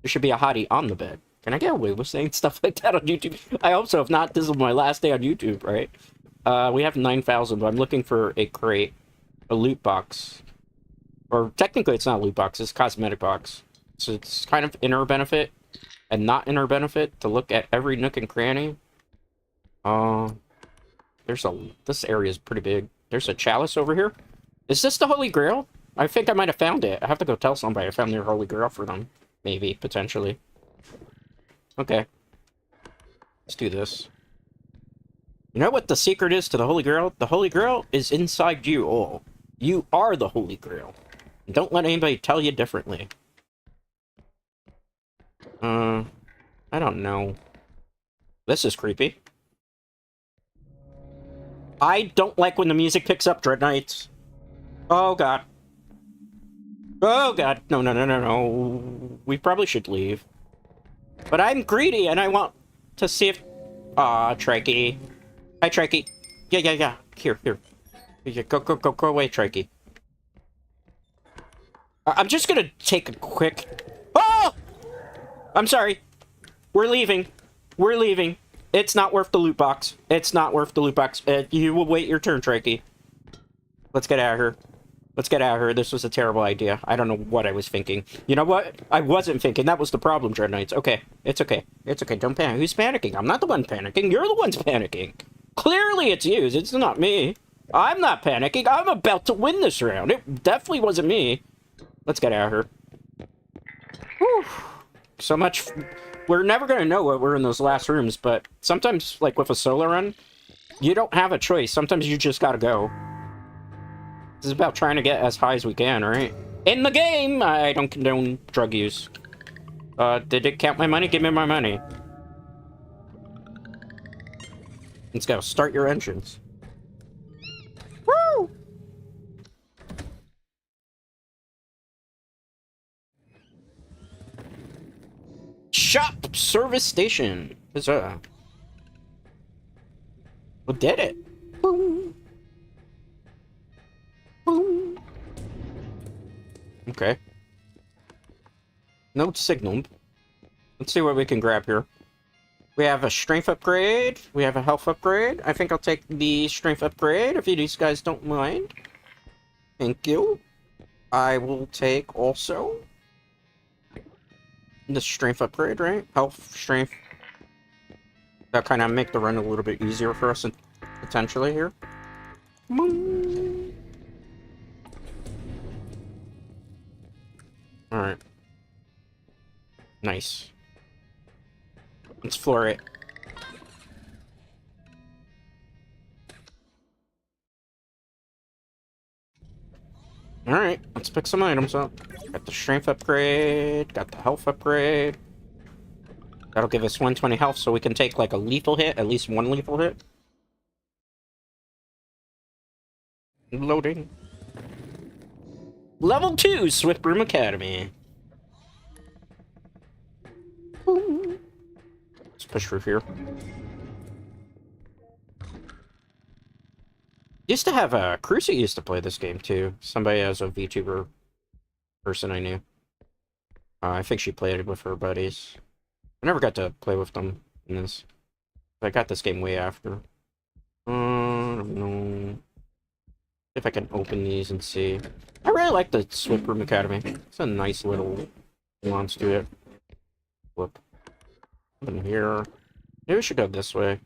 There should be a hottie on the bed. Can I get away with saying stuff like that on YouTube? I hope so. If not, this is my last day on YouTube, right? We have 9,000, but I'm looking for a crate. A loot box. Or, technically, it's not a loot box. It's a cosmetic box. So it's kind of in our benefit and not in our benefit to look at every nook and cranny. This area is pretty big. There's a chalice over here. Is this the Holy Grail? I think I might have found it. I have to go tell somebody I found their Holy Grail for them. Maybe, potentially. Okay. Let's do this. You know what the secret is to the Holy Grail? The Holy Grail is inside you all. You are the Holy Grail. Don't let anybody tell you differently. I don't know. This is creepy. I don't like when the music picks up, Dread Knights. Oh, God. Oh, God. No, no, no, no, no. We probably should leave. But I'm greedy, and I want to see if... Aw, Trekkie. Hi, Trekkie. Yeah. Here. Go away, Trekkie. I'm just gonna take a quick... Oh! I'm sorry. We're leaving. It's not worth the loot box. It's not worth the loot box. You will wait your turn, Trekkie. Let's get out of here. This was a terrible idea. I don't know what I was thinking. You know what? I wasn't thinking. That was the problem, Dread Knights. Okay. It's okay. Don't panic. Who's panicking? I'm not the one panicking. You're the ones panicking. Clearly it's you. It's not me. I'm not panicking. I'm about to win this round. It definitely wasn't me. Let's get out of here. Whew. So much... We're never going to know what we're in those last rooms, but sometimes, like with a solo run, you don't have a choice. Sometimes you just gotta go. This is about trying to get as high as we can, right? In the game! I don't condone drug use. Did it count my money? Give me my money. Let's go. Start your engines. Woo! Shop service station. Huzzah. We did it. Boom. Boom. Okay. No signal. Let's see what we can grab here. We have a strength upgrade. We have a health upgrade. I think I'll take the strength upgrade if you guys don't mind. Thank you. I will take also the strength upgrade, right? Health, strength. That kind of make the run a little bit easier for us, potentially here. Alright. Nice. Let's floor it. Alright, let's pick some items up. Got the strength upgrade, got the health upgrade. That'll give us 120 health, so we can take like a lethal hit, at least one lethal hit. Loading. Level 2, Swift Broom Academy. Boom. Let's push through here. Used to have a Crucy used to play this game too. Somebody as a VTuber person I knew. I think she played it with her buddies. I never got to play with them in this. I got this game way after. I don't know if I can open these and see. I really like the Swift Broom Academy. It's a nice little nuance to it. Flip. Open here. Maybe we should go this way.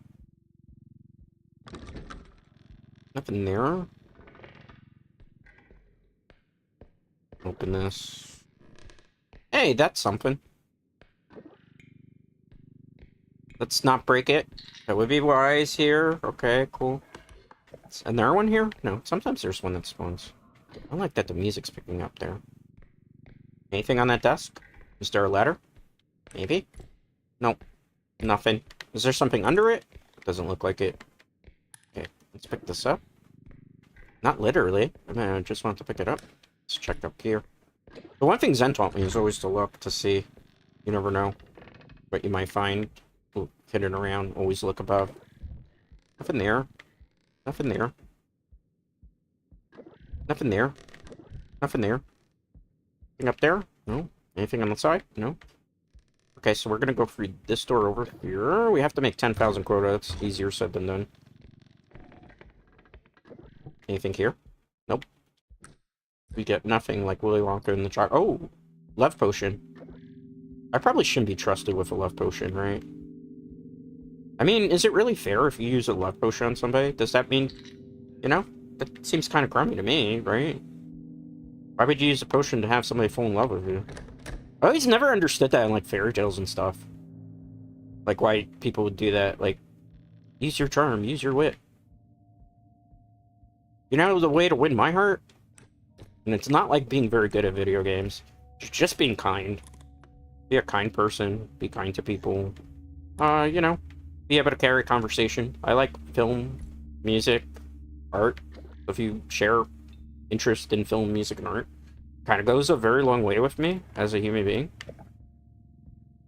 Nothing there. Open this. Hey, that's something. Let's not break it. That would be wise here. Okay, cool. Is there one here? No, sometimes there's one that spawns. I like that the music's picking up there. Anything on that desk? Is there a ladder? Maybe? Nope. Nothing. Is there something under it? Doesn't look like it. Okay, let's pick this up. Not literally. I just want to pick it up. Let's check up here. The one thing Zen taught me is always to look to see. You never know what you might find hidden around. Always look above. Nothing there. Nothing there. Nothing there. Nothing there. Anything up there? No. Anything on the side? No. Okay, so we're gonna go through this door over here. We have to make 10,000 quota. That's easier said than done. Anything here? Nope. We get nothing like Willy Wonka in the chocolate. Oh! Love potion. I probably shouldn't be trusted with a love potion, right? I mean, is it really fair if you use a love potion on somebody? Does that mean, you know? That seems kind of crummy to me, right? Why would you use a potion to have somebody fall in love with you? I always never understood that in, like, fairy tales and stuff. Like, why people would do that. Like, use your charm, use your wit. You know the way to win my heart? And it's not like being very good at video games. It's just being kind. Be a kind person. Be kind to people. You know, be able to carry a conversation. I like film, music, art. If you share interest in film, music, and art, kind of goes a very long way with me as a human being.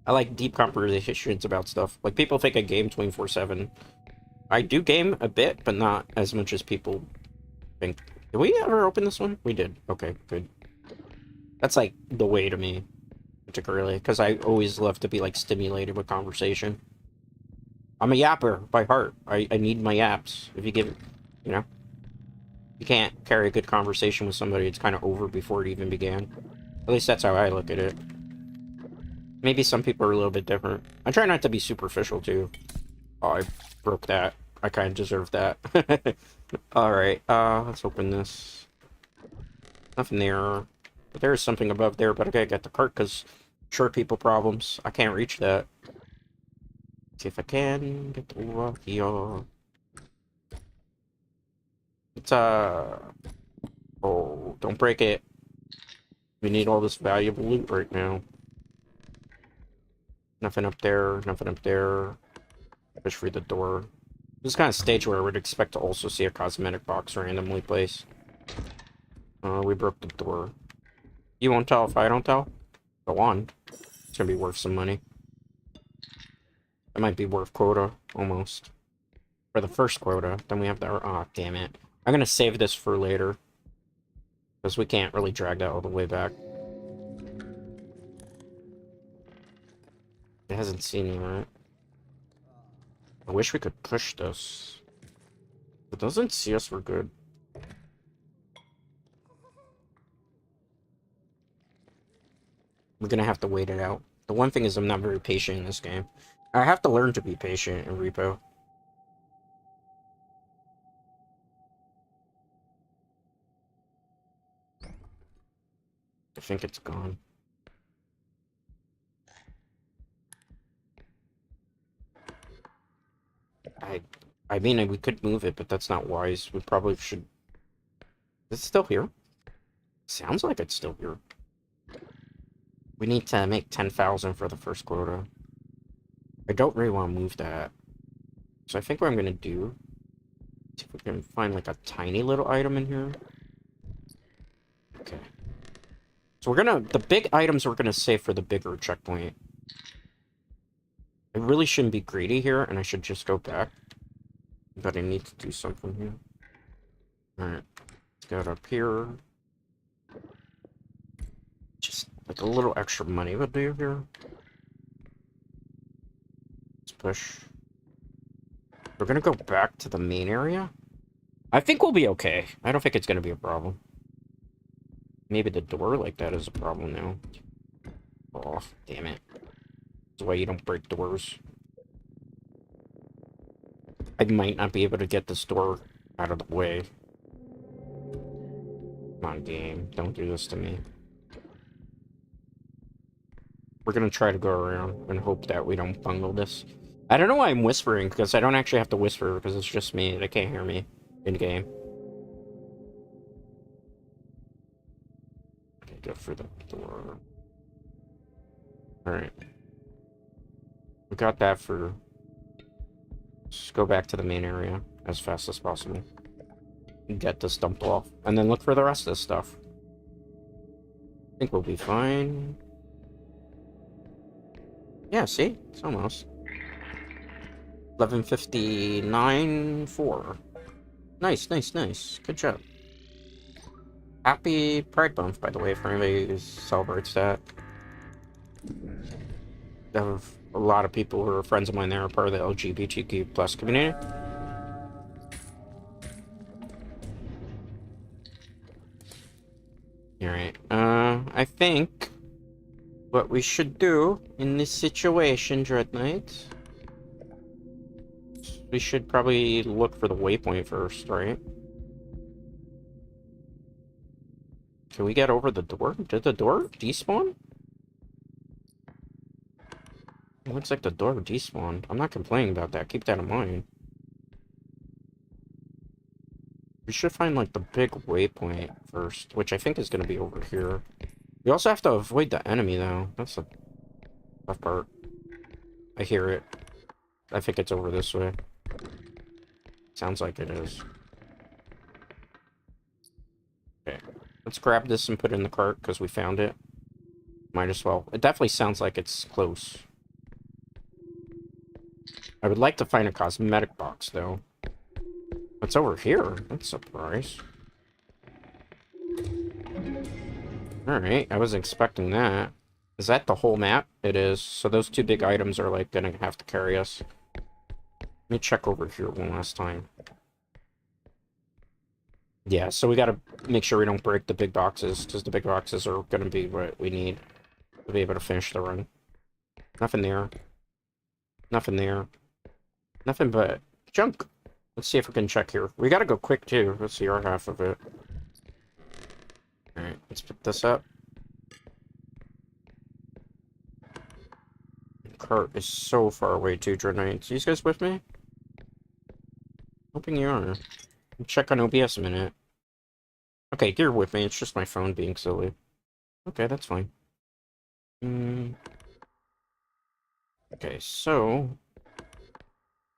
I like deep conversations about stuff. Like, people think I game 24/7. I do game a bit, but not as much as people think. Did we ever open this one? We did. Okay, good. That's, like, the way to me, particularly, because I always love to be, like, stimulated with conversation. I'm a yapper by heart. I need my yaps. If you give, you know, you can't carry a good conversation with somebody, it's kind of over before it even began. At least that's how I look at it. Maybe some people are a little bit different. I try not to be superficial, too. Oh, I broke that. I kind of deserve that. Alright, let's open this. Nothing there. But there is something above there, but I gotta get the cart, because short people problems. I can't reach that. See if I can get over here. It's, oh, don't break it. We need all this valuable loot right now. Nothing up there, nothing up there. Push through the door. This is kind of stage where I would expect to also see a cosmetic box randomly placed. We broke the door. You won't tell if I don't tell? Go on. It's gonna be worth some money. It might be worth quota, almost. For the first quota, then we have the... Oh, damn it. I'm gonna save this for later. Because we can't really drag that all the way back. It hasn't seen me, right? I wish we could push this. If it doesn't see us, we're good. We're gonna have to wait it out. The one thing is I'm not very patient in this game. I have to learn to be patient in Repo. I think it's gone. I mean, we could move it, but that's not wise. We probably should... Is it still here? Sounds like it's still here. We need to make 10,000 for the first quota. I don't really want to move that. So I think what I'm going to do... See if we can find, like, a tiny little item in here. Okay. So we're gonna... The big items we're gonna save for the bigger checkpoint. I really shouldn't be greedy here, and I should just go back. But I need to do something here. Alright. Let's go up here. Just like a little extra money would do here. Let's push. We're gonna go back to the main area. I think we'll be okay. I don't think it's gonna be a problem. Maybe the door like that is a problem now. Oh, damn it. That's why you don't break doors. I might not be able to get this door out of the way. Come on, game. Don't do this to me. We're gonna try to go around and hope that we don't bungle this. I don't know why I'm whispering, because I don't actually have to whisper, because it's just me. They can't hear me in-game. Okay, go for the door. Alright. We got that for... Just go back to the main area as fast as possible. Get this dumped off. And then look for the rest of this stuff. I think we'll be fine. Yeah, see? It's almost. 11:59.4. Nice, nice, nice. Good job. Happy Pride Month, by the way, for anybody who celebrates that. I have a lot of people who are friends of mine there are part of the LGBTQ plus community. Alright, I think what we should do in this situation, Dread Knight, we should probably look for the waypoint first, right? Can we get over the door? Did the door despawn? It looks like the door despawned. I'm not complaining about that. Keep that in mind. We should find, like, the big waypoint first, which I think is going to be over here. We also have to avoid the enemy, though. That's the tough part. I hear it. I think it's over this way. Sounds like it is. Okay. Let's grab this and put it in the cart, because we found it. Might as well. It definitely sounds like it's close. I would like to find a cosmetic box, though. What's over here? That's a surprise. Alright, I wasn't expecting that. Is that the whole map? It is. So those two big items are, like, gonna have to carry us. Let me check over here one last time. Yeah, so we gotta make sure we don't break the big boxes, because the big boxes are gonna be what we need to be able to finish the run. Nothing there. Nothing there. Nothing but junk. Let's see if we can check here. We gotta go quick, too. Let's see our half of it. Alright, let's pick this up. The cart is so far away, too, Dread Knights. Are you guys with me? Hoping you are. Check on OBS a minute. Okay, you're with me. It's just my phone being silly. Okay, that's fine. Okay, so...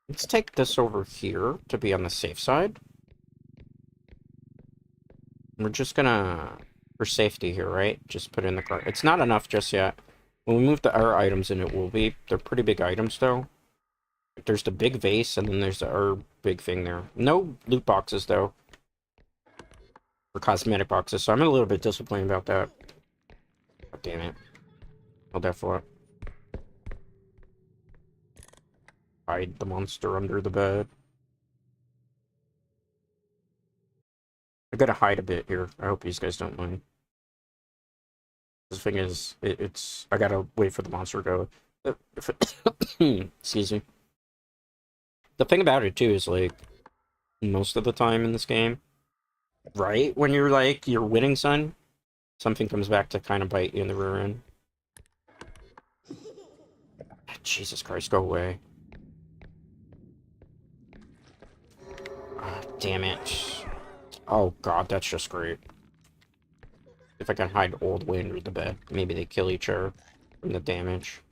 let's take this over here to be on the safe side. We're just gonna... for safety here, right? Just put it in the cart. It's not enough just yet. When we move the other items in, it will be. They're pretty big items, though. There's the big vase, and then there's our big thing there. No loot boxes, though. Or cosmetic boxes, so I'm a little bit disappointed about that. God damn it. Hold that for it. Hide the monster under the bed. I gotta hide a bit here. I hope these guys don't mind. The thing is, it's... I gotta wait for the monster to go. Excuse me. The thing about it, too, is, like, most of the time in this game, right when you're, like, you're winning, son, something comes back to kind of bite you in the rear end. Jesus Christ, go away. Ah, damn it. Oh, God, that's just great. If I can hide all the way under the bed, maybe they kill each other from the damage.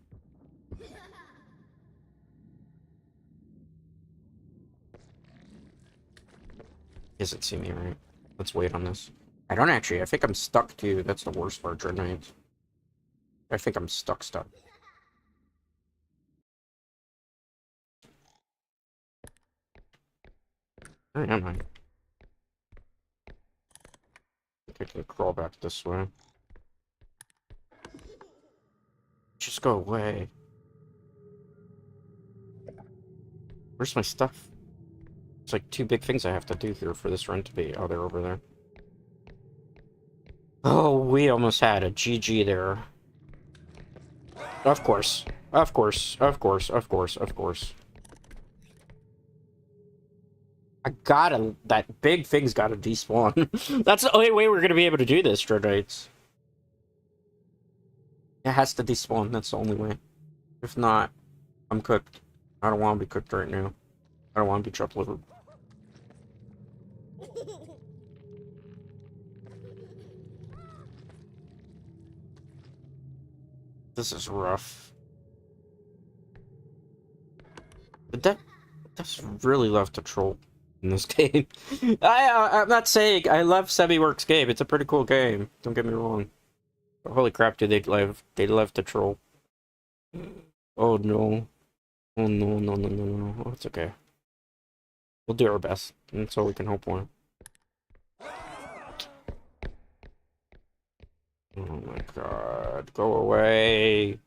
Doesn't see me, right? Let's wait on this. I don't actually. I think I'm stuck, too. That's the worst part, Dreadnoughts. I think I'm stuck. Where am I? I think I can crawl back this way. Just go away. Where's my stuff? It's like 2 big things I have to do here for this run to be... Oh, they're over there. Oh, we almost had a GG there. Of course. Of course. Of course. Of course. Of course. I gotta... That big thing's gotta despawn. That's the only way we're gonna be able to do this, Dreadites. It has to despawn. That's the only way. If not, I'm cooked. I don't want to be cooked right now. I don't want to be chopped liver. This is rough. But that's really love to troll in this game. I'm not saying I love Semi-Works game. It's a pretty cool game. Don't get me wrong. But holy crap, do they love to troll. Oh no. Oh no, no, no, no, no. Oh, it's okay. We'll do our best. That's all we can hope for. Oh my god. Go away.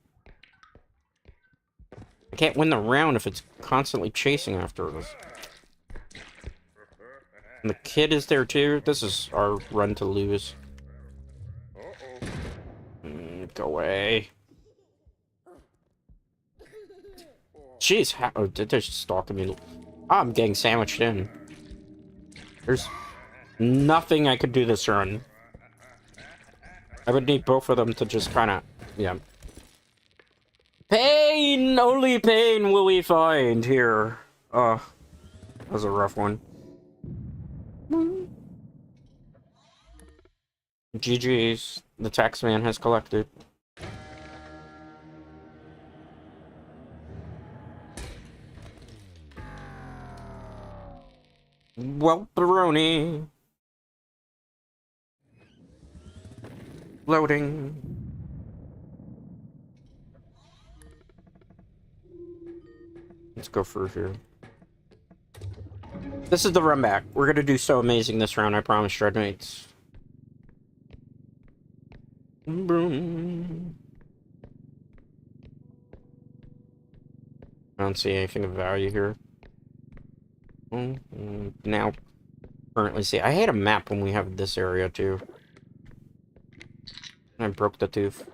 I can't win the round if it's constantly chasing after us. And the kid is there too. This is our run to lose. Go away. Jeez, how did they just stalking me? I'm getting sandwiched in. There's nothing I could do this run. I would need both of them to just kind of, yeah. Pain! Only pain will we find here. Oh, that was a rough one. GG's. The tax man has collected. Well, Baroni. Loading. Let's go through here. This is the run back. We're gonna do so amazing this round, I promise, Dreadmates. Boom. I don't see anything of value here. Now, currently see. I hate a map when we have this area too. I broke the tooth.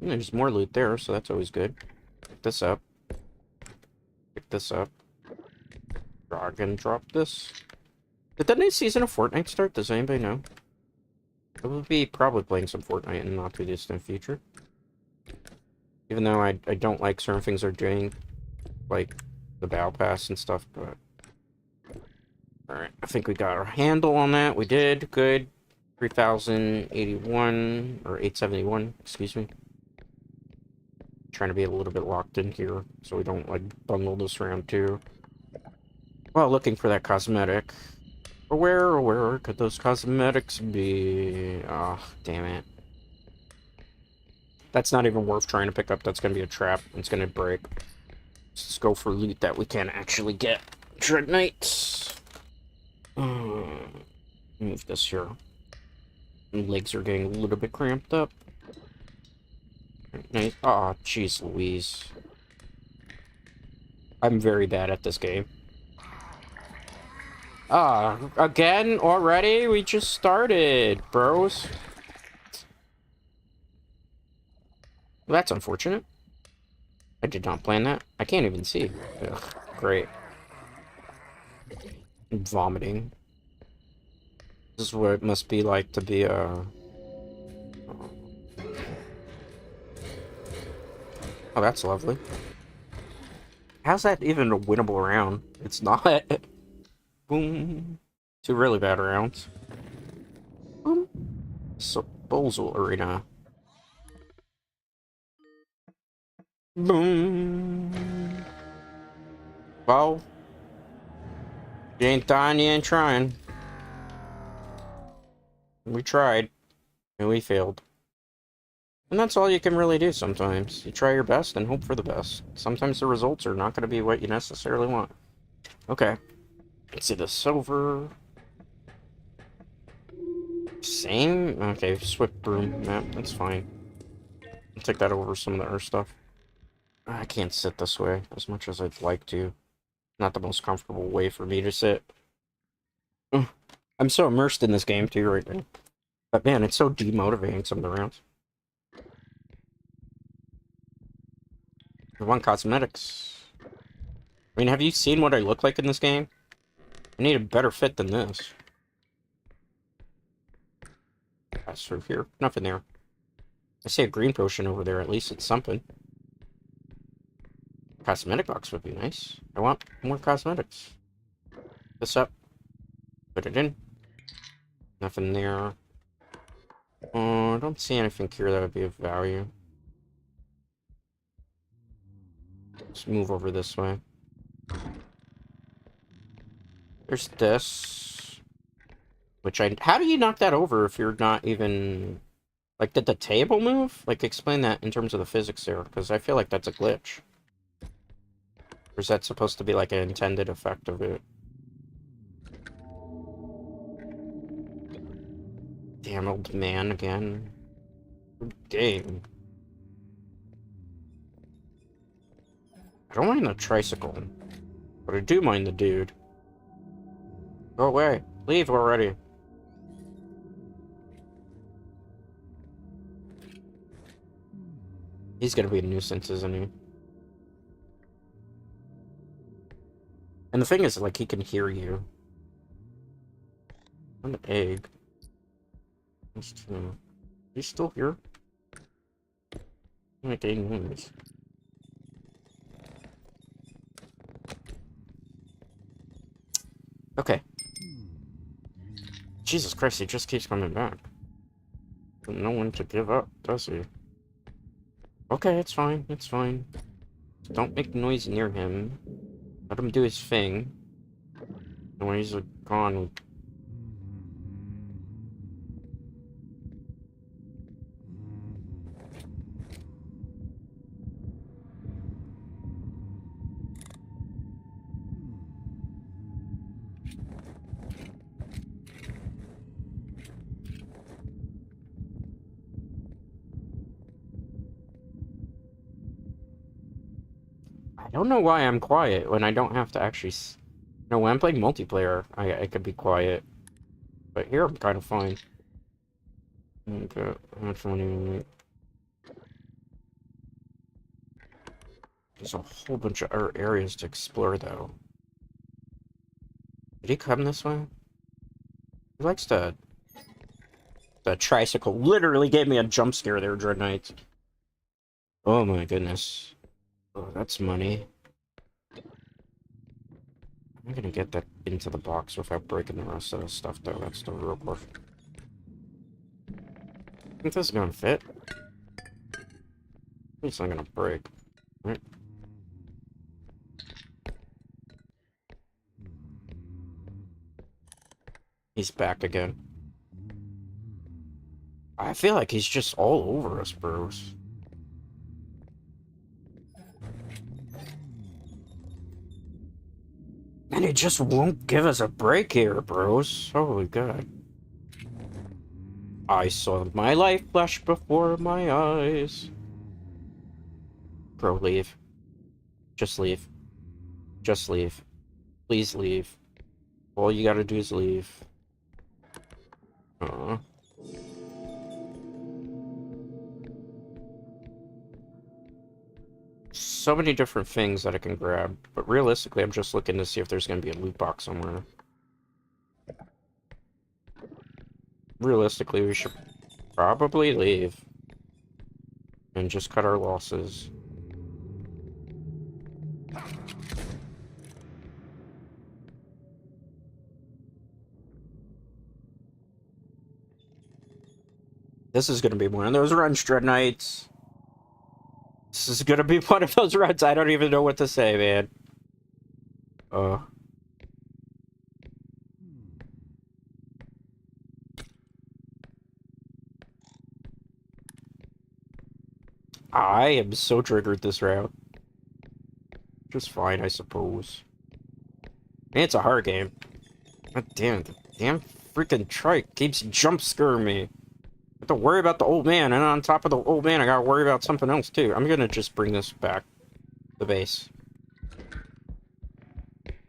And there's more loot there, so that's always good. Pick this up. Pick this up. Drag and drop this. Did the new season of Fortnite start? Does anybody know? I will be probably playing some Fortnite in the not too distant future. Even though I don't like certain things they're doing, like the Battle Pass and stuff, but... Alright, I think we got our handle on that. We did. Good. 3,081, or 871, excuse me. Trying to be a little bit locked in here, so we don't, like, bundle this round too. Well, looking for that cosmetic. Where could those cosmetics be? Oh, damn it. That's not even worth trying to pick up. That's gonna be a trap. It's gonna break. Let's go for loot that we can actually get. Dread Knights. Move this here. My legs are getting a little bit cramped up. Nice. Oh, jeez Louise. I'm very bad at this game. Ah, again? Already? We just started, bros. Well, that's unfortunate. I did not plan that. I can't even see. Ugh, great. I'm vomiting. This is what it must be like to be a... Oh, that's lovely. How's that even a winnable round? It's not. Boom. 2 really bad rounds. Boom. Disposal Arena. Boom. Well, you ain't dying, you ain't trying. We tried, and we failed. And that's all you can really do sometimes. You try your best and hope for the best. Sometimes the results are not going to be what you necessarily want. Okay. Let's see the silver. Same? Okay, swift broom map. That's fine. I'll take that over some of the other stuff. I can't sit this way as much as I'd like to. Not the most comfortable way for me to sit. Ugh. I'm so immersed in this game too right now. But man, it's so demotivating some of the rounds. I want cosmetics. I mean, have you seen what I look like in this game? I need a better fit than this. Pass through here. Nothing there. I see a green potion over there. At least it's something. Cosmetic box would be nice. I want more cosmetics. This up. Put it in. Nothing there. Oh, I don't see anything here that would be of value. Let's move over this way. There's this. Which how do you knock that over if you're not even... Like, did the table move? Like, explain that in terms of the physics there, because I feel like that's a glitch. Or is that supposed to be like an intended effect of it? Damn old man again. Good game. I don't mind the tricycle, but I do mind the dude. Go away. Leave already. He's gonna be a nuisance, isn't he? And the thing is, like, he can hear you. An egg. He's still here? Make any noise. Okay. Jesus Christ, he just keeps coming back. No one to give up, does he? Okay, it's fine, it's fine. Don't make noise near him. Let him do his thing. And when he's gone... I don't know why I'm quiet when I don't have to actually... No, when I'm playing multiplayer, I could be quiet. But here I'm kind of fine. Okay, how much money we make? There's a whole bunch of other areas to explore, though. Did he come this way? He likes to... The tricycle literally gave me a jump scare there, Dread Knights. Oh my goodness. Oh, that's money. I'm gonna get that into the box without breaking the rest of the stuff, though. That's the real question. I think this is gonna fit. It's not gonna break. Right? He's back again. I feel like he's just all over us, bros. And it just won't give us a break here, bros. Holy god. I saw my life flash before my eyes. Bro, leave. Just leave. Just leave. Please leave. All you gotta do is leave. Aww. So many different things that I can grab, but realistically, I'm just looking to see if there's gonna be a loot box somewhere. Realistically, we should probably leave and just cut our losses. This is gonna be one of those runs, Dread Knights. This is gonna be one of those runs. I don't even know what to say, man. I am so triggered this route. Just fine, I suppose. Man, it's a hard game. God damn, the damn freaking trike keeps jump scaring me. I have to worry about the old man, and on top of the old man, I gotta worry about something else too. I'm gonna just bring this back to the base.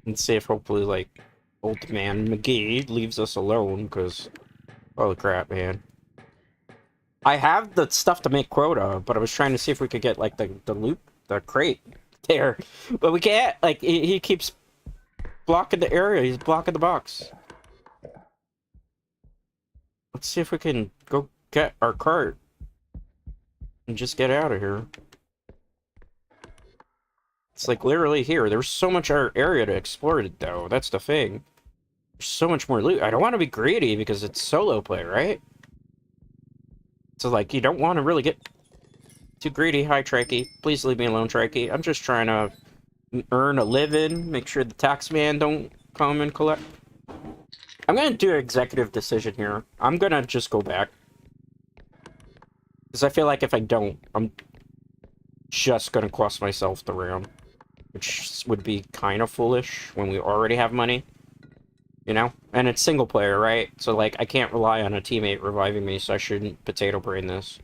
And see if hopefully, like, old man McGee leaves us alone, because... Holy crap, man. I have the stuff to make quota, but I was trying to see if we could get, like, the loot, the crate there. But we can't. Like, he keeps blocking the area. He's blocking the box. Let's see if we can go get our cart and just get out of here. It's, like, literally here. There's so much area to explore, though. That's the thing. There's so much more loot. I don't want to be greedy because it's solo play, right? So, like, you don't want to really get too greedy. Hi, Trekkie. Please leave me alone, Trekkie. I'm just trying to earn a living, make sure the tax man don't come and collect. I'm going to do an executive decision here. I'm going to just go back. Because I feel like if I don't, I'm just going to cost myself the round. Which would be kind of foolish when we already have money. You know? And it's single player, right? So, like, I can't rely on a teammate reviving me, so I shouldn't potato brain this.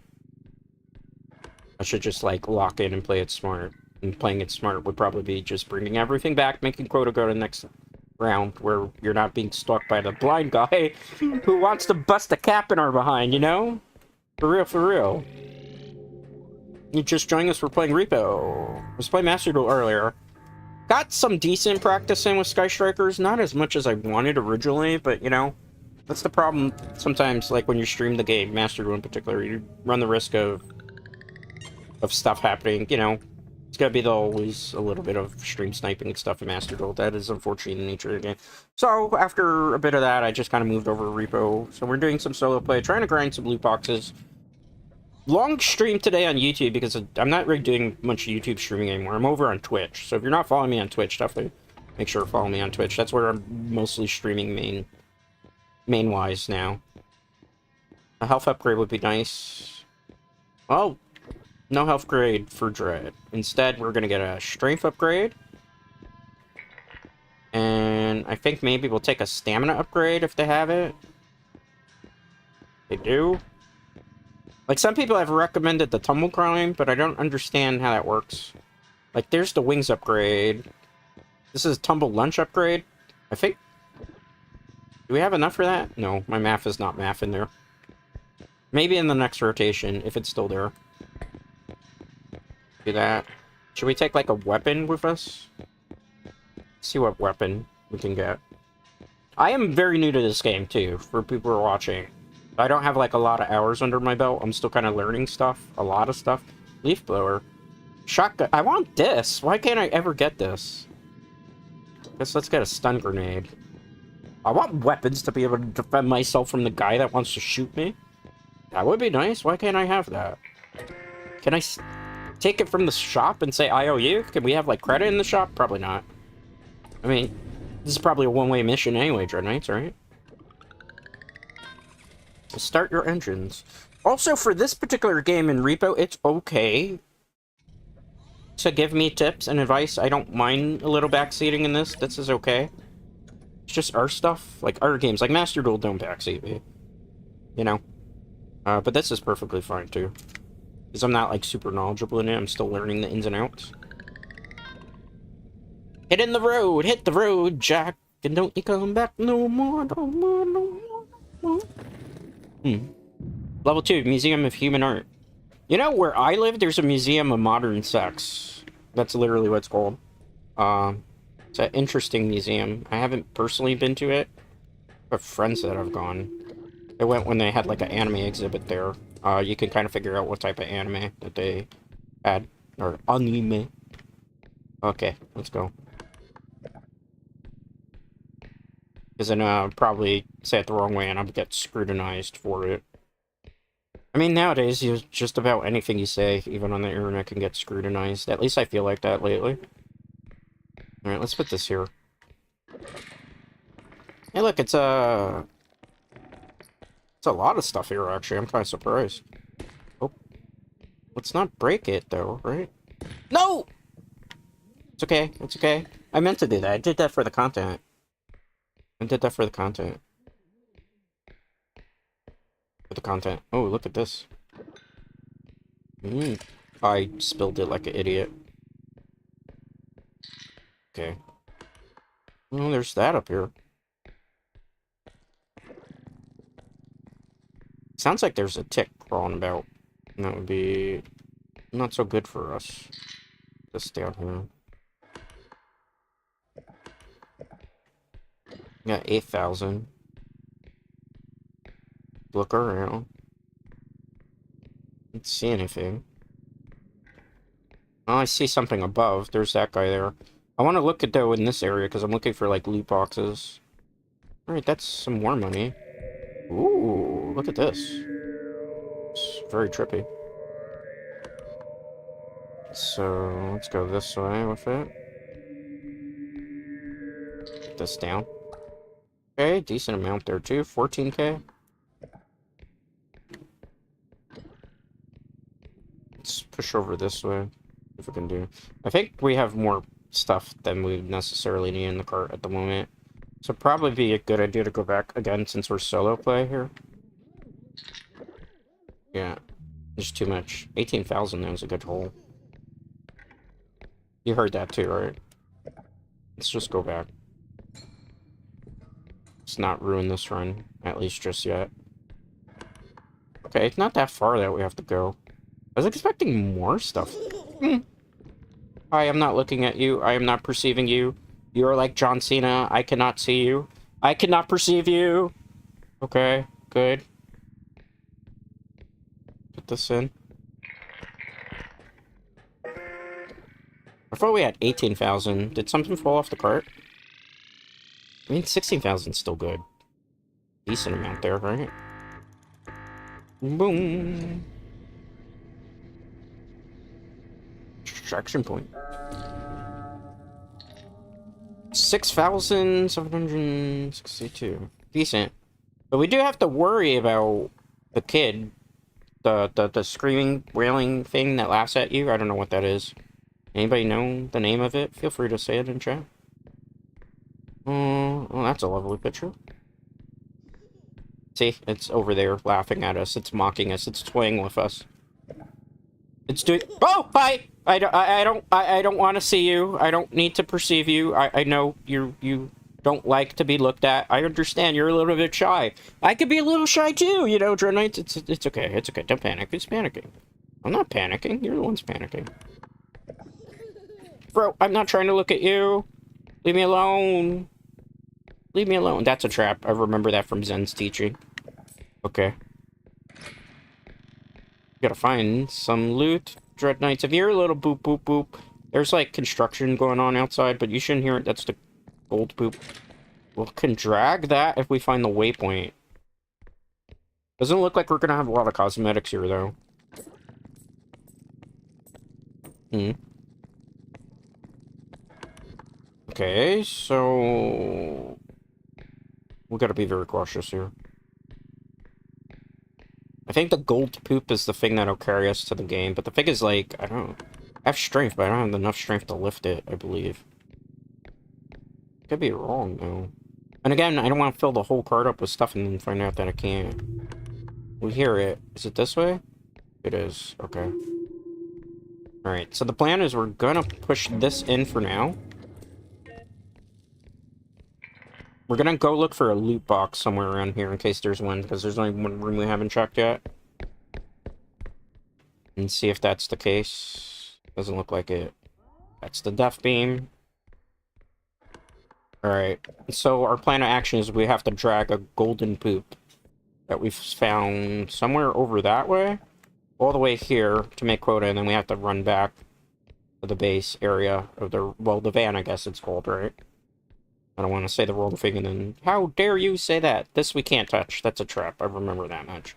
I should just, like, lock in and play it smart. And playing it smart would probably be just bringing everything back, making quota go to the next round, where you're not being stalked by the blind guy who wants to bust a cap in our behind, you know? For real, for real. You just joined us, we're playing R.E.P.O. I was playing Master Duel earlier. Got some decent practice in with Sky Strikers, not as much as I wanted originally, but, you know, that's the problem sometimes, like, when you stream the game, Master Duel in particular, you run the risk of stuff happening, you know. It's gotta be always a little bit of stream sniping and stuff in Master Duel. That is unfortunately the nature of the game. So, after a bit of that, I just kind of moved over to R.E.P.O. So we're doing some solo play, trying to grind some loot boxes. Long stream today on YouTube, because I'm not really doing much YouTube streaming anymore. I'm over on Twitch. So if you're not following me on Twitch, definitely make sure to follow me on Twitch. That's where I'm mostly streaming main-wise now. A health upgrade would be nice. Oh, no health grade for Dread. Instead, we're going to get a strength upgrade. And I think maybe we'll take a stamina upgrade if they have it. They do. Like, some people have recommended the tumble climb, but I don't understand how that works. Like, there's the wings upgrade. This is tumble lunch upgrade, I think. Do we have enough for that? No, my math is not math in there. Maybe in the next rotation, if it's still there. Do that. Should we take, like, a weapon with us? Let's see what weapon we can get. I am very new to this game, too, for people who are watching. I don't have, like, a lot of hours under my belt. I'm still kind of learning stuff. A lot of stuff. Leaf blower. Shotgun. I want this. Why can't I ever get this? Guess let's get a stun grenade. I want weapons to be able to defend myself from the guy that wants to shoot me. That would be nice. Why can't I have that? Can I take it from the shop and say IOU? Can we have, like, credit in the shop? Probably not. I mean, this is probably a one-way mission anyway, Dread Knights, right? Start your engines. Also, for this particular game in R.E.P.O, it's okay to give me tips and advice, I don't mind a little backseating in this. This is okay. It's just our stuff, like our games, like Master Duel don't backseat me. You know? But this is perfectly fine, too. Because I'm not, like, super knowledgeable in it. I'm still learning the ins and outs. Hit the road, Jack, and don't you come back no more, no more, no more, no more. Level 2, Museum of Human Art. You know, where I live, there's a Museum of Modern Sex. That's literally what it's called. It's an interesting museum. I haven't personally been to it, but friends that have gone. I went when they had, like, an anime exhibit there. You can kind of figure out what type of anime that they had. Or anime. Okay, let's go. Because then I'll probably say it the wrong way and I'll get scrutinized for it. I mean, nowadays, just about anything you say, even on the internet, can get scrutinized. At least I feel like that lately. Alright, let's put this here. Hey, look, it's a lot of stuff here, actually. I'm kind of surprised. Oh. Let's not break it, though, right? No! It's okay, it's okay. I meant to do that. I did that for the content. I did that for the content. For the content. Oh, look at this. I spilled it like an idiot. Okay. Oh, there's that up here. Sounds like there's a tick crawling about. And that would be not so good for us. Just down here. Got 8,000. Look around. Don't see anything. Oh, I see something above. There's that guy there. I want to look at though in this area because I'm looking for like loot boxes. Alright, that's some more money. Ooh, look at this. It's very trippy. So, let's go this way with it. Put this down. Okay, decent amount there too. 14k. Let's push over this way. If we can do. I think we have more stuff than we necessarily need in the cart at the moment. So probably be a good idea to go back again since we're solo play here. Yeah. There's too much. 18,000 though is a good hole. You heard that too, right? Let's just go back. Let's not ruin this run, at least just yet. Okay, it's not that far that we have to go. I was expecting more stuff. Hi, I'm not looking at you. I am not perceiving you. You're like John Cena. I cannot see you. I cannot perceive you. Okay, good. Put this in. I thought we had 18,000. Did something fall off the cart? I mean, 16,000 is still good. Decent amount there, right? Boom. Extraction point. 6,762. Decent. But we do have to worry about the kid. The screaming, wailing thing that laughs at you. I don't know what that is. Anybody know the name of it? Feel free to say it in chat. Oh, that's a lovely picture. See, it's over there laughing at us. It's mocking us. It's toying with us. It's doing. Oh, hi. I don't want to see you. I don't need to perceive you. I know you don't like to be looked at. I understand. You're a little bit shy. I could be a little shy too. You know, Dreadnights. It's okay. It's okay. Don't panic. Who's panicking? I'm not panicking. You're the one's panicking. Bro, I'm not trying to look at you. Leave me alone. Leave me alone. That's a trap. I remember that from Zen's teaching. Okay. Gotta find some loot. Dreadnights, if you hear a little boop, boop, boop, there's like construction going on outside, but you shouldn't hear it. That's the gold poop. We can drag that if we find the waypoint. Doesn't look like we're gonna have a lot of cosmetics here, though. Okay, so we gotta be very cautious here. I think the gold poop is the thing that'll carry us to the game, but the thing is, like, I don't know. I have strength, but I don't have enough strength to lift it, I believe. Could be wrong, though. And again, I don't want to fill the whole card up with stuff and then find out that I can't. We hear it. Is it this way? It is. Okay. Alright, so the plan is we're gonna push this in for now. We're gonna go look for a loot box somewhere around here in case there's one, because there's only one room we haven't checked yet. And see if that's the case. Doesn't look like it. That's the death beam. Alright, so our plan of action is we have to drag a golden poop that we've found somewhere over that way, all the way here to make quota, and then we have to run back to the base area of the, well, the van, I guess it's called, right? I don't want to say the wrong thing and then, how dare you say that? This we can't touch. That's a trap. I remember that much.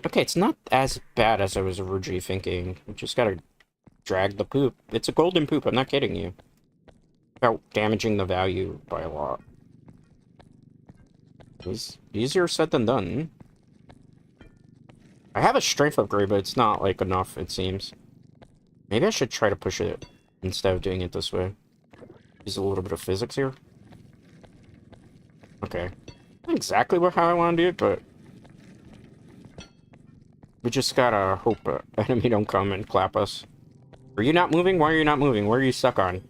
Okay, it's not as bad as I was originally thinking. We just gotta drag the poop. It's a golden poop, I'm not kidding you. Without damaging the value by a lot. It's easier said than done. I have a strength upgrade, but it's not, like, enough, it seems. Maybe I should try to push it instead of doing it this way. Use a little bit of physics here. Okay. Not exactly how I want to do it, but... we just gotta hope an enemy don't come and clap us. Are you not moving? Why are you not moving? Where are you stuck on?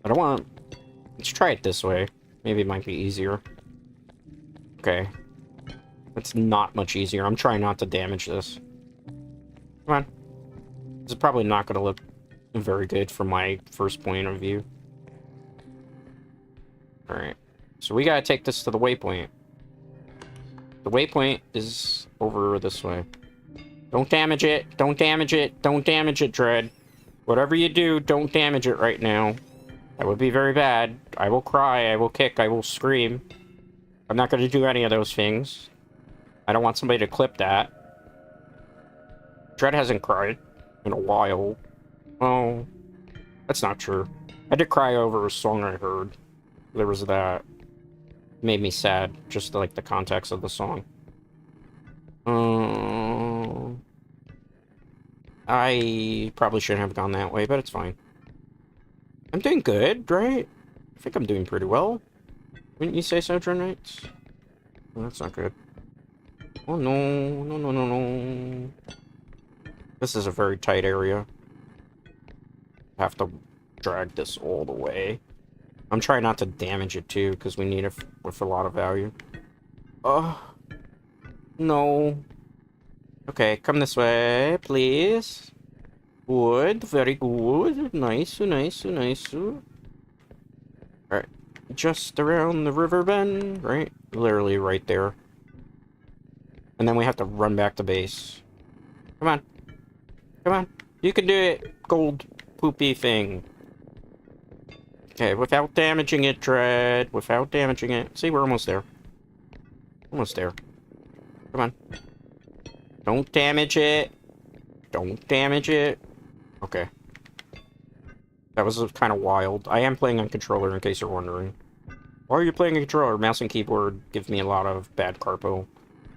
I don't want... let's try it this way. Maybe it might be easier. Okay. That's not much easier. I'm trying not to damage this. Come on. This is probably not going to look very good from my first point of view. Alright. So we gotta take this to the waypoint. The waypoint is over this way. Don't damage it. Don't damage it. Don't damage it, Dread. Whatever you do, don't damage it right now. That would be very bad. I will cry, I will kick, I will scream. I'm not going to do any of those things. I don't want somebody to clip that. Dread hasn't cried in a while. Oh, that's not true. I did cry over a song I heard. There was that. It made me sad, just like the context of the song. I probably shouldn't have gone that way, but it's fine. I'm doing good, right? I think I'm doing pretty well. Wouldn't you say so, Dread Knights? Well, that's not good. Oh no, no, no, no, no. This is a very tight area. I have to drag this all the way. I'm trying not to damage it too, because we need it with a lot of value. Oh. No. Okay, come this way, please. Good, very good. Nice, nice, nice. Alright. Just around the river bend, right? Literally right there. And then we have to run back to base. Come on. Come on. You can do it, gold poopy thing. Okay, without damaging it, Dread. Without damaging it. See, we're almost there. Almost there. Come on. Don't damage it. Don't damage it. Okay. That was kind of wild. I am playing on controller, in case you're wondering. Why are you playing a controller? Mouse and keyboard give me a lot of bad R.E.P.O.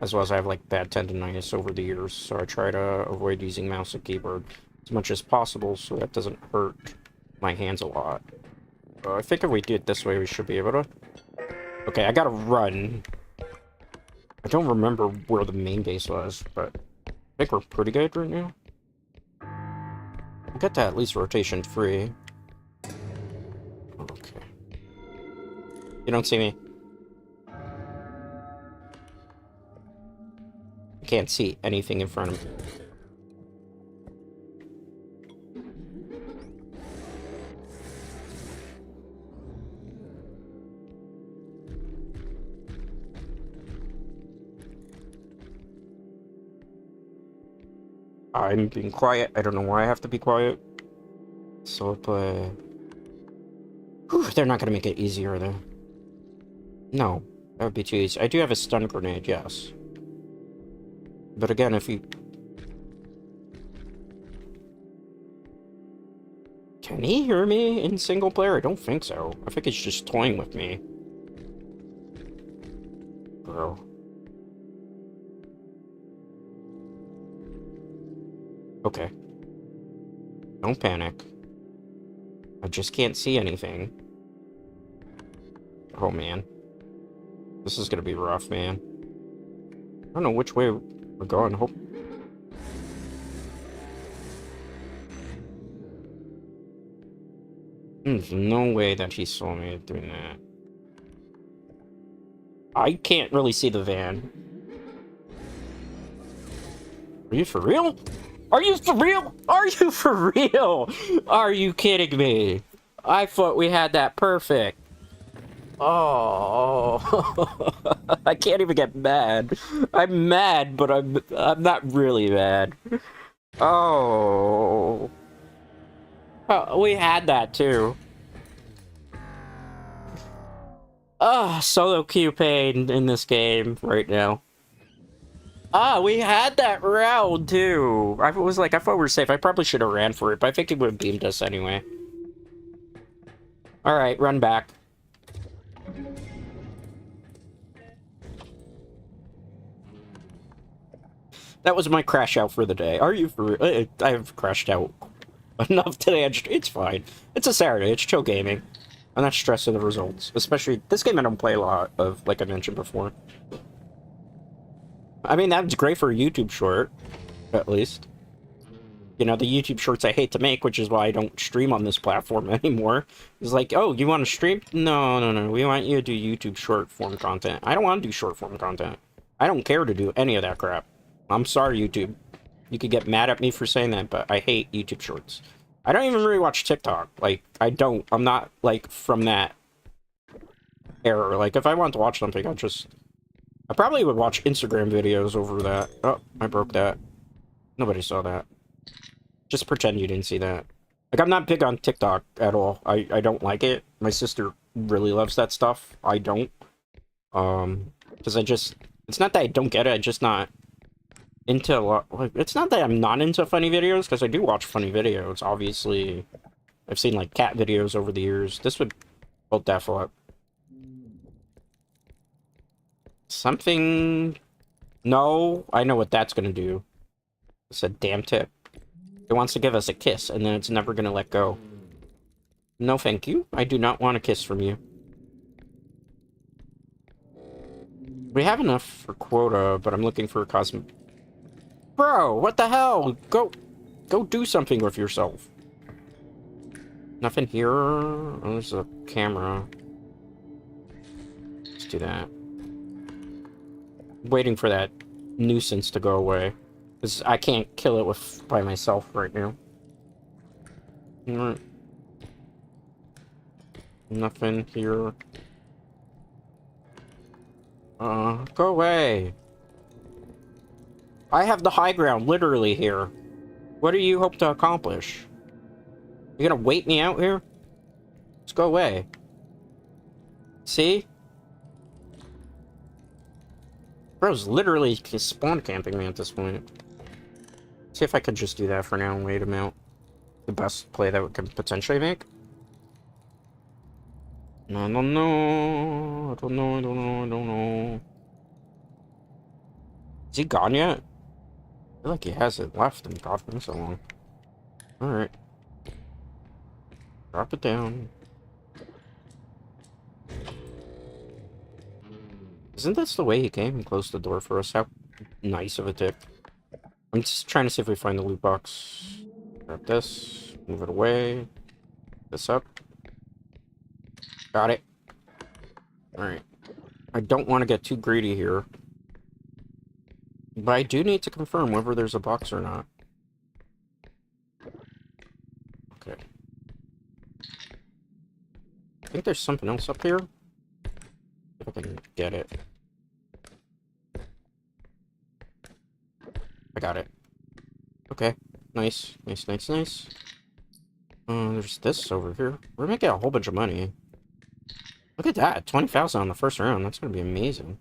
As well as I have, like, bad tendonitis over the years, so I try to avoid using mouse and keyboard as much as possible so that doesn't hurt my hands a lot. I think if we do it this way, we should be able to... Okay, I gotta run. I don't remember where the main base was, but I think we're pretty good right now. We'll get to at least rotation 3. Okay. You don't see me. I can't see anything in front of me. I'm being quiet. I don't know why I have to be quiet. So, but... Whew, they're not gonna make it easier, though. No, that would be too easy. I do have a stun grenade, yes. But again, if you... Can he hear me in single player? I don't think so. I think he's just toying with me. Bro. Okay. Don't panic. I just can't see anything. Oh, man. This is gonna be rough, man. I don't know which way we're going. Hope. There's no way that he saw me doing that. I can't really see the van. Are you for real? Are you for real? Are you for real? Are you kidding me? I thought we had that perfect. Oh, I can't even get mad. I'm mad, but I'm not really mad. Oh, we had that too. Solo queue pain in this game right now. We had that round too. I was like, I thought we were safe. I probably should have ran for it, but I think it would have beamed us anyway. All right, run back. That was my crash out for the day. Are you for real? I've crashed out enough today. It's fine. It's a Saturday. It's chill gaming. I'm not stressing the results. Especially, this game I don't play a lot of, like I mentioned before. I mean, that's great for a YouTube short, at least. You know, the YouTube shorts I hate to make, which is why I don't stream on this platform anymore. It's like, oh, you want to stream? No, no, no. We want you to do YouTube short form content. I don't want to do short form content. I don't care to do any of that crap. I'm sorry, YouTube. You could get mad at me for saying that, but I hate YouTube shorts. I don't even really watch TikTok. Like, I don't. I'm not, like, from that era. Like, if I want to watch something, I probably would watch Instagram videos over that. Oh, I broke that. Nobody saw that. Just pretend you didn't see that. Like, I'm not big on TikTok at all. I don't like it. My sister really loves that stuff. I don't. Because it's not that I don't get it, I'm just not into a lot. Like, it's not that I'm not into funny videos, because I do watch funny videos, obviously. I've seen, like, cat videos over the years. This would hold that up. Something... No, I know what that's gonna do. It's a damn tip. It wants to give us a kiss, and then it's never gonna let go. No thank you. I do not want a kiss from you. We have enough for quota, but I'm looking for a cosmic... Bro, what the hell? Go do something with yourself. Nothing here. Oh, there's a camera. Let's do that. Waiting for that nuisance to go away. Because I can't kill it by myself right now. Nothing here. Go away. I have the high ground, literally, here. What do you hope to accomplish? You gonna wait me out here? Just go away. See? Bro's literally spawn camping me at this point. See if I could just do that for now and wait him out. The best play that we can potentially make. No, no, no. I don't know, I don't know, I don't know. Is he gone yet? I feel like he hasn't left in God for so long. Alright. Drop it down. Isn't this the way he came and closed the door for us? How nice of a tip. I'm just trying to see if we find the loot box. Grab this. Move it away. This up. Got it. Alright. I don't want to get too greedy here. But I do need to confirm whether there's a box or not. Okay. I think there's something else up here. If I can get it. I got it. Okay. Nice. Nice, nice, nice. There's this over here. We're making a whole bunch of money. Look at that. 20,000 on the first round. That's going to be amazing.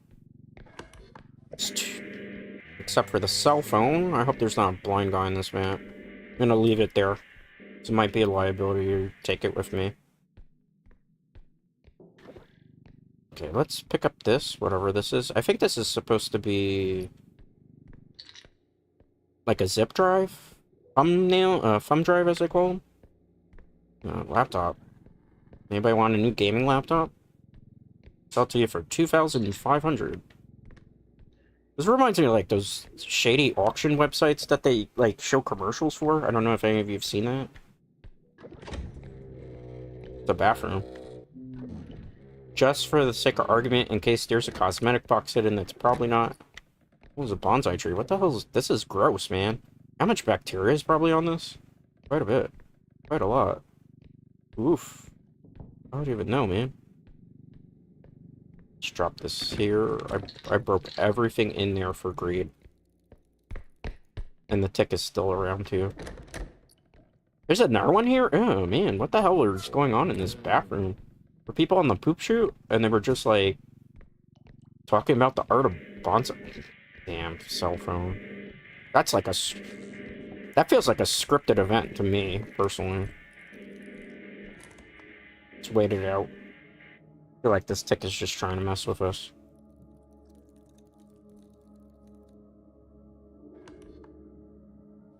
Except for the cell phone. I hope there's not a blind guy in this map. I'm going to leave it there. So it might be a liability to take it with me. Okay, let's pick up this, whatever this is. I think this is supposed to be like a zip drive. thumbnail, thumb drive as they call them. Laptop. Anybody want a new gaming laptop? Sell to you for 2,500. This reminds me of like those shady auction websites that they like show commercials for. I don't know if any of you have seen that. The bathroom. Just for the sake of argument, in case there's a cosmetic box hidden, that's probably not. What was a bonsai tree? What the hell is this? Is gross, man. How much bacteria is probably on this? Quite a bit. Quite a lot. Oof. I don't even know, man. Let's drop this here. I broke everything in there for greed. And the tick is still around, too. There's another one here? Oh, man. What the hell is going on in this bathroom? Were people on the poop shoot? And they were just, like, talking about the art of bonsai. Damn, cell phone. That's like a... That feels like a scripted event to me, personally. Let's wait it out. I feel like this tick is just trying to mess with us.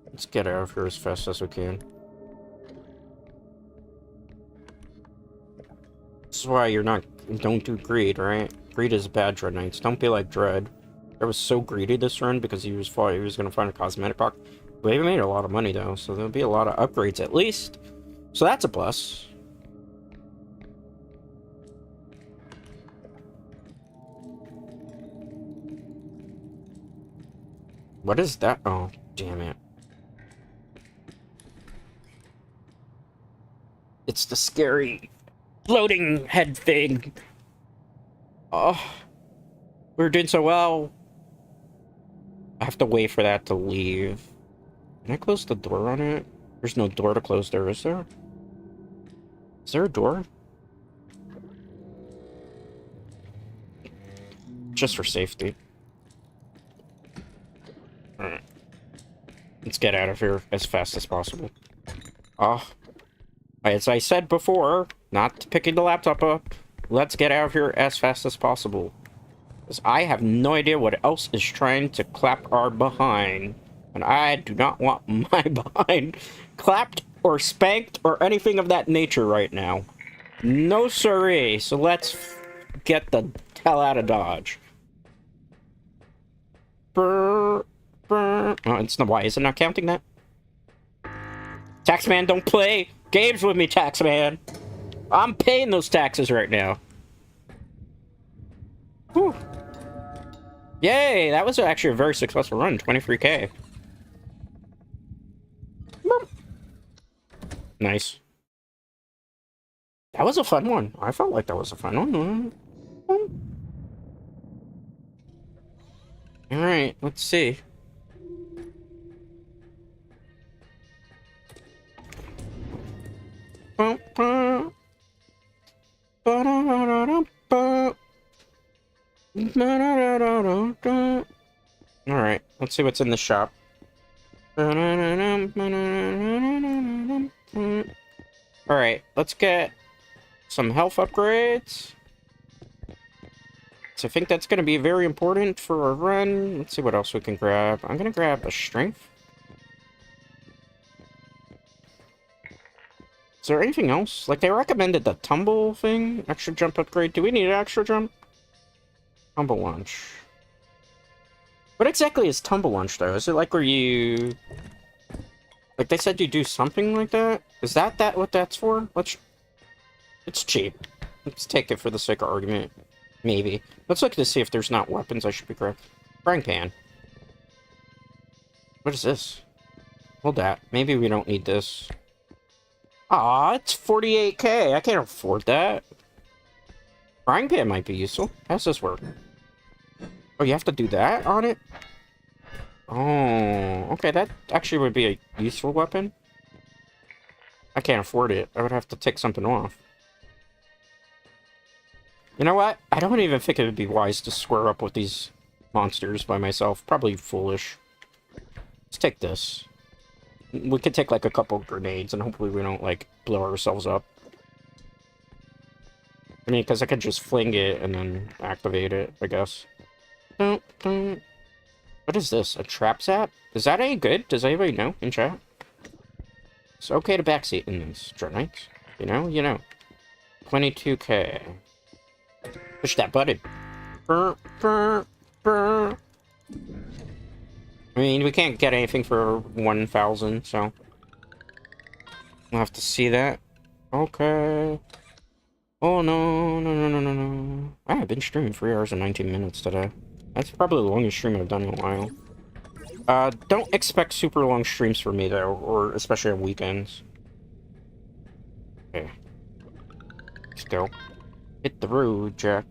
Let's get out of here as fast as we can. This is why you're not... Don't do greed, right? Greed is bad, Dread Knights. Don't be like Dread. I was so greedy this run because he was going to find a cosmetic box. But he made a lot of money, though, so there'll be a lot of upgrades at least. So that's a plus. What is that? Oh, damn it. It's the scary floating head thing. Oh, we were doing so well. I have to wait for that to leave. Can I close the door on it? There's no door to close there, is there? Is there a door? Just for safety. Alright. Let's get out of here as fast as possible. Oh. As I said before, not picking the laptop up, let's get out of here as fast as possible. Because I have no idea what else is trying to clap our behind. And I do not want my behind clapped or spanked or anything of that nature right now. No siree. So let's get the hell out of Dodge. Brr, brr. Oh, it's not. Why is it not counting that? Taxman, don't play games with me, Taxman. I'm paying those taxes right now. Whew. Yay, that was actually a very successful run. 23k. Nice. That was a fun one. I felt like that was a fun one. Alright, let's see. Alright, let's see what's in the shop. Alright, let's get some health upgrades. So I think that's going to be very important for a run. Let's see what else we can grab. I'm going to grab a strength. Is there anything else? Like, they recommended the tumble thing. Extra jump upgrade. Do we need an extra jump? Tumble launch. What exactly is tumble launch, though? Is it like where you... Like, they said you do something like that? Is that what that's for? It's cheap. Let's take it for the sake of argument. Maybe. Let's look to see if there's not weapons I should be grabbing. Frying pan. What is this? Hold that. Maybe we don't need this. Aw, it's 48k. I can't afford that. Frying pan might be useful. How does this work? Oh, you have to do that on it? Oh, okay, that actually would be a useful weapon. I can't afford it. I would have to take something off. You know what? I don't even think it would be wise to square up with these monsters by myself. Probably foolish. Let's take this. We could take, like, a couple grenades, and hopefully we don't, like, blow ourselves up. I mean, because I could just fling it and then activate it, I guess. What is this? A trap zap? Is that any good? Does anybody know in chat? It's okay to backseat in these journeys. You know. 22K. Push that button. Brr, brr, brr. I mean, we can't get anything for 1,000, so we'll have to see that. Okay. Oh, no. I've been streaming 3 hours and 19 minutes today. That's probably the longest stream I've done in a while. Don't expect super long streams for me, though, or especially on weekends. Okay. Let's go. Hit the road, Jack.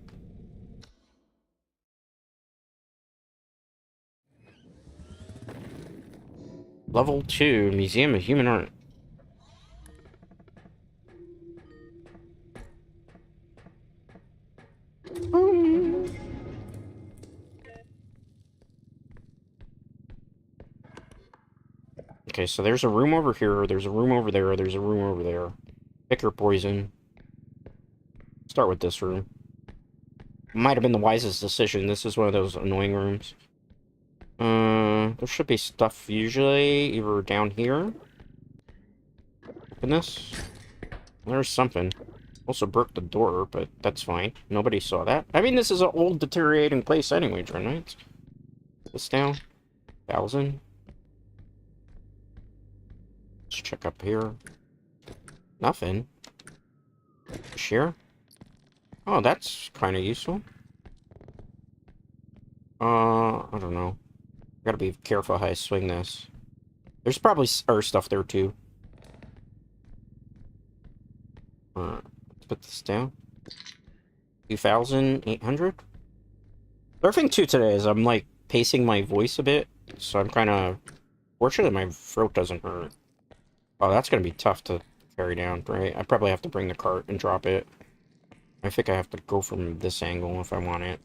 Level 2, Museum of Human Art. Okay, so there's a room over here, there's a room over there, there's a room over there. Pick your poison. Start with this room. Might have been the wisest decision. This is one of those annoying rooms. There should be stuff usually either down here. Open this. There's something. Also broke the door, but that's fine. Nobody saw that. I mean, this is an old, deteriorating place anyway, right? This down. 1,000. Let's check up here. Nothing. Share. Oh, that's kind of useful. I don't know. Gotta be careful how I swing this. There's probably stuff there too. Let's put this down. 2,800. The other thing too today is I'm like pacing my voice a bit, so I'm kind of. Fortunately, my throat doesn't hurt. Oh, that's gonna be tough to carry down, right? I probably have to bring the cart and drop it. I think I have to go from this angle if I want it.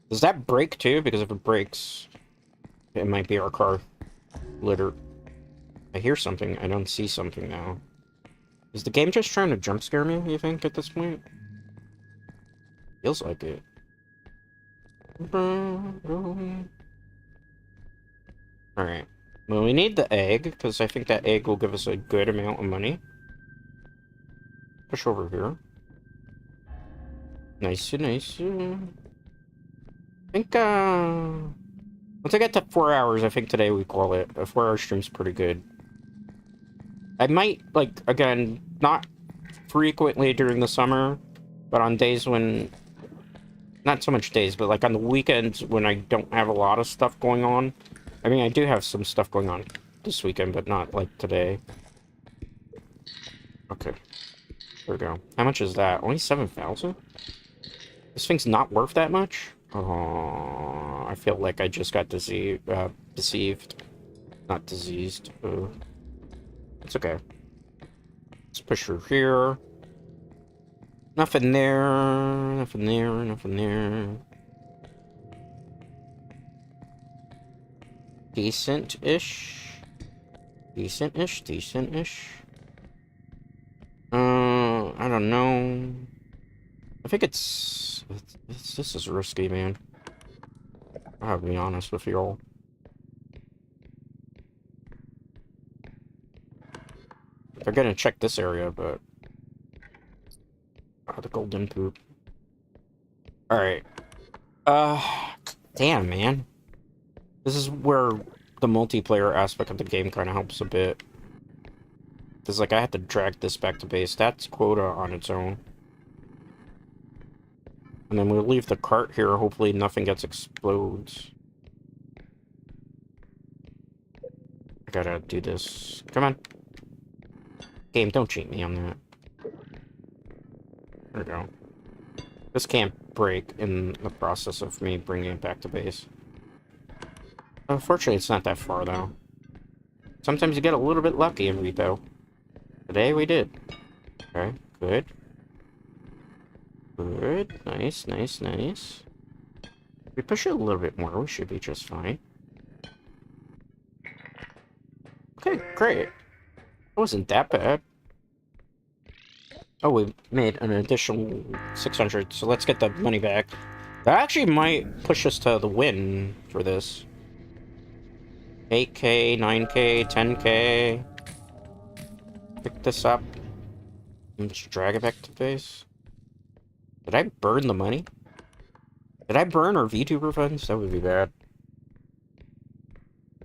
Does that break too? Because if it breaks, it might be our car littered. I hear something. I don't see something now. Is the game just trying to jump scare me, you think, at this point? Feels like it. Alright. Well, we need the egg, because I think that egg will give us a good amount of money. Push over here. Nice. I think, once I get to 4 hours, I think today we call it. A 4-hour stream's pretty good. I might, like, again, not frequently during the summer, but on days when... Not so much days, but, like, on the weekends when I don't have a lot of stuff going on. I mean, I do have some stuff going on this weekend, but not, like, today. Okay. There we go. How much is that? Only 7,000? This thing's not worth that much? Oh, I feel like I just got deceived. Not diseased. It's okay. Let's push through here. Nothing there. Nothing there. Decent-ish. I don't know. I think this is risky, man. I'll be honest with you all. They're gonna check this area, but... Oh, the golden poop. Alright. Damn, man. This is where the multiplayer aspect of the game kind of helps a bit. Because, like, I had to drag this back to base. That's quota on its own. And then we'll leave the cart here. Hopefully nothing explodes. I gotta do this. Come on. Game, don't cheat me on that. There we go. This can't break in the process of me bringing it back to base. Unfortunately, it's not that far, though. Sometimes you get a little bit lucky in Repo. Today we did. Okay, good. Good. Nice. If we push it a little bit more, we should be just fine. Okay, great. It wasn't that bad. Oh, we made an additional 600, so let's get the money back. That actually might push us to the win for this. 8K, 9K, 10K. pick this up and just drag it back to base. Did I burn the money? Did I burn our VTuber funds? That would be bad.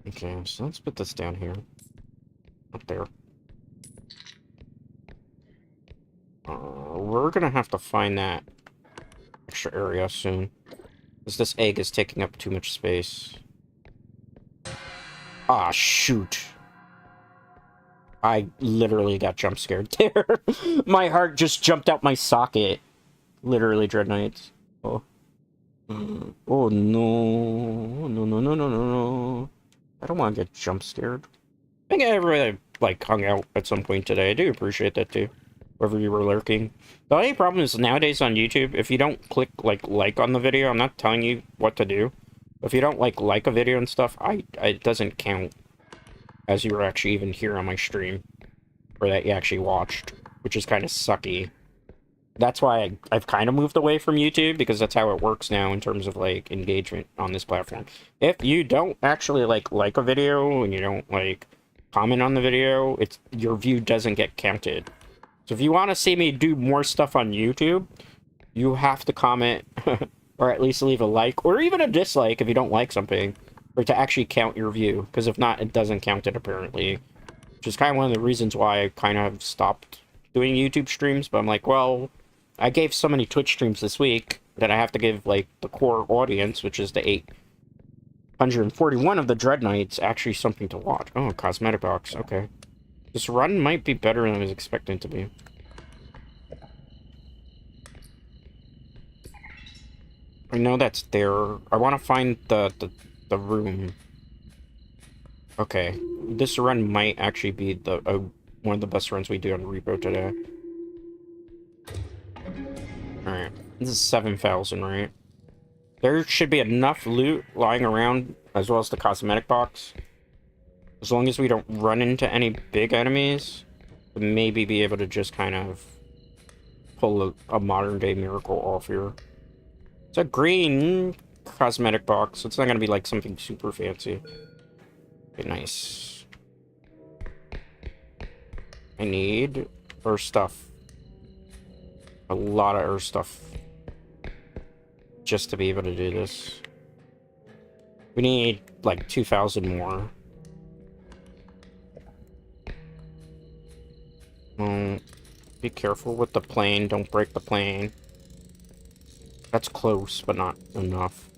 Okay, so let's put this down here. Up there. We're gonna have to find that extra area soon. Because this egg is taking up too much space. Ah, shoot. I literally got jump scared there. My heart just jumped out my socket. Literally, Dread Knights. Oh. Oh, no. No, no, no, no, no, no. I don't want to get jump scared. I think everybody, like, hung out at some point today. I do appreciate that, too. Wherever you were lurking. The only problem is nowadays on YouTube, if you don't click, like on the video, I'm not telling you what to do. If you don't, like a video and stuff, it doesn't count as you were actually even here on my stream. Or that you actually watched. Which is kind of sucky. That's why I've kind of moved away from YouTube, because that's how it works now in terms of, like, engagement on this platform. If you don't actually, like a video, and you don't, like, comment on the video, your view doesn't get counted. So if you want to see me do more stuff on YouTube, you have to comment, or at least leave a like, or even a dislike if you don't like something, or to actually count your view, because if not, it doesn't count it, apparently. Which is kind of one of the reasons why I kind of stopped doing YouTube streams, but I'm like, well, I gave so many Twitch streams this week that I have to give, like, the core audience, which is the 841 of the Dread Knights, actually something to watch. Oh, cosmetic box, okay. This run might be better than I was expecting it to be. I know that's there. I want to find the room. Okay, this run might actually be one of the best runs we do on R.E.P.O today. Alright, this is 7,000, right? There should be enough loot lying around, as well as the cosmetic box. As long as we don't run into any big enemies, we'll maybe be able to just kind of pull a modern-day miracle off here. It's a green cosmetic box, so it's not going to be like something super fancy. Okay, nice. I need earth stuff. A lot of earth stuff. Just to be able to do this. We need like 2,000 more. Be careful with the plane. Don't break the plane. That's close, but not enough.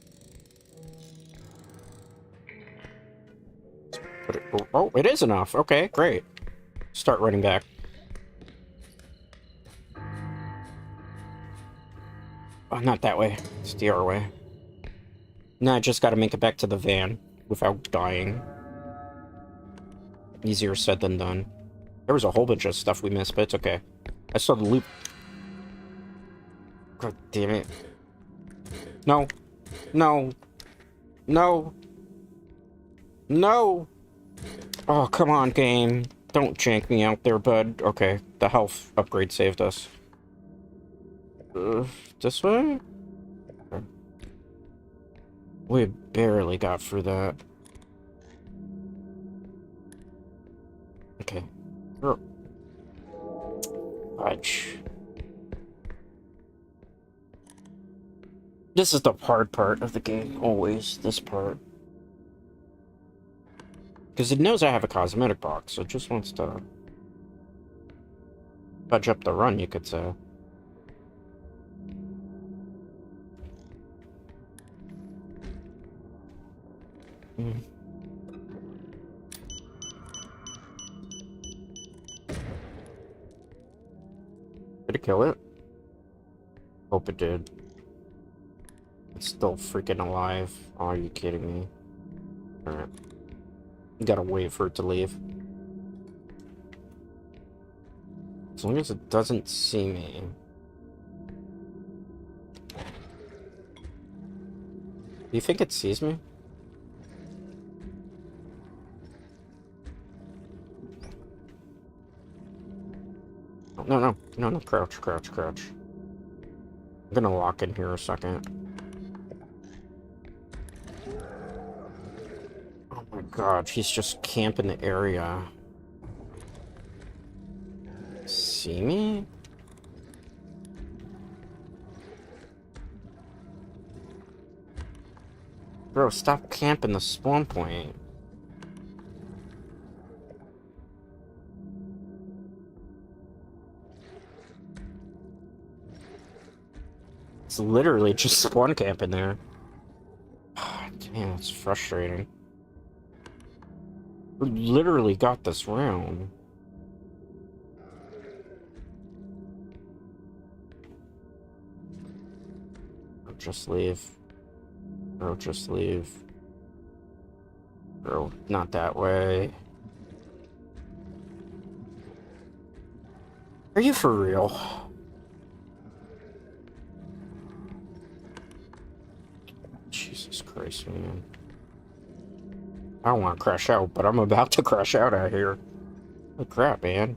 Oh, it is enough. Okay, great. Start running back. Oh, not that way. It's the other way. Now I just gotta make it back to the van without dying. Easier said than done. There was a whole bunch of stuff we missed, but it's okay. I saw the loop. God damn it. No. No. No. No. Oh, come on, game. Don't jank me out there, bud. Okay, the health upgrade saved us. This way? We barely got through that. Okay. Fudge. This is the hard part of the game, always, this part. Because it knows I have a cosmetic box, so it just wants to fudge up the run, you could say. Did it kill it? Hope it did. It's still freaking alive. Oh, are you kidding me? Alright. You gotta wait for it to leave. As long as it doesn't see me. Do you think it sees me? No, no, no, no, crouch, crouch, crouch. I'm gonna lock in here a second. Oh my god, he's just camping the area. see me? Bro, stop camping the spawn point. It's literally just spawn camping there. Damn, it's frustrating. We literally got this round. Or just leave. Or just leave. Or not that way. Are you for real? Jesus Christ, man. I don't want to crash out, but I'm about to crash out out here. Oh crap, man.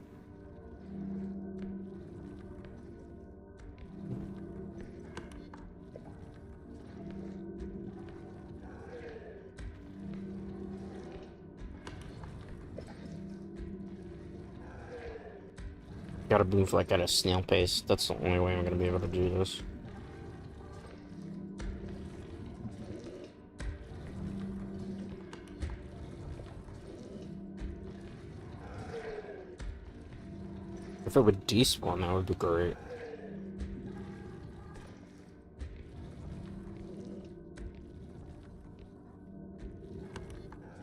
Gotta move like at a snail pace. That's the only way I'm gonna be able to do this. If it would despawn, that would be great.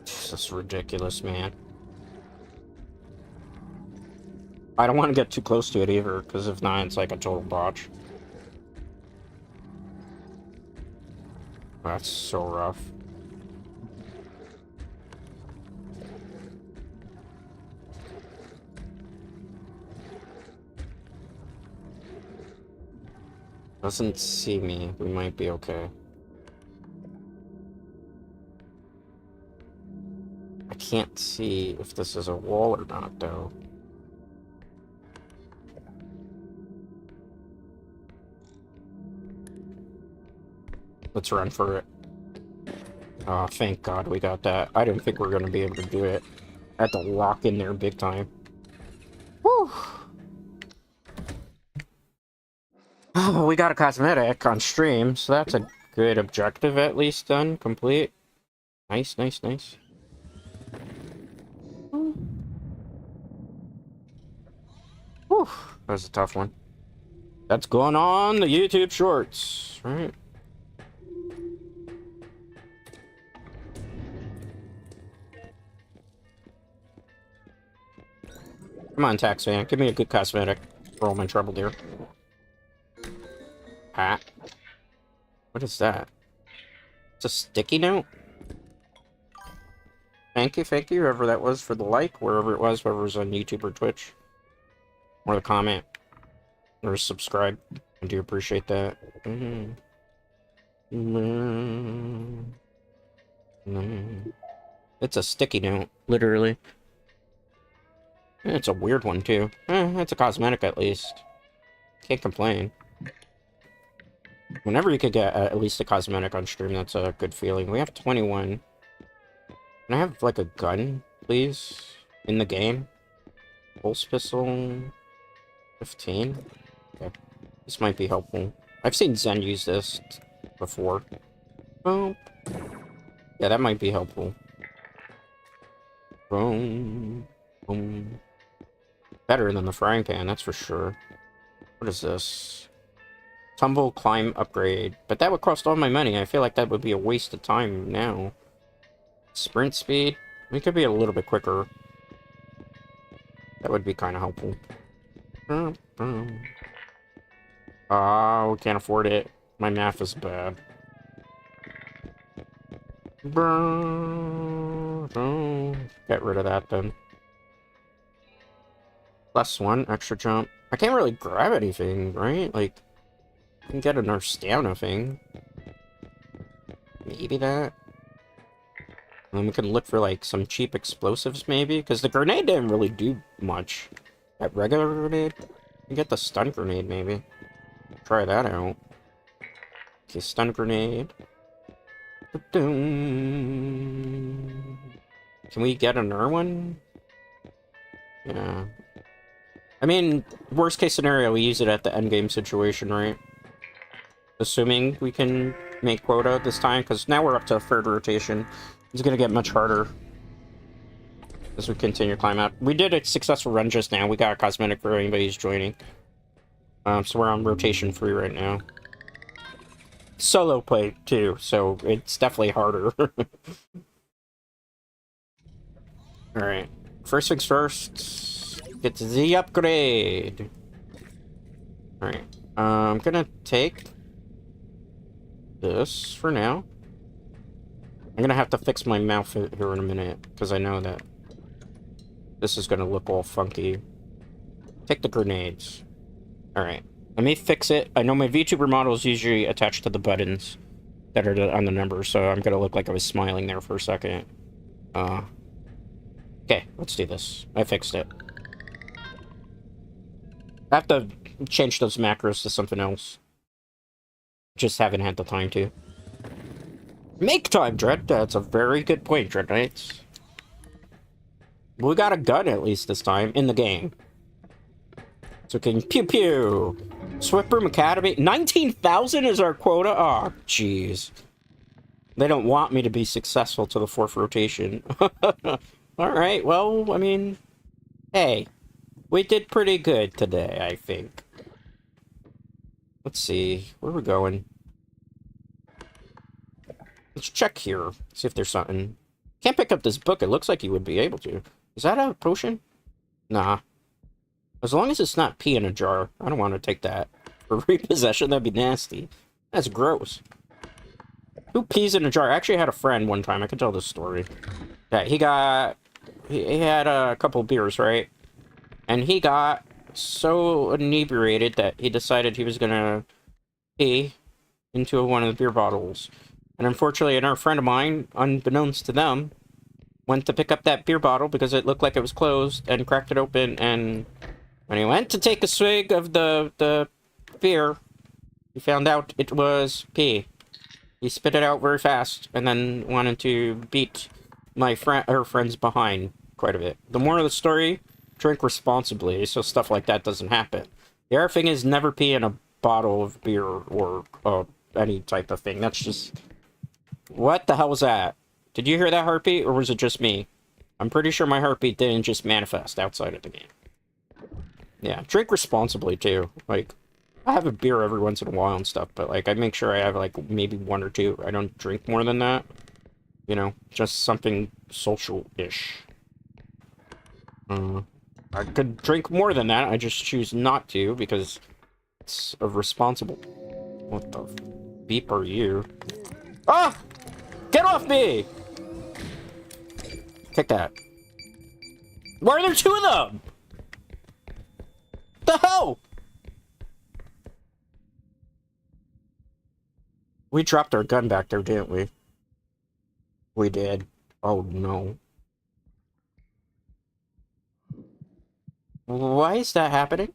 This is ridiculous, man. I don't want to get too close to it either, because if not, it's like a total botch. That's so rough. Doesn't see me. We might be okay. I can't see if this is a wall or not, though. Let's run for it. Oh, thank God we got that. I didn't think we were going to be able to do it. I had to lock in there big time. Whew. Oh, we got a cosmetic on stream, so that's a good objective at least done. Complete. Nice, nice, nice. Whew. That was a tough one. That's going on the YouTube Shorts, right? Come on, Tax Man. Give me a good cosmetic. For all my trouble here. Hat. What is that? It's a sticky note? Thank you, whoever that was for the like, wherever it was, whoever was on YouTube or Twitch. Or the comment. Or subscribe. I do appreciate that. It's a sticky note, literally. It's a weird one, too. It's a cosmetic, at least. Can't complain. Whenever you could get at least a cosmetic on stream, that's a good feeling. We have 21. Can I have, like, a gun, please? In the game? Pulse pistol... 15? Okay. This might be helpful. I've seen Zen use this before. Boom. Yeah, that might be helpful. Boom. Boom. Better than the frying pan, that's for sure. What is this? Tumble, climb, upgrade. But that would cost all my money. I feel like that would be a waste of time now. Sprint speed. We could be a little bit quicker. That would be kind of helpful. Oh, we can't afford it. My math is bad. Get rid of that then. +1, extra jump. I can't really grab anything, right? Like, I can get another stamina thing. Maybe that. And then we can look for, like, some cheap explosives, maybe? Because the grenade didn't really do much. That regular grenade? You get the stun grenade, maybe. Try that out. Okay, stun grenade. Can we get another one? Yeah. I mean, worst case scenario, we use it at the endgame situation, right? Assuming we can make quota this time, because now we're up to third rotation. It's gonna get much harder as we continue to climb out. We did a successful run just now. We got a cosmetic for anybody who's joining. So we're on rotation 3 right now. Solo play, too, so it's definitely harder. Alright. First things first. Get the upgrade. Alright. I'm gonna take this for now. I'm gonna have to fix my mouth here in a minute, because I know that this is gonna look all funky. Take the grenades. Alright. Let me fix it. I know my VTuber model is usually attached to the buttons that are on the numbers, so I'm gonna look like I was smiling there for a second. Okay, let's do this. I fixed it. I have to change those macros to something else. Just haven't had the time to. Make time, Dread! That's a very good point, Dread Knights. We got a gun at least this time, in the game. So we can pew pew! Swift Broom Academy, 19,000 is our quota? Oh, jeez. They don't want me to be successful to the 4th rotation. Alright, well, I mean... Hey, we did pretty good today, I think. Let's see, where are we going? Let's check here, see if there's something. Can't pick up this book, it looks like you would be able to. Is that a potion? Nah. As long as it's not pee in a jar, I don't want to take that. For repossession, that'd be nasty. That's gross. Who pees in a jar? I actually had a friend one time, I could tell this story. Yeah, he had a couple beers, right? And he got so inebriated that he decided he was gonna pee into one of the beer bottles. And unfortunately, another friend of mine, unbeknownst to them, went to pick up that beer bottle because it looked like it was closed and cracked it open. And when he went to take a swig of the beer, he found out it was pee. He spit it out very fast and then wanted to beat her friends behind quite a bit. The moral of the story, drink responsibly so stuff like that doesn't happen. The other thing is never pee in a bottle of beer or any type of thing. That's just... What the hell was that? Did you hear that heartbeat or was it just me? I'm pretty sure my heartbeat didn't just manifest outside of the game. Yeah, drink responsibly too. Like, I have a beer every once in a while and stuff, but like I make sure I have like maybe 1 or 2. I don't drink more than that. You know, just something social-ish. I could drink more than that, I just choose not to, because it's a responsible... What the beep are you? Ah! Get off me! Take that. Why are there 2 of them? The hell? We dropped our gun back there, didn't we? We did. Oh, no. Why is that happening?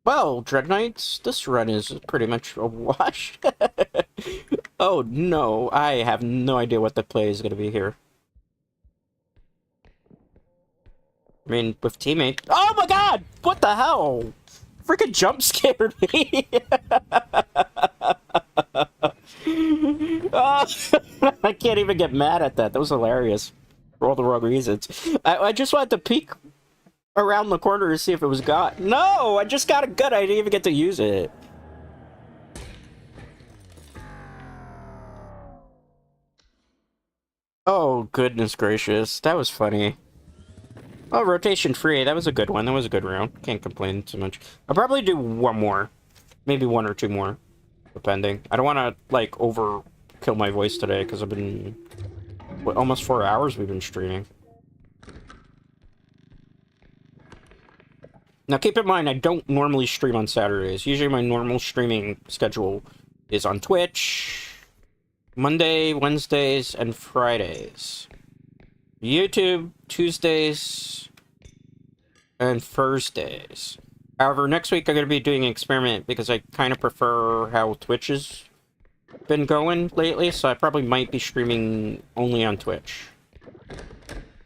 Well, Dread Knights, this run is pretty much a wash. Oh, no. I have no idea what the play is going to be here. I mean, with teammates... Oh, my God! What the hell? Freaking jump scared me. Oh, I can't even get mad at that. That was hilarious. For all the wrong reasons. I just wanted to peek around the corner to see if it was got. No! I just got a gun. I didn't even get to use it. Oh, goodness gracious. That was funny. Oh, rotation free. That was a good one. That was a good round. Can't complain too much. I'll probably do 1 more. Maybe 1 or 2 more. Depending. I don't want to, like, overkill my voice today, because I've been... What, almost 4 hours we've been streaming. Now, keep in mind, I don't normally stream on Saturdays. Usually my normal streaming schedule is on Twitch, Monday, Wednesdays, and Fridays. YouTube, Tuesdays, and Thursdays. However, next week I'm going to be doing an experiment because I kind of prefer how Twitch has been going lately, so I probably might be streaming only on Twitch.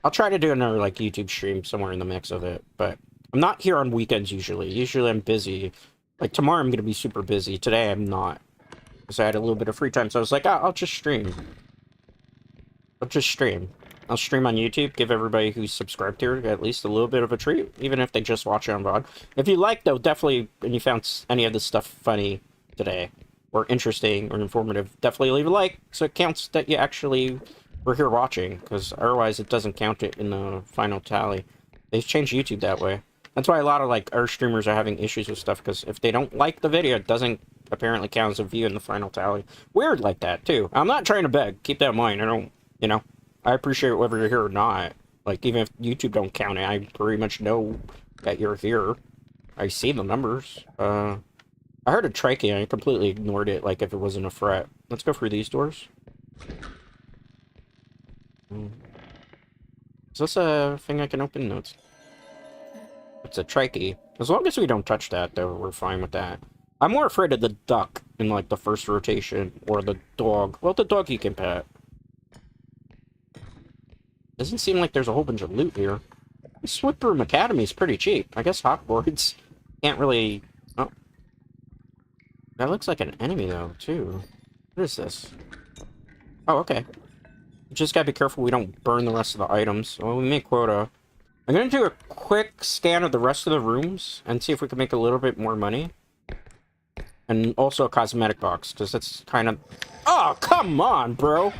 I'll try to do another, like, YouTube stream somewhere in the mix of it, but I'm not here on weekends usually. Usually I'm busy. Like, tomorrow I'm gonna be super busy. Today I'm not. Because I had a little bit of free time, so I was like, I'll just stream. I'll just stream. I'll stream on YouTube, give everybody who's subscribed here at least a little bit of a treat, even if they just watch it on VOD. If you like, though, definitely, and you found any of this stuff funny today, or interesting, or informative, definitely leave a like, so it counts that you actually were here watching, because otherwise it doesn't count it in the final tally. They've changed YouTube that way. That's why a lot of, like, our streamers are having issues with stuff, because if they don't like the video, it doesn't apparently count as a view in the final tally. Weird like that, too. I'm not trying to beg. Keep that in mind. I don't, you know, I appreciate whether you're here or not. Like, even if YouTube don't count it, I pretty much know that you're here. I see the numbers. I heard a trachea, and I completely ignored it, like, if it wasn't a threat. Let's go through these doors. Is this a thing I can open? No, it's a trachea. As long as we don't touch that, though, we're fine with that. I'm more afraid of the duck in, like, the first rotation, or the dog. Well, the dog you can pet. Doesn't seem like there's a whole bunch of loot here. This Whiproom Academy is pretty cheap. I guess hotboards can't really... Oh. That looks like an enemy, though, too. What is this? Oh, okay. Just gotta be careful we don't burn the rest of the items. Well, we make quota. I'm gonna do a quick scan of the rest of the rooms and see if we can make a little bit more money. And also a cosmetic box, because that's kind of... Oh, come on, bro!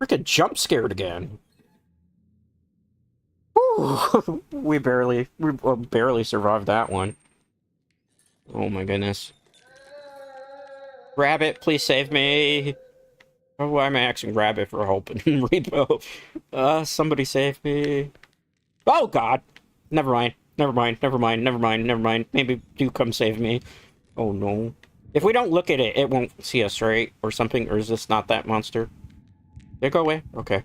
Freaking jump scared again. Whew. we barely survived that one. Oh my goodness. Rabbit, please save me. Oh, why am I asking Rabbit for help in R.E.P.O? Somebody save me. Oh god. Never mind. Never mind. Never mind. Never mind. Never mind. Maybe do come save me. Oh no. If we don't look at it, it won't see us, right? Or something? Or is this not that monster? Did it go away? Okay.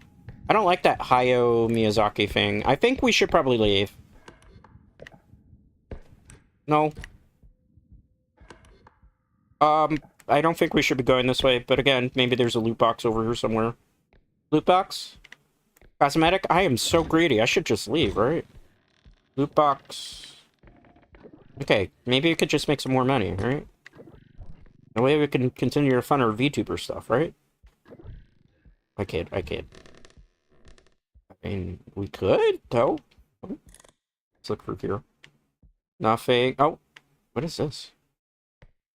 I don't like that Hayao Miyazaki thing. I think we should probably leave. No. I don't think we should be going this way, but again, maybe there's a loot box over here somewhere. Loot box? Cosmetic? I am so greedy. I should just leave, right? Loot box. Okay, maybe we could just make some more money, right? That way we can continue to fund our VTuber stuff, right? I kid. I mean, we could, though. Let's look through here. Nothing. Oh, what is this?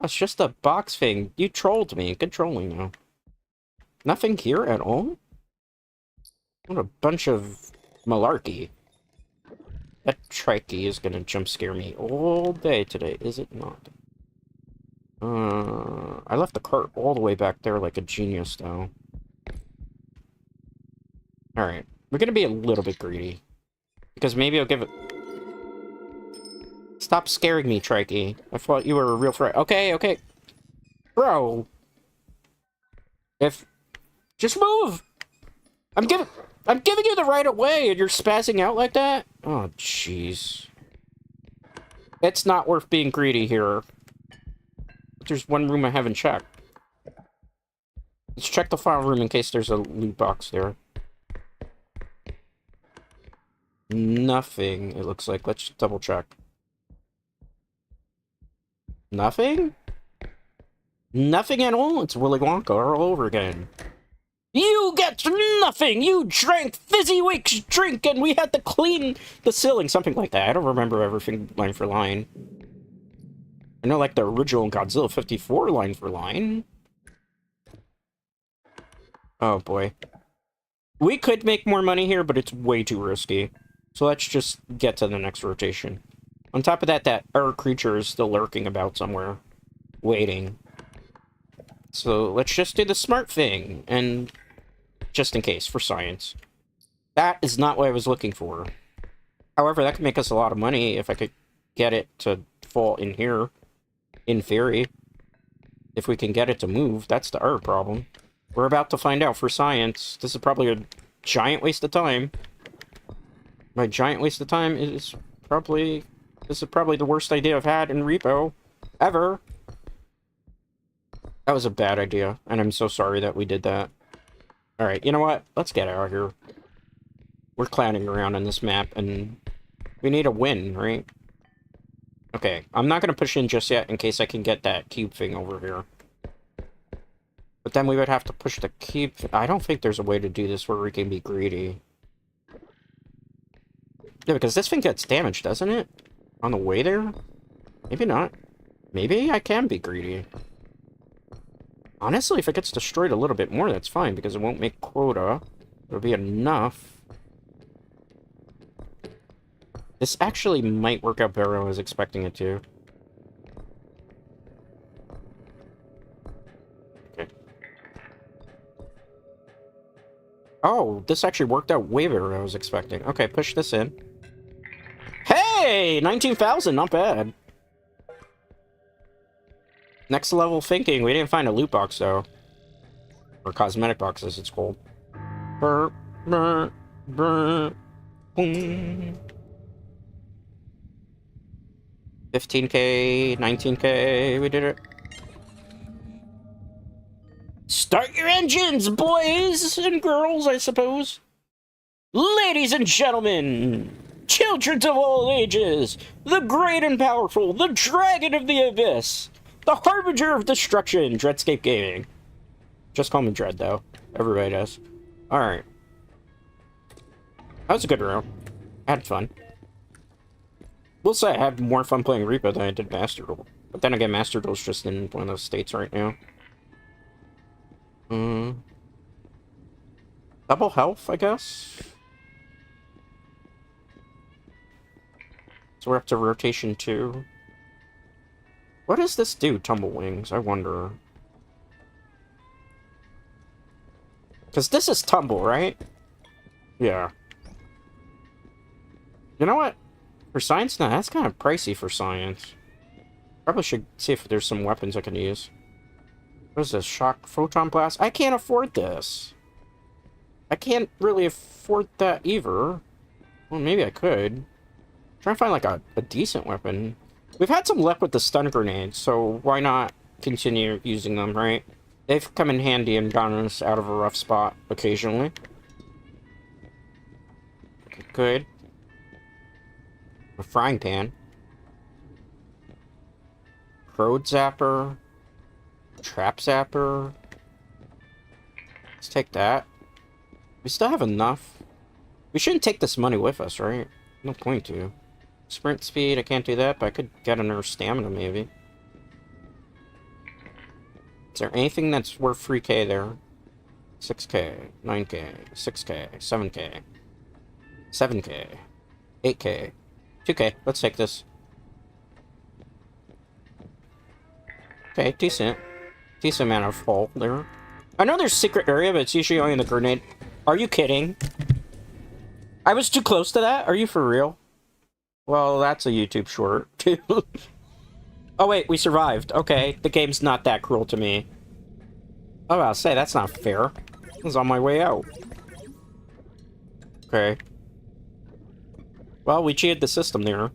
That's just a box thing. You trolled me. Good trolling, though. Nothing here at all? What a bunch of malarkey. That trachea is gonna jump scare me all day today, is it not? I left the cart all the way back there like a genius, though. Alright, we're gonna be a little bit greedy. Because maybe I'll give it... Stop scaring me, Trikey. I thought you were a real threat. Okay, okay. Bro. Just move! I'm giving you the right of way, and you're spazzing out like that? Oh, jeez. It's not worth being greedy here. There's one room I haven't checked. Let's check the file room in case there's a loot box there. Nothing, it looks like. Let's double check. Nothing? Nothing at all? It's Willy Wonka all over again. You get nothing! You drank Fizzy Week's drink and we had to clean the ceiling. Something like that. I don't remember everything line for line. I know, like, the original Godzilla 54 line for line. Oh, boy. We could make more money here, but it's way too risky. So let's just get to the next rotation. On top of that, that air creature is still lurking about somewhere. Waiting. So let's just do the smart thing. And just in case, for science. That is not what I was looking for. However, that could make us a lot of money if I could get it to fall in here. In theory. If we can get it to move, that's the R problem. We're about to find out for science. This is probably a giant waste of time. My giant waste of time is probably... This is probably the worst idea I've had in R.E.P.O. ever. That was a bad idea, and I'm so sorry that we did that. Alright, you know what? Let's get out of here. We're clowning around on this map, and we need a win, right? Okay, I'm not gonna push in just yet in case I can get that cube thing over here. But then we would have to push the cube. I don't think there's a way to do this where we can be greedy. Yeah, because this thing gets damaged, doesn't it? On the way there? Maybe not. Maybe I can be greedy. Honestly, if it gets destroyed a little bit more, that's fine, because it won't make quota. It'll be enough. This actually might work out better than I was expecting it to. Okay. Oh, this actually worked out way better than I was expecting. Okay, push this in. Hey! 19,000, not bad. Next level thinking. We didn't find a loot box, though. Or cosmetic box, as it's called. Burr, burr, burr, boom. 15k, 19k, we did it. Start your engines, boys and girls, I suppose. Ladies and gentlemen, children of all ages, the great and powerful, the dragon of the abyss, the harbinger of destruction, Dreadscape Gaming. Just call me Dread, though. Everybody does. Alright. That was a good round. I had fun. Will say I had more fun playing R.E.P.O than I did Master Duel. But then again, Master Duel's just in one of those states right now. Double health, I guess? So we're up to rotation 2. What does this do, Tumble Wings? I wonder. Because this is Tumble, right? Yeah. You know what? For science, no, that's kind of pricey for science. Probably should see if there's some weapons I can use. What is this? Shock Photon Blast? I can't afford this. I can't really afford that either. Well, maybe I could. Try to find, like, a decent weapon. We've had some luck with the stun grenades, so why not continue using them, right? They've come in handy and gotten us out of a rough spot occasionally. Okay, good. A frying pan. Crowd Zapper. Trap Zapper. Let's take that. We still have enough. We shouldn't take this money with us, right? No point to. Sprint speed, I can't do that, but I could get another stamina, maybe. Is there anything that's worth 3k there? 6k, 9k, 6k, 7k, 7k, 8k, 2k. Let's take this. Okay, decent. Decent amount of fall there. I know there's a secret area, but it's usually only in the grenade. Are you kidding? I was too close to that? Are you for real? Well, that's a YouTube short, too. Oh, wait, we survived. Okay, the game's not that cruel to me. Oh, I'll say, that's not fair. I was on my way out. Okay. Well, we cheated the system there. It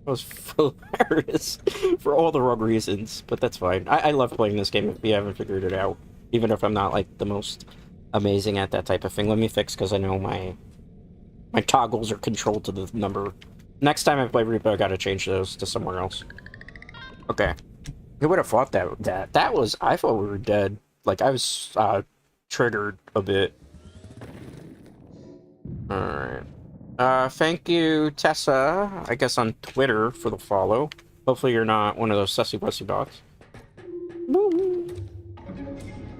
was hilarious for all the wrong reasons, but that's fine. I love playing this game if you haven't figured it out. Even if I'm not, like, the most amazing at that type of thing. Let me fix, because I know my toggles are controlled to the number. Next time I play R.E.P.O, I gotta change those to somewhere else. Okay. Who would have thought that was... I thought we were dead. Like, I was, triggered a bit. Alright. Thank you, Tessa, I guess on Twitter, for the follow. Hopefully you're not one of those sussy pussy bots. Woo.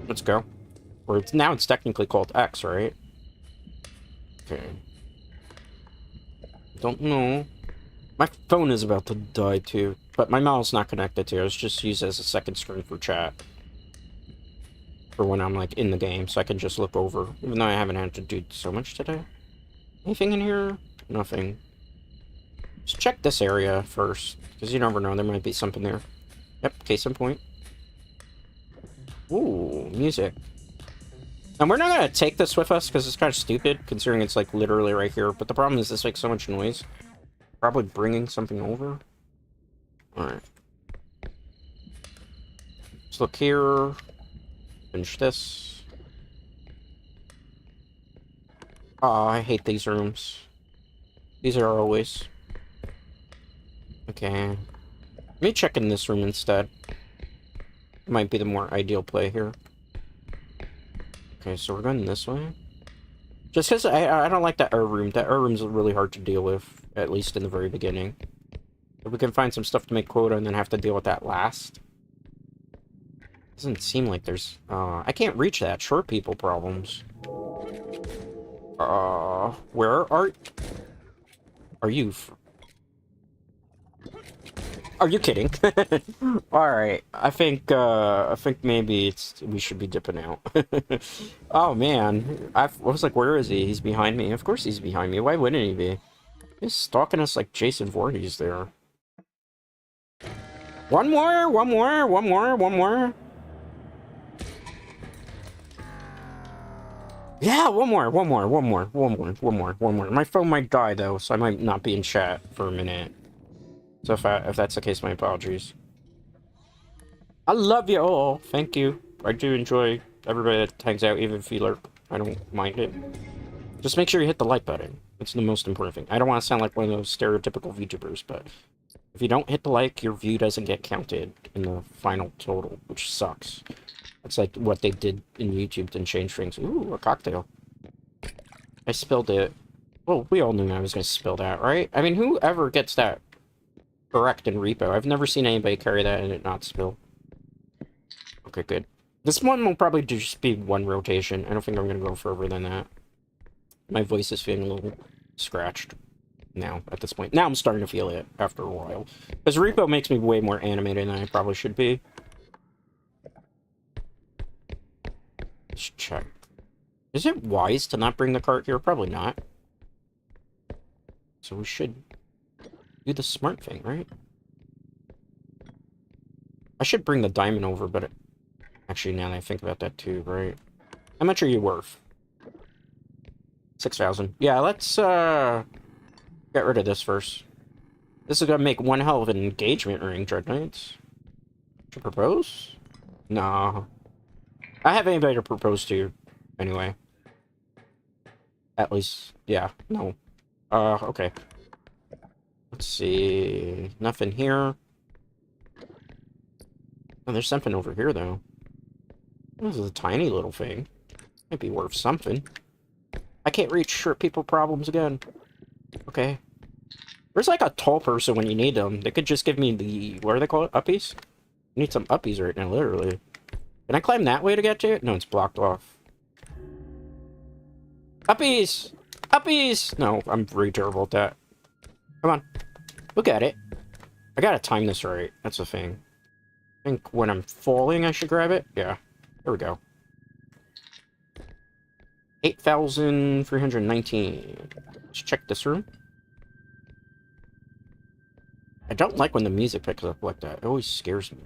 Let's go. Or now it's technically called X, right? Okay. Don't know. My phone is about to die, too. But my mouse not connected to it. It's just used as a second screen for chat. For when I'm, like, in the game, so I can just look over. Even though I haven't had to do so much today. Anything in here? Nothing. Just check this area first. Because you never know, there might be something there. Yep, case in point. Ooh, music. And we're not going to take this with us, because it's kind of stupid, considering it's, like, literally right here. But the problem is this makes so much noise. Probably bringing something over. Alright. Let's look here. Finish this. Oh, I hate these rooms. These are always... Okay. Let me check in this room instead. Might be the more ideal play here. Okay, so we're going this way. Just because I don't like that air room. That air room's really hard to deal with, at least in the very beginning. If we can find some stuff to make quota and then have to deal with that last. Doesn't seem like there's... I can't reach that. Short people problems. Where are you? Are you kidding? Alright, I think maybe we should be dipping out. Oh man, I was like, where is he? He's behind me. Of course he's behind me. Why wouldn't he be? He's stalking us like Jason Voorhees there. One more, one more, one more, one more. Yeah, one more, one more, one more, one more, one more, one more. My phone might die though, so I might not be in chat for a minute. So if that's the case, my apologies. I love you all. Thank you. I do enjoy everybody that hangs out, even if you lurk. I don't mind it. Just make sure you hit the like button. It's the most important thing. I don't want to sound like one of those stereotypical VTubers, but if you don't hit the like, your view doesn't get counted in the final total, which sucks. It's like what they did in YouTube to change things. Ooh, a cocktail. I spilled it. Well, we all knew I was going to spill that, right? I mean, whoever gets that correct in Repo? I've never seen anybody carry that and it not spill. Okay, good. This one will probably just be one rotation. I don't think I'm going to go further than that. My voice is feeling a little scratched now at this point. Now I'm starting to feel it after a while. Because Repo makes me way more animated than I probably should be. Let's check. Is it wise to not bring the cart here? Probably not. So we should do the smart thing, right? I should bring the diamond over, but actually, now that I think about that too, right? How much are you worth? 6,000. Yeah, let's get rid of this first. This is gonna make one hell of an engagement ring, Dread Knights. To propose? No. I have anybody to propose to, anyway. At least, yeah, no. Okay. Let's see. Nothing here. Oh, there's something over here, though. This is a tiny little thing. Might be worth something. I can't reach short people problems again. Okay. There's like a tall person when you need them. They could just give me the... What are they called? Uppies? I need some uppies right now, literally. Can I climb that way to get to it? No, it's blocked off. Uppies! Uppies! No, I'm really terrible at that. Come on. Look at it. I gotta time this right. That's the thing. I think when I'm falling, I should grab it. Yeah. There we go. 8,319. Let's check this room. I don't like when the music picks up like that. It always scares me.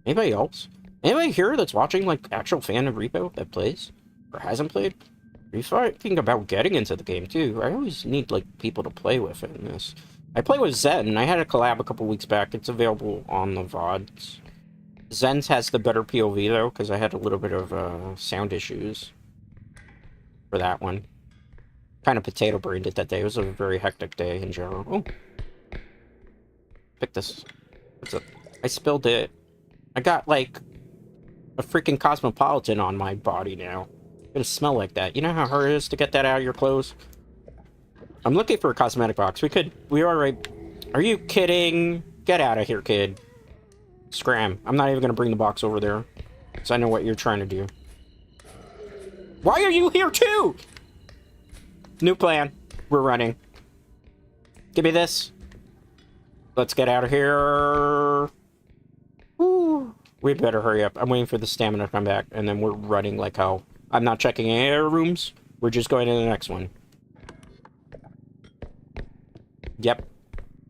Anybody else? Anybody here that's watching, like, actual fan of Repo that plays? Or hasn't played? Are you thinking about getting into the game, too? I always need, like, people to play with in this. I play with Zen. I had a collab a couple weeks back. It's available on the VODs. Zen's has the better POV, though, because I had a little bit of sound issues for that one. Kind of potato-brained it that day. It was a very hectic day in general. Oh. Pick this. What's up? I spilled it. I got, like, a freaking cosmopolitan on my body now. It's gonna smell like that. You know how hard it is to get that out of your clothes? I'm looking for a cosmetic box. We are right. Are you kidding? Get out of here, kid. Scram. I'm not even gonna bring the box over there. So I know what you're trying to do. Why are you here too? New plan. We're running. Give me this. Let's get out of here. Woo. We better hurry up. I'm waiting for the stamina to come back, and then we're running like hell. I'm not checking any air rooms. We're just going to the next one. Yep.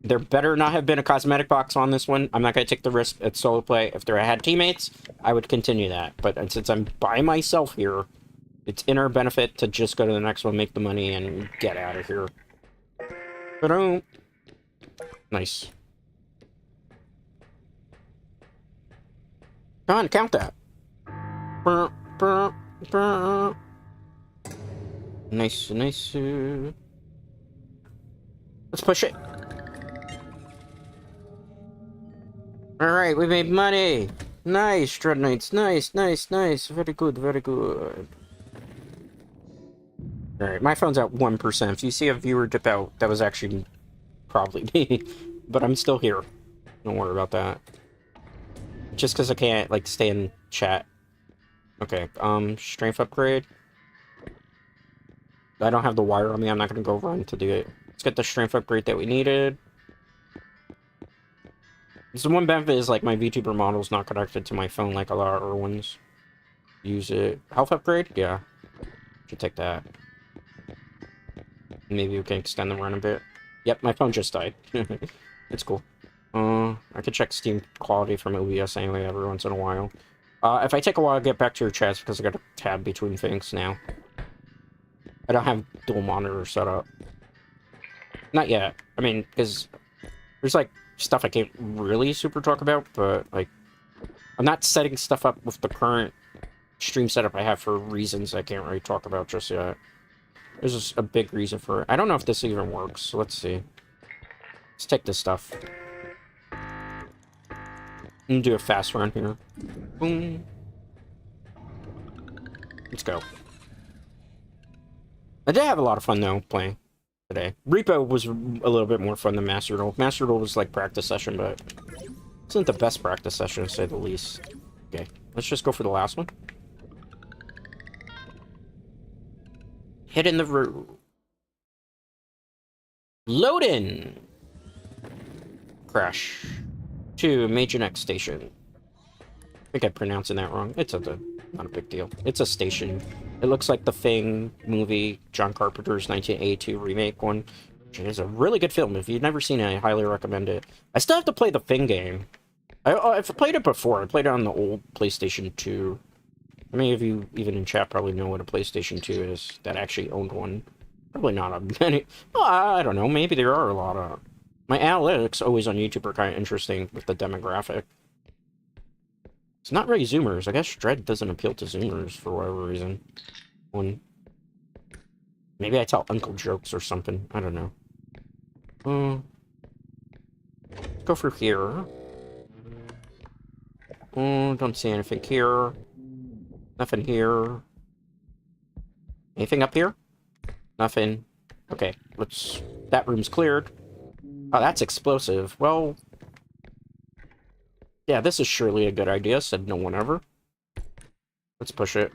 There better not have been a cosmetic box on this one. I'm not going to take the risk at solo play. If there had teammates, I would continue that. But since I'm by myself here, it's in our benefit to just go to the next one, make the money, and get out of here. Ta-da! Nice. Come on, count that. Nice, nice. Let's push it. Alright, we made money! Nice, Dread Knights. Nice, nice, nice. Very good, very good. Alright, my phone's at 1%. If you see a viewer dip out, that was actually probably me. But I'm still here. Don't worry about that. Just because I can't, like, stay in chat. Okay, strength upgrade. I don't have the wire on me. I'm not going to go run to do it. Let's get the strength upgrade that we needed. So one benefit is, like, my VTuber model's not connected to my phone like a lot of other ones. Use it. Health upgrade? Yeah. Should take that. Maybe we can extend the run a bit. Yep, my phone just died. It's cool. I could check Steam quality from OBS anyway every once in a while. If I take a while to get back to your chats, because I got a tab between things now. I don't have dual monitors set up. Not yet. I mean, because there's, like, stuff I can't really super talk about, but, like, I'm not setting stuff up with the current stream setup I have for reasons I can't really talk about just yet. There's just a big reason for it. I don't know if this even works, so let's see. Let's take this stuff. I'm gonna do a fast run here. Boom. Let's go. I did have a lot of fun, though, playing today. R.E.P.O was a little bit more fun than Master Duel. Master Duel was like practice session, but it wasn't the best practice session, to say the least. Okay, let's just go for the last one. Hit in the room. Load in. Crash. To Major Next Station. I think I'm pronouncing that wrong. It's not a big deal. It's a station. It looks like the Thing movie, John Carpenter's 1982 remake one. Which is a really good film. If you've never seen it, I highly recommend it. I still have to play the Thing game. I've played it before. I played it on the old PlayStation 2. How many of you, even in chat, probably know what a PlayStation 2 is that actually owned one? Probably not a many. Well, I don't know. Maybe there are a lot of... My analytics always on YouTube are kind of interesting with the demographic. It's not really Zoomers. I guess Dread doesn't appeal to Zoomers for whatever reason. Maybe I tell uncle jokes or something. I don't know. Go through here. Don't see anything here. Nothing here. Anything up here? Nothing. Okay, let's... That room's cleared. Oh, that's explosive. Well... Yeah, this is surely a good idea, said no one ever. Let's push it.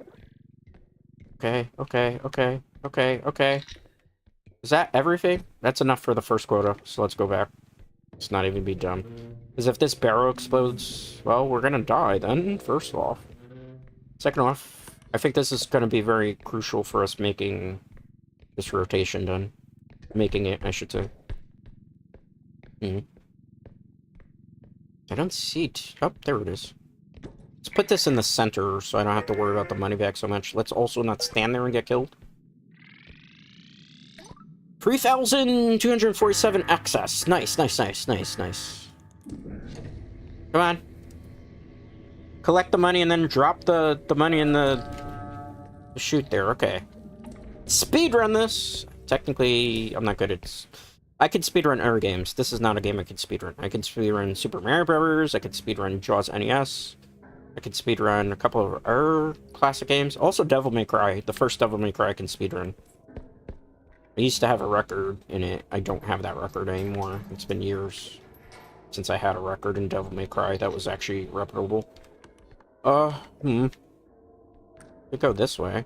Okay, okay, okay, okay, okay. Is that everything? That's enough for the first quota, so let's go back. Let's not even be dumb. Because if this barrel explodes, well, we're gonna die then, first off. Second off, I think this is gonna be very crucial for us making this rotation done. Making it, I should say. I don't see it. Oh, there it is. Let's put this in the center so I don't have to worry about the money back so much. Let's also not stand there and get killed. 3,247 excess. Nice, nice, nice, nice, nice. Come on. Collect the money and then drop the money in the chute there. Okay. Speedrun this. Technically, I'm not good at... I can speedrun other games. This is not a game I can speedrun. I can speedrun Super Mario Bros. I can speedrun Jaws NES. I can speedrun a couple of other classic games. Also Devil May Cry. The first Devil May Cry I can speedrun. I used to have a record in it. I don't have that record anymore. It's been years since I had a record in Devil May Cry that was actually reputable. We go this way.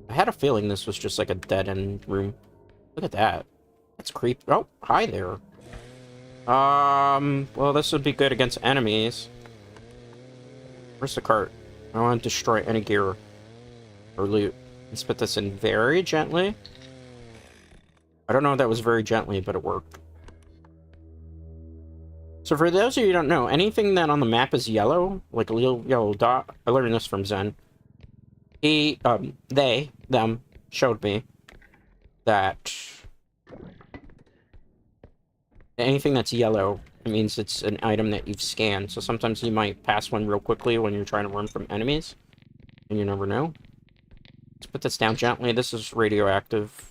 I had a feeling this was just like a dead-end room. Look at that. That's creepy. Oh, hi there. Well, this would be good against enemies. Where's the cart? I don't want to destroy any gear or loot. Let's put this in very gently. I don't know if that was very gently, but it worked. So for those of you who don't know, anything that on the map is yellow, like a little yellow dot, I learned this from Zen. Them showed me that anything that's yellow, it means it's an item that you've scanned. So sometimes you might pass one real quickly when you're trying to run from enemies, and you never know. Let's put this down gently. This is radioactive.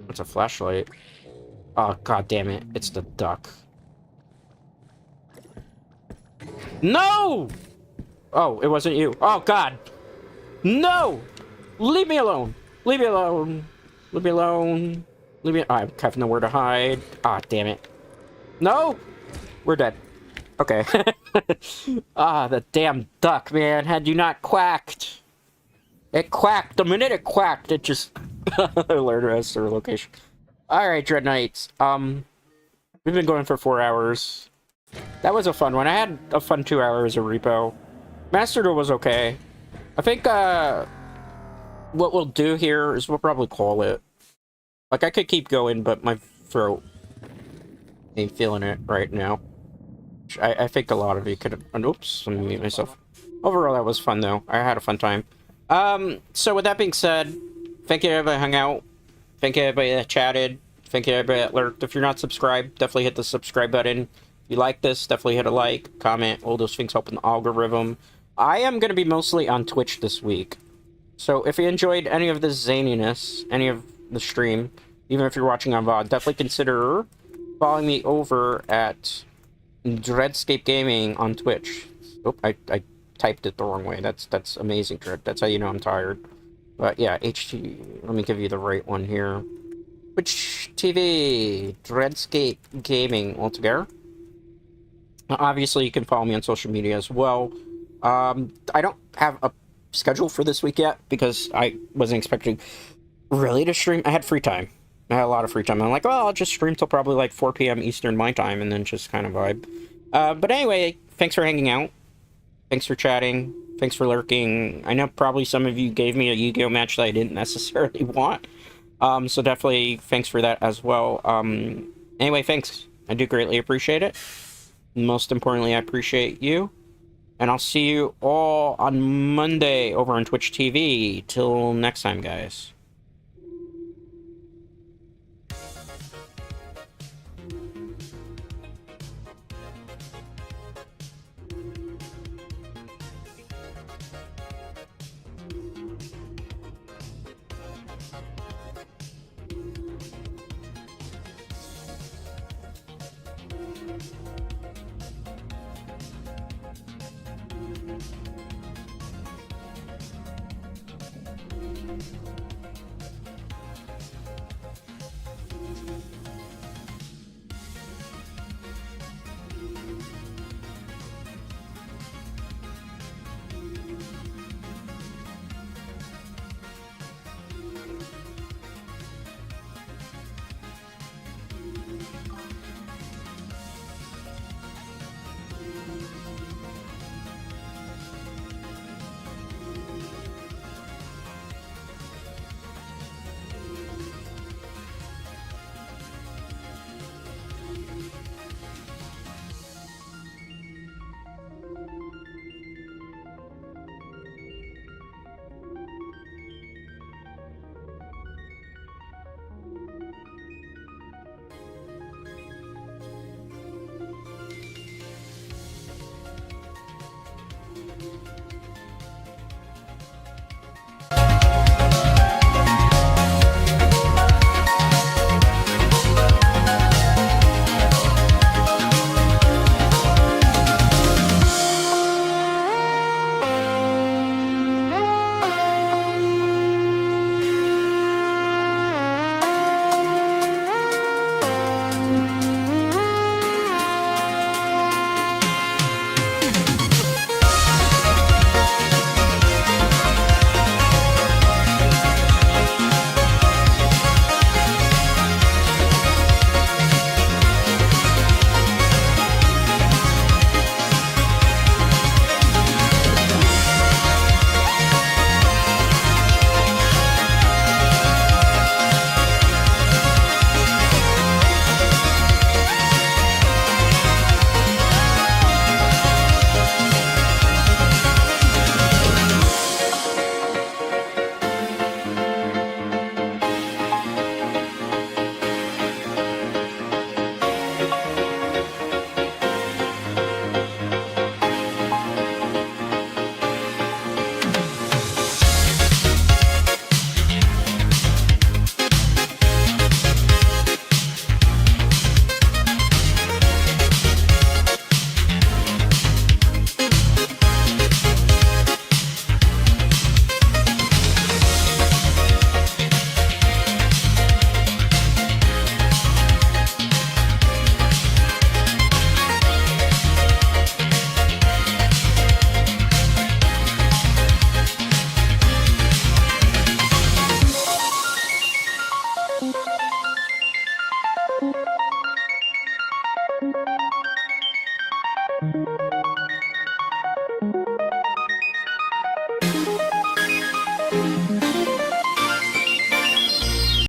It's a flashlight. Oh, god damn it. It's the duck. No! Oh, it wasn't you. Oh, god. No! Leave me alone. Leave me alone. Leave me alone. Leave me... I have nowhere to hide. Ah, damn it. No! We're dead. Okay. Ah, the damn duck, man. Had you not quacked. It quacked. The minute it quacked, it just alerted us to our location. Alright, Dread Knights. We've been going for 4 hours. That was a fun one. I had a fun 2 hours of Repo. Master Duel was okay. I think, what we'll do here is we'll probably call it. Like, I could keep going, but my throat ain't feeling it right now. I think a lot of you could have... Oops, let me mute myself. Overall, that was fun, though. I had a fun time. So with that being said, thank you everybody that hung out. Thank you everybody that chatted. Thank you everybody that lurked. If you're not subscribed, definitely hit the subscribe button. If you like this, definitely hit a like, comment. All those things help in the algorithm. I am going to be mostly on Twitch this week. So if you enjoyed any of this zaniness, any of the stream, even if you're watching on VOD, definitely consider following me over at Dreadscape Gaming on Twitch. Oh, I typed it the wrong way. That's amazing, Dread. That's how you know I'm tired. But yeah, let me give you the right one here. Twitch TV, Dreadscape Gaming altogether. Obviously, you can follow me on social media as well. I don't have a schedule for this week yet because I wasn't expecting really to stream. I had free time. I had a lot of free time. I'm like, well, I'll just stream till probably like 4 p.m. Eastern my time and then just kind of vibe. But anyway, thanks for hanging out. Thanks for chatting. Thanks for lurking. I know probably some of you gave me a Yu-Gi-Oh match that I didn't necessarily want. So definitely thanks for that as well. Anyway, thanks. I do greatly appreciate it. Most importantly, I appreciate you. And I'll see you all on Monday over on Twitch TV. Till next time, guys.